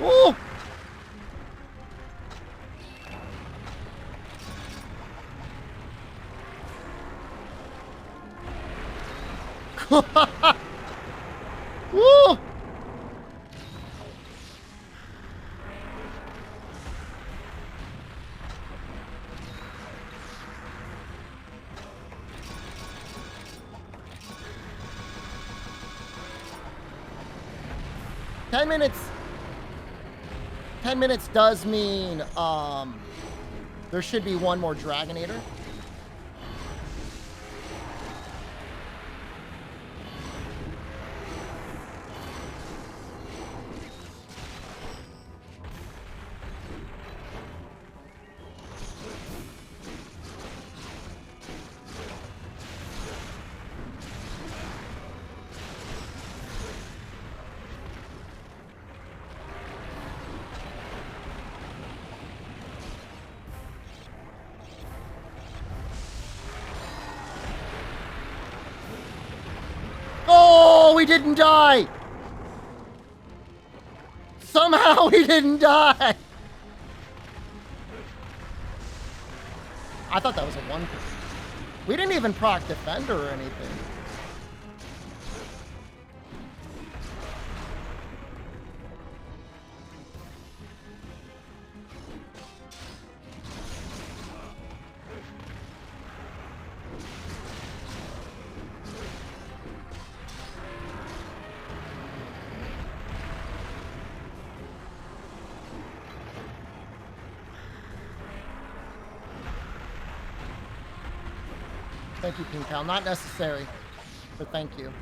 Oh! Woo! Ten minutes does mean there should be one more Dragonator. he didn't die! Somehow he didn't die! I thought that was a 1%. We didn't even proc defender or anything. Thank you, Pink Cow. Not necessary, but thank you.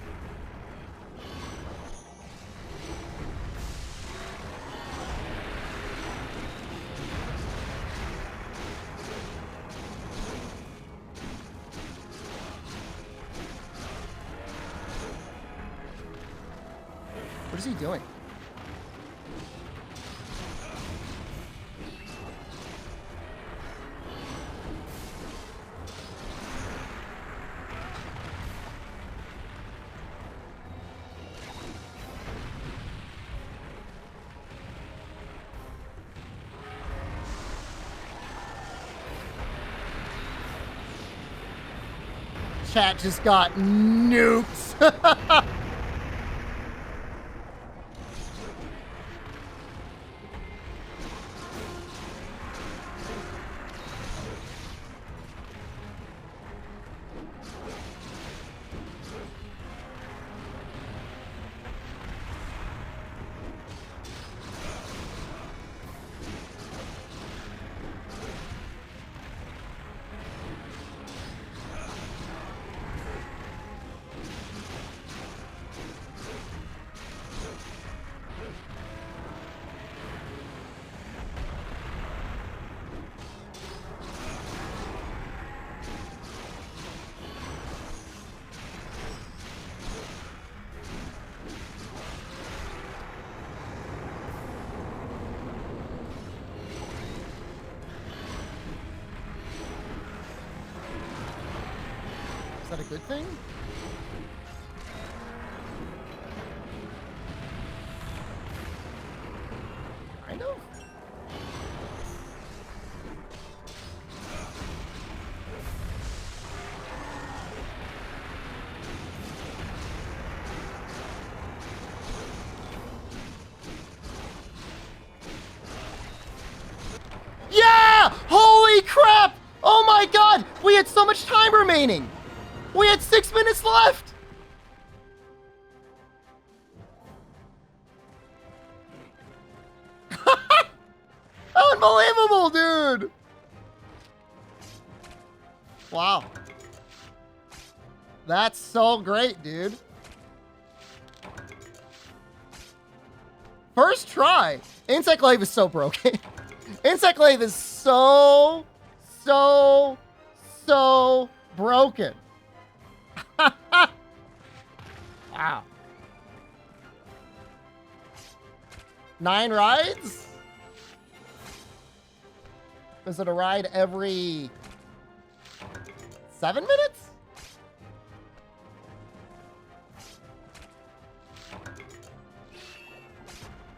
What is he doing? Chat just got nukes. Is that a good thing? Kind of. Yeah! Holy crap! Oh my god! We had so much time remaining! We had 6 minutes left! Unbelievable, dude! Wow. That's so great, dude. First try. Insect Glaive is so broken. Insect Glaive is so broken. Wow. 9 rides? Is it a ride every 7 minutes?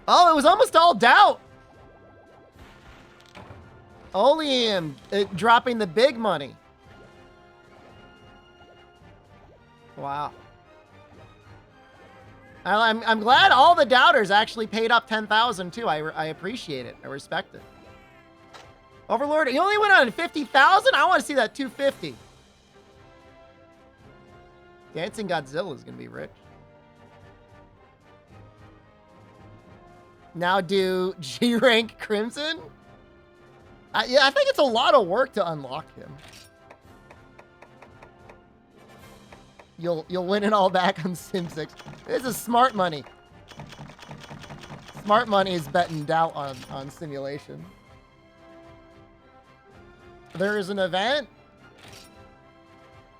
Oh, it was almost all doubt. Oleum dropping the big money. Wow. I'm glad all the doubters actually paid up 10,000 too. I appreciate it. I respect it. Overlord, you only went on 50,000? I want to see that 250. Dancing Godzilla is going to be rich. Now do G rank Crimson? Yeah, I think it's a lot of work to unlock him. You'll win it all back on Sim 6. This is smart money. Smart money is betting doubt on simulation. There is an event.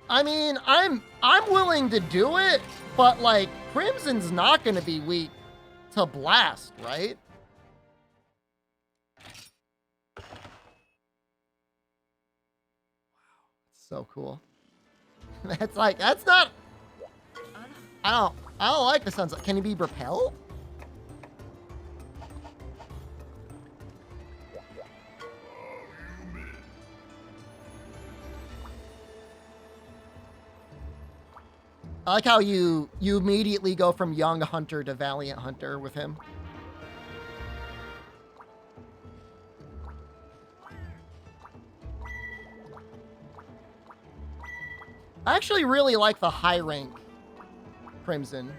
I mean, I'm willing to do it, but like Crimson's not going to be weak to blast, right? Wow, that's so cool. That's not. I I don't like the sounds. Can he be repelled? I like how you immediately go from young hunter to valiant hunter with him. I actually really like the high rank Crimson.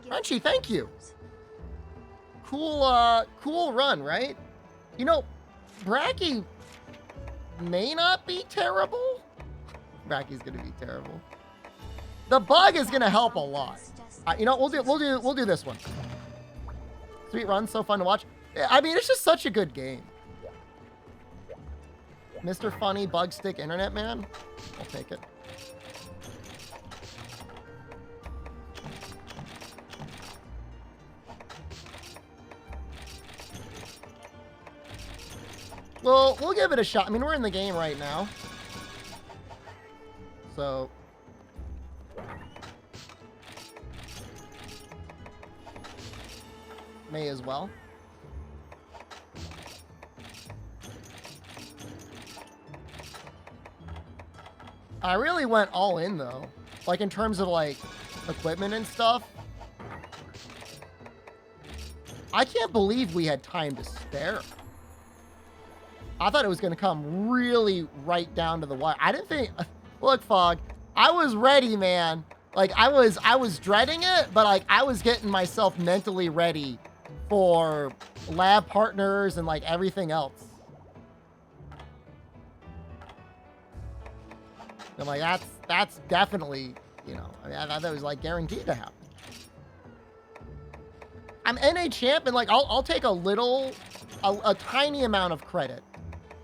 Frenchie, thank you. Cool run, right? You know, Bracky may not be terrible. Bracky's gonna be terrible. The bug is gonna help a lot. You know, we'll do this one. Sweet run, so fun to watch. I mean, it's just such a good game. Mr. Funny Bug Stick Internet Man. I'll take it. Well, we'll give it a shot. I mean, we're in the game right now. So. May as well. I really went all in, though. Like, in terms of, like, equipment and stuff. I can't believe we had time to spare. I thought it was going to come really right down to the wire. I didn't think... Look, Fog, I was ready, man. Like, I was dreading it, but, like, I was getting myself mentally ready for lab partners and, like, everything else. I'm like, that's definitely, you know, I mean, I thought that was, like, guaranteed to happen. I'm NA champ, and, like, I'll take a tiny amount of credit.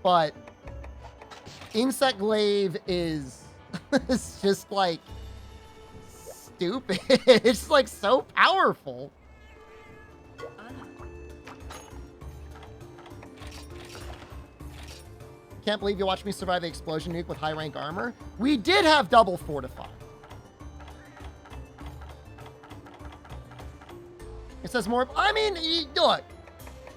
But Insect Glaive is it's just like stupid. It's like so powerful. Can't believe you watched me survive the explosion nuke with high rank armor. We did have double fortify. It says more. I mean, look,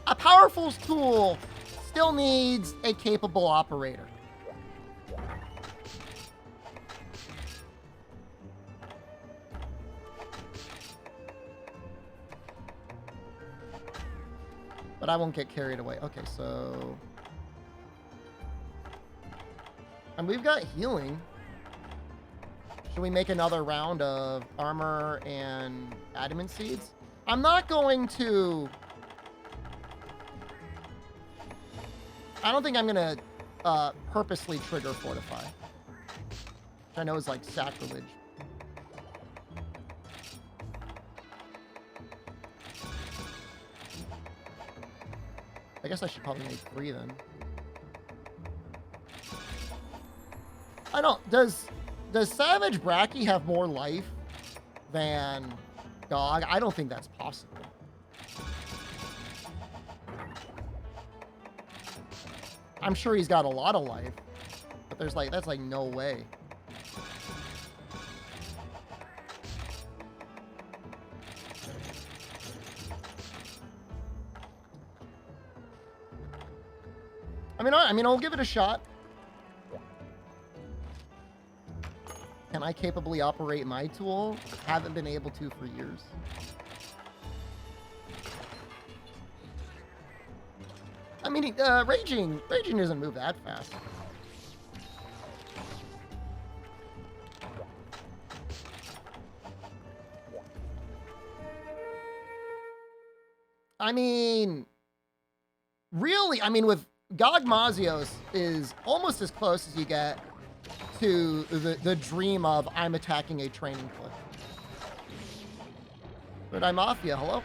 a powerful tool still needs a capable operator. But I won't get carried away. Okay, so... And we've got healing. Should we make another round of armor and adamant seeds? I'm not going to... I don't think I'm going to purposely trigger Fortify. Which I know is like sacrilege. I guess I should probably make 3 then. I don't... Does Savage Bracky have more life than Dog? I don't think that's possible. I'm sure he's got a lot of life, but there's like, that's like no way. I mean, I'll give it a shot. Can I capably operate my tool? Haven't been able to for years. I mean, raging doesn't move that fast. I mean, really, I mean, with Gog Mazios is almost as close as you get to the dream of I'm attacking a training cliff. Third Eye Mafia, hello?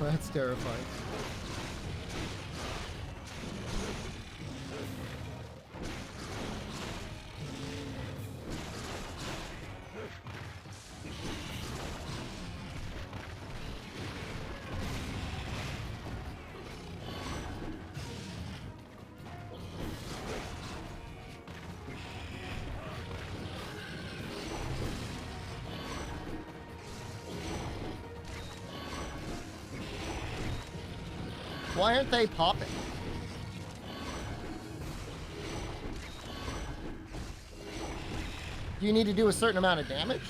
That's terrifying. Why aren't they popping? Do you need to do a certain amount of damage?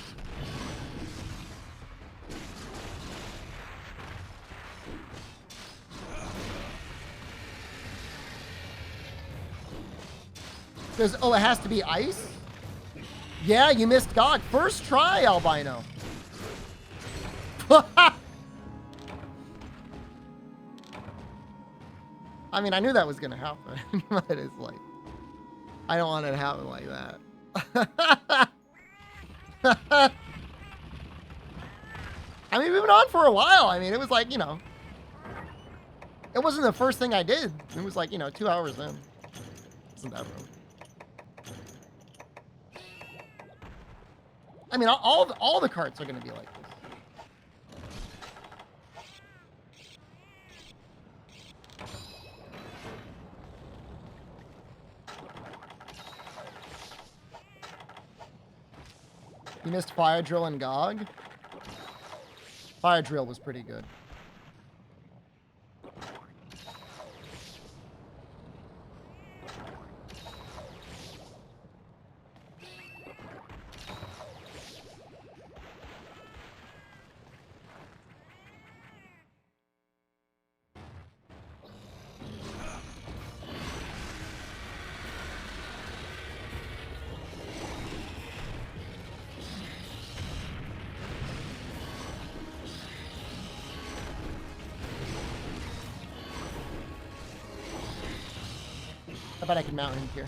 Because, oh, it has to be ice? Yeah, you missed God. First try, albino. I mean, I knew that was going to happen, but it's like, I don't want it to happen like that. I mean, we've been on for a while. I mean, it was like, you know, it wasn't the first thing I did. It was like, you know, 2 hours in. Isn't that really? I mean, all the carts are going to be like this. You missed Fire Drill and GOG? Fire Drill was pretty good. I bet I can mount him here.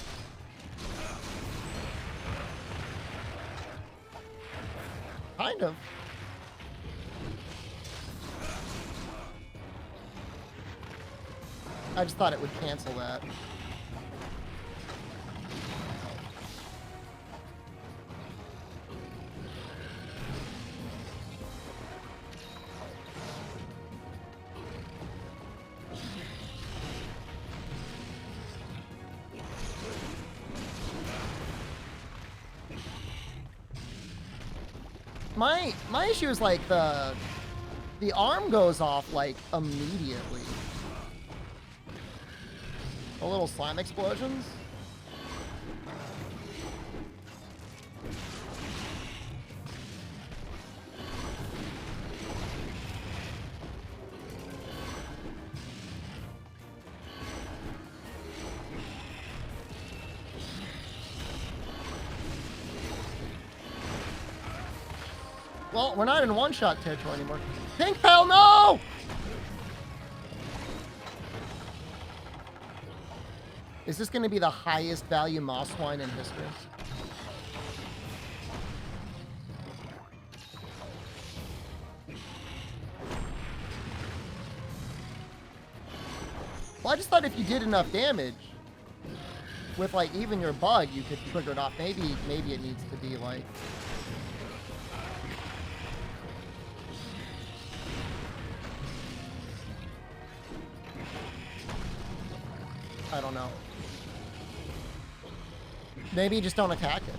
Kind of. I just thought it would cancel that. My issue is like the arm goes off like immediately. The little slime explosions. Well, we're not in one-shot territory anymore. Pink Pal, no! Is this going to be the highest value moss wine in history? Well, I just thought if you did enough damage with like even your bug, you could trigger it off. Maybe it needs to be like. I don't know. Maybe you just don't attack it.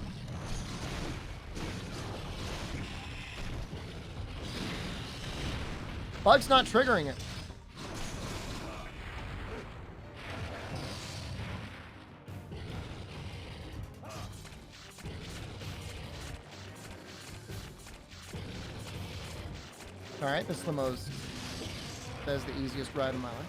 Bug's not triggering it. Alright, this is the most... That is the easiest ride of my life.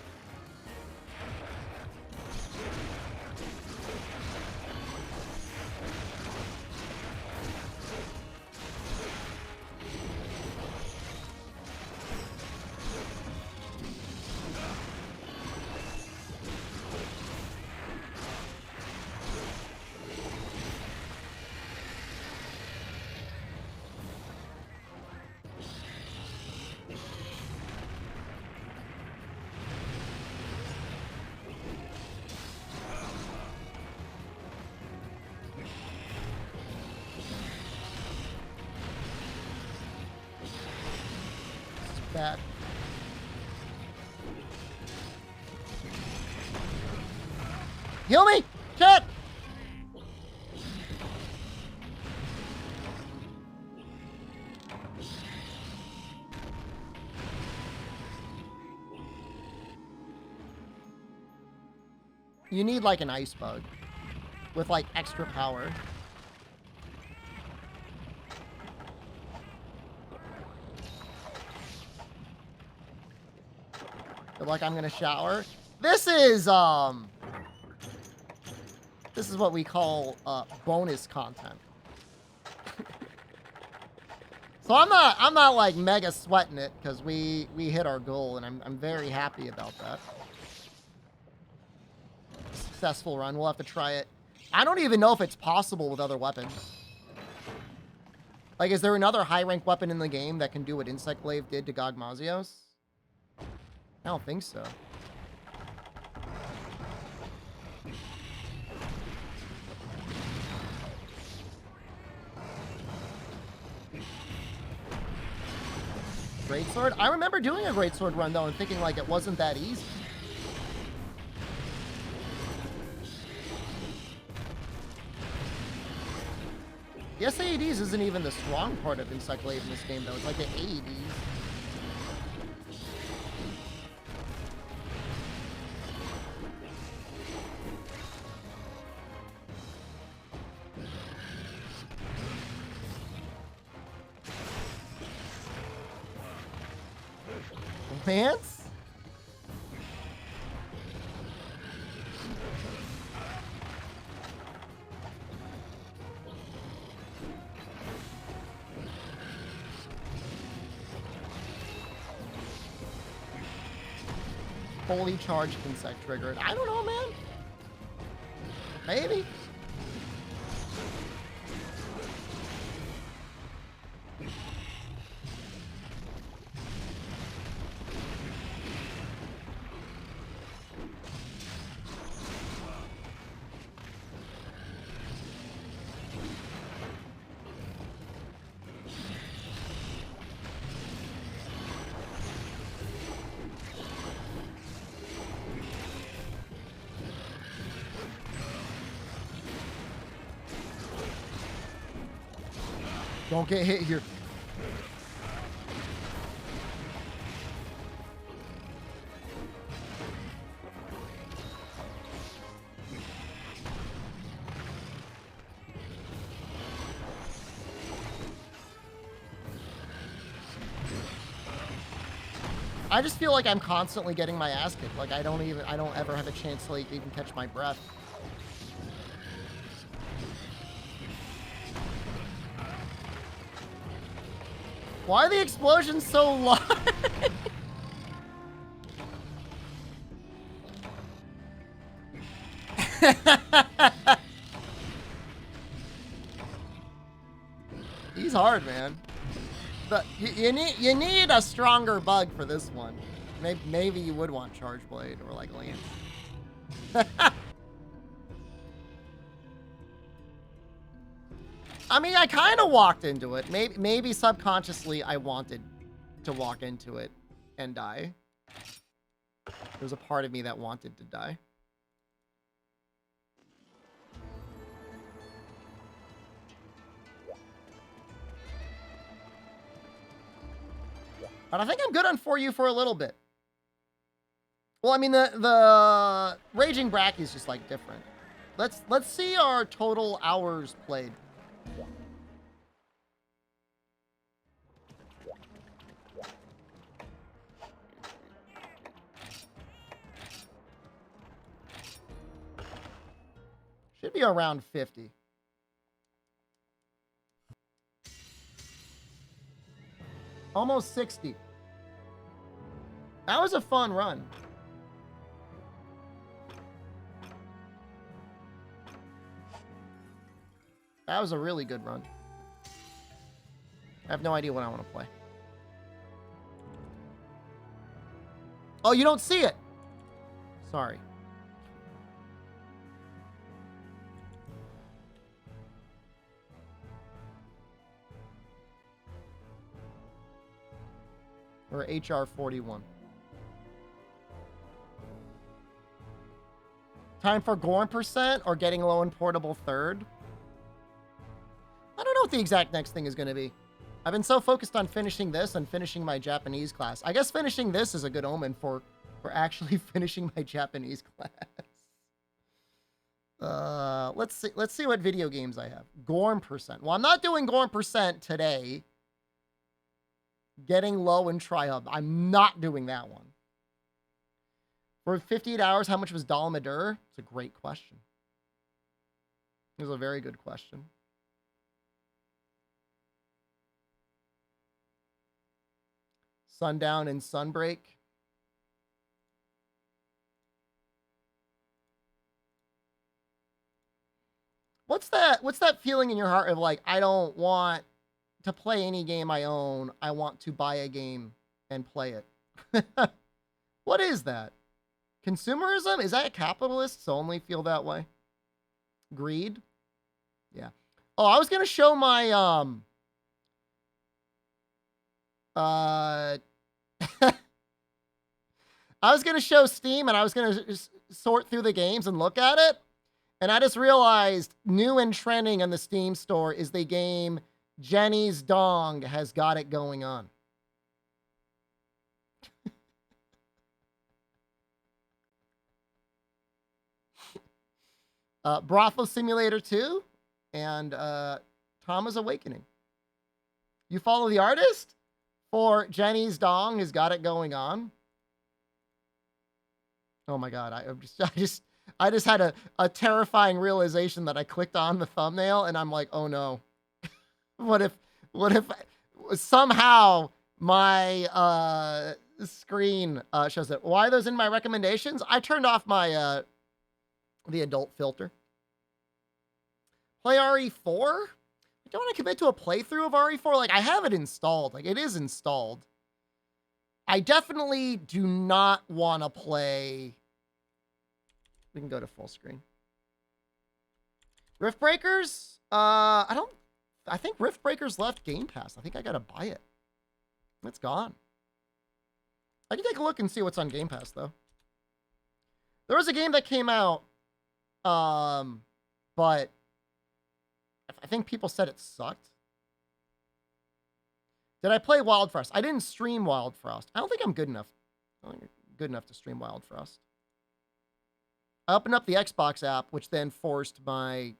bad. Heal me! Chat! You need like an ice bug with like extra power. Feel like I'm gonna shower. This is what we call bonus content. So I'm not like mega sweating it because we hit our goal, and I'm very happy about that. Successful run. We'll have to try it. I don't even know if it's possible with other weapons. Like, is there another high rank weapon in the game that can do what Insect Glaive did to Gogmazios? I don't think so. Greatsword? I remember doing a Greatsword run though and thinking like it wasn't that easy. The SAEDs isn't even the strong part of Insect Glaive in this game though. It's like the AEDs. Lance? Fully charged insect triggered. I don't know, man. Maybe. Don't get hit here. I just feel like I'm constantly getting my ass kicked. Like I don't ever have a chance to like even catch my breath. Why are the explosions so large? He's hard, man. But you need a stronger bug for this one. Maybe you would want Charge Blade or like Lance. I mean, I kind of walked into it. Maybe subconsciously I wanted to walk into it and die. There's a part of me that wanted to die. But I think I'm good on For You for a little bit. Well, I mean, the Raging Bracky is just like different. Let's see our total hours played. Should be around 50. Almost 60. That was a fun run. That was a really good run. I have no idea what I want to play. Oh, you don't see it. Sorry. Or HR 41. Time for Gorn percent or getting low and portable third? I don't know what the exact next thing is going to be. I've been so focused on finishing this and finishing my Japanese class. I guess finishing this is a good omen for actually finishing my Japanese class. Let's see what video games I have. Gorn percent. Well, I'm not doing Gorn percent today. Getting low in Tri-Hub. I'm not doing that one. For 58 hours, how much was Dalmadur? It's a great question. It was a very good question. Sundown and Sunbreak. What's that feeling in your heart of like, I don't want to play any game I own. I want to buy a game and play it. What is that? Consumerism? Is that capitalists only feel that way? Greed? Yeah. Oh, I was going to show my I was going to show Steam and I was going to sort through the games and look at it. And I just realized new and trending on the Steam store is the game Jenny's Dong Has Got It Going On. Brothel Simulator 2 and Thomas Awakening. You follow the artist for Jenny's Dong Has Got It Going On. Oh my God. I just had a terrifying realization that I clicked on the thumbnail and I'm like, oh no. What if somehow my screen shows it? Why are those in my recommendations? I turned off my the adult filter. Play RE4? I don't want to commit to a playthrough of RE4. Like, I have it installed. Like, it is installed. I definitely do not want to play. We can go to full screen. Rift Breakers? I think Rift Breakers left Game Pass. I think I gotta buy it. It's gone. I can take a look and see what's on Game Pass, though. There was a game that came out, but I think people said it sucked. Did I play Wild Frost? I didn't stream Wild Frost. I don't think I'm good enough. I don't think I'm good enough to stream Wild Frost. I opened up the Xbox app, which then forced my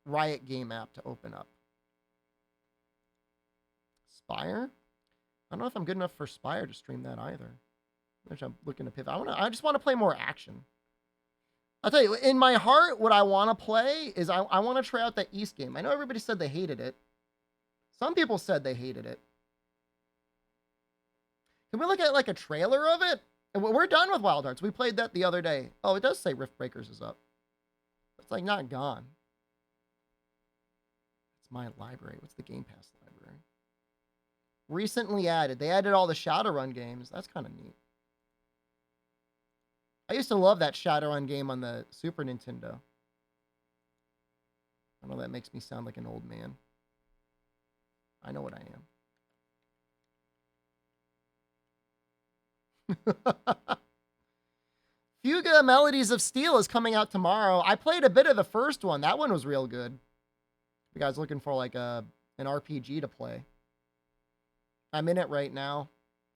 Riot Game app to open up. Spire? I don't know if I'm good enough for Spire to stream that either. Which I'm looking to pivot. I just want to play more action. I'll tell you, in my heart, what I want to play is I want to try out that East game. I know everybody said they hated it. Some people said they hated it. Can we look at like a trailer of it? We're done with Wild Hearts. We played that the other day. Oh, it does say Rift Breakers is up. It's like not gone. It's my library. What's the Game Pass library? Recently added. They added all the Shadowrun games. That's kind of neat. I used to love that Shadowrun game on the Super Nintendo. I know that makes me sound like an old man. I know what I am. Fuga Melodies of Steel is coming out tomorrow. I played a bit of the first one. That one was real good. If you guys looking for like an RPG to play. I'm in it right now.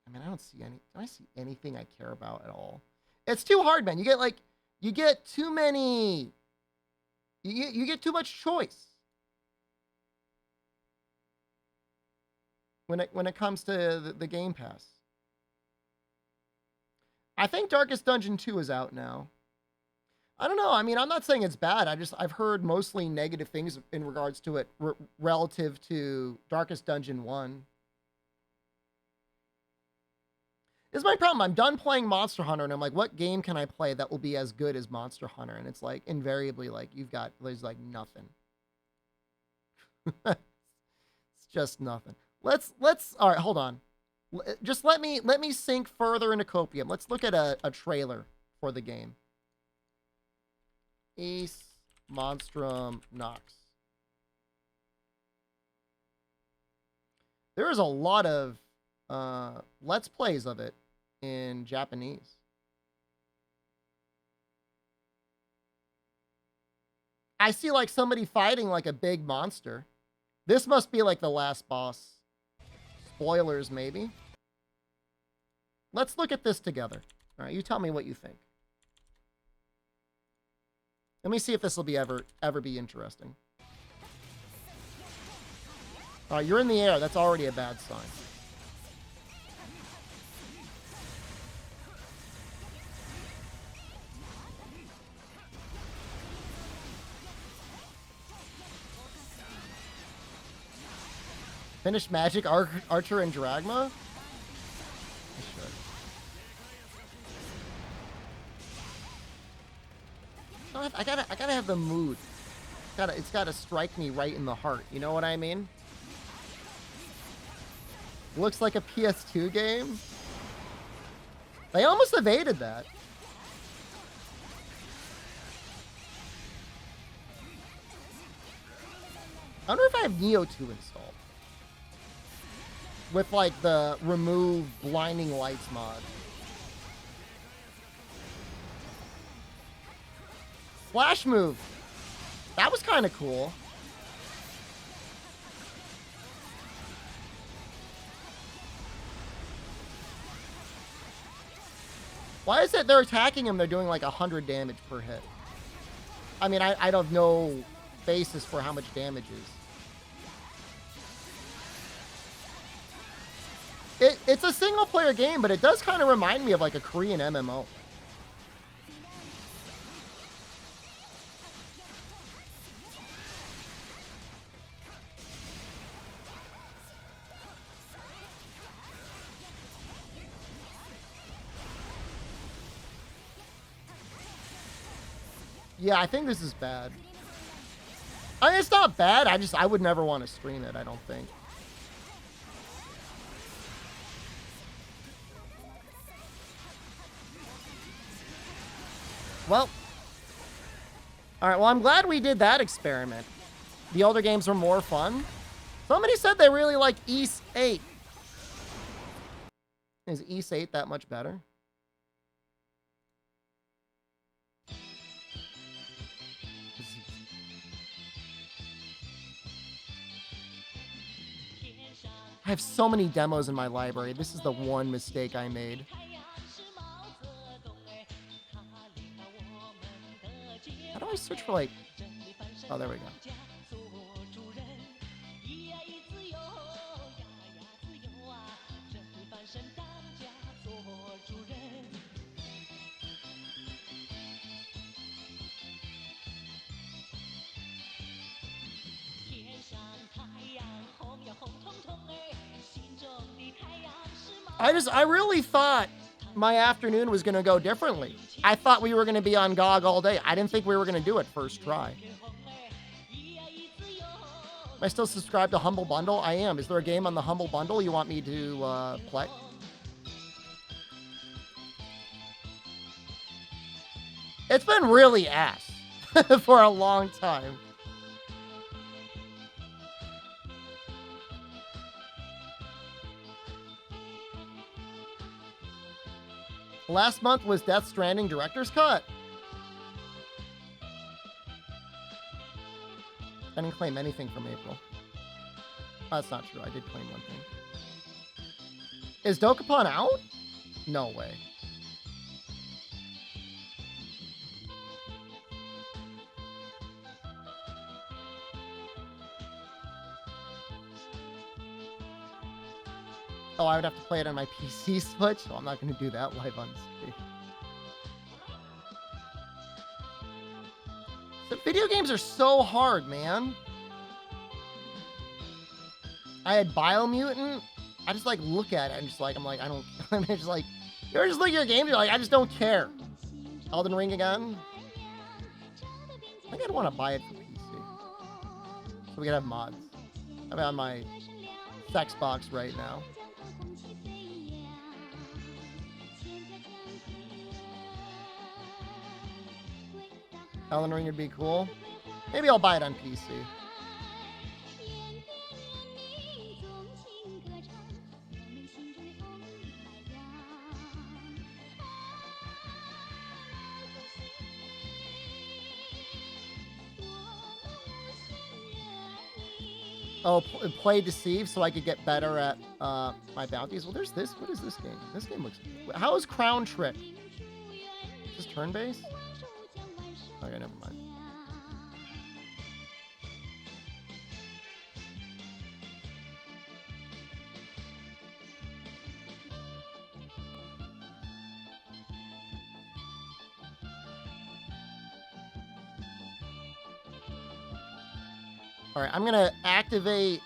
I mean, I don't see anything I care about at all. It's too hard, man. You get too many. You get too much choice when it comes to the Game Pass. I think Darkest Dungeon 2 is out now. I don't know. I mean, I'm not saying it's bad. I've heard mostly negative things in regards to it relative to Darkest Dungeon 1. This is my problem. I'm done playing Monster Hunter, and I'm like, what game can I play that will be as good as Monster Hunter? And it's like, invariably, like, there's like nothing. It's just nothing. Let's, all right, hold on. Just let me sink further into Copium. Let's look at a trailer for the game. Ace Monstrum Nox. There is a lot of Let's Plays of it in Japanese. I see like somebody fighting like a big monster. This must be like the last boss. Spoilers, maybe. Let's look at this together. All right, you tell me what you think. Let me see if this will be ever be interesting. All right, you're in the air. That's already a bad sign. Finish Magic, Archer, and Dragma? I should. No, I gotta have the mood. It's gotta strike me right in the heart. You know what I mean? Looks like a PS2 game. They almost evaded that. I wonder if I have Neo 2 installed. With like the remove blinding lights mod. Flash move. That was kind of cool. Why is it they're attacking him, they're doing like 100 damage per hit? I mean, I don't have no basis for how much damage is. It's a single player game, but it does kind of remind me of like a Korean MMO. Yeah, I think this is bad. I mean, it's not bad. I would never want to stream it, I don't think. Well. Alright, well, I'm glad we did that experiment. The older games were more fun. Somebody said they really like East 8. Is East 8 that much better? I have so many demos in my library. This is the one mistake I made. How do I search for like... Oh, there we go. I really thought my afternoon was going to go differently. I thought we were going to be on GOG all day. I didn't think we were going to do it first try. Am I still subscribed to Humble Bundle? I am. Is there a game on the Humble Bundle you want me to play? It's been really ass for a long time. Last month was Death Stranding Director's Cut. I didn't claim anything from April. Oh, that's not true. I did claim one thing. Is Dokapon out? No way. Oh, I would have to play it on my PC Switch, so I'm not going to do that live on stream. The video games are so hard, man. I had Biomutant. I just like look at it and just like I'm like I don't. I'm just like you ever just look at your game. You're like I just don't care. Elden Ring again. I think I'd want to buy it for PC so we could have mods. I'm on my sex box right now. Elden Ring would be cool. Maybe I'll buy it on PC. Oh, play Deceive so I could get better at my bounties. Well, there's this. What is this game? This game looks... How is Crown Trick? Is this turn-based? Okay, never mind. All right, I'm gonna activate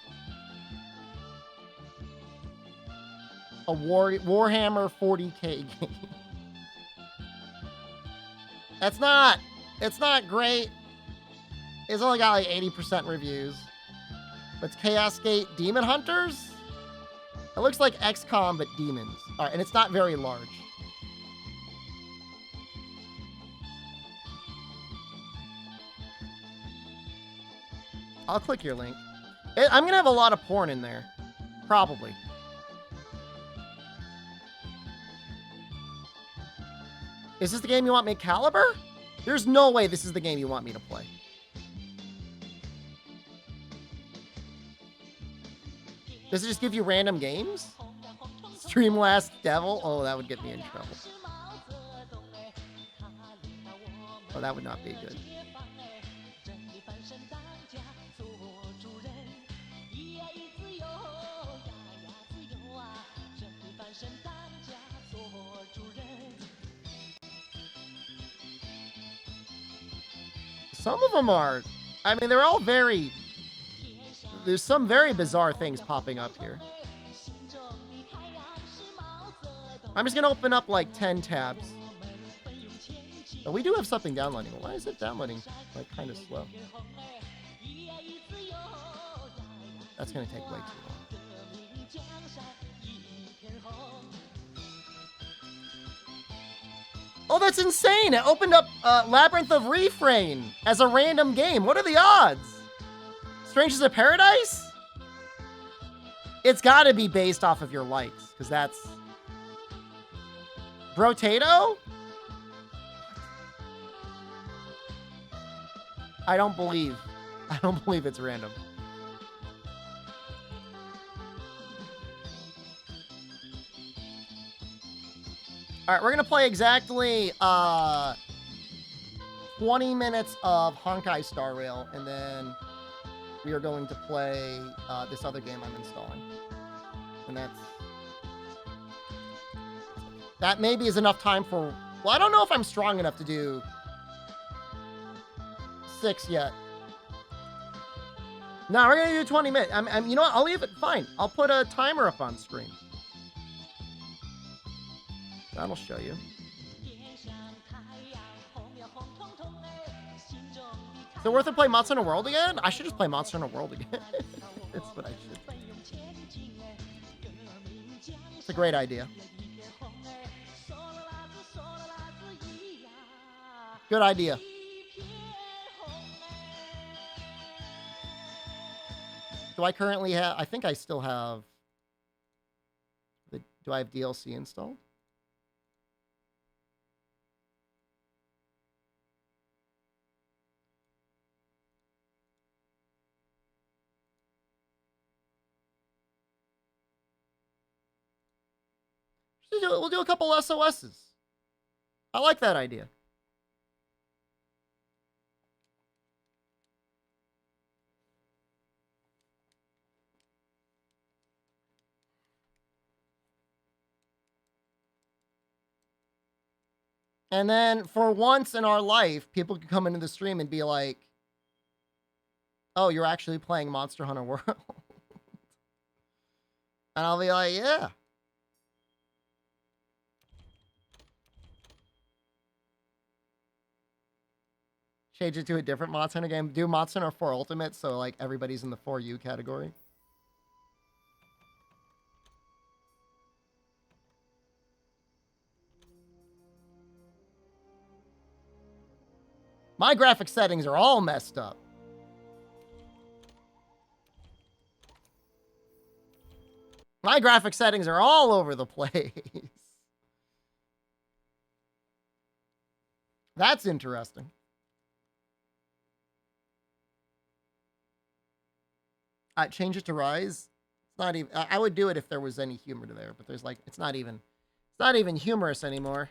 a Warhammer 40K game. It's not great. It's only got like 80% reviews. But it's Chaos Gate Demon Hunters. It looks like XCOM but demons. All right, and it's not very large. I'll click your link. I'm going to have a lot of porn in there. Probably. Is this the game you want me, Caliber? There's no way this is the game you want me to play. Does it just give you random games? Stream Last Devil? Oh, that would get me in trouble. Oh, that would not be good. Some of them are... I mean, they're all very... There's some very bizarre things popping up here. I'm just going to open up like 10 tabs. But we do have something downloading. Why is it downloading like kind of slow? That's going to take way too long. Oh, that's insane! It opened up Labyrinth of Refrain as a random game. What are the odds? Strangers of Paradise? It's got to be based off of your likes, because that's... Brotato? I don't believe it's random. All right, we're going to play exactly 20 minutes of Honkai Star Rail, and then we are going to play this other game I'm installing. And that maybe is enough time for... Well, I don't know if I'm strong enough to do 6 yet. No, we're going to do 20 minutes. You know what? I'll leave it. Fine. I'll put a timer up on screen. That'll show you. Is it worth it to play Monster Hunter World again? I should just play Monster Hunter World again. That's what I should. It's a great idea. Good idea. Do I currently have... I think I still have... Do I have DLC installed? We'll do a couple SOSs. I like that idea. And then for once in our life, people can come into the stream and be like, oh, you're actually playing Monster Hunter World. And I'll be like, yeah. Change it to a different Monster Hunter game. Do Monster Hunter 4 Ultimate so like everybody's in the 4U category. My graphic settings are all messed up. My graphic settings are all over the place. That's interesting. Change it to Rise. It's not even. I would do it if there was any humor to there, but there's like, it's not even humorous anymore.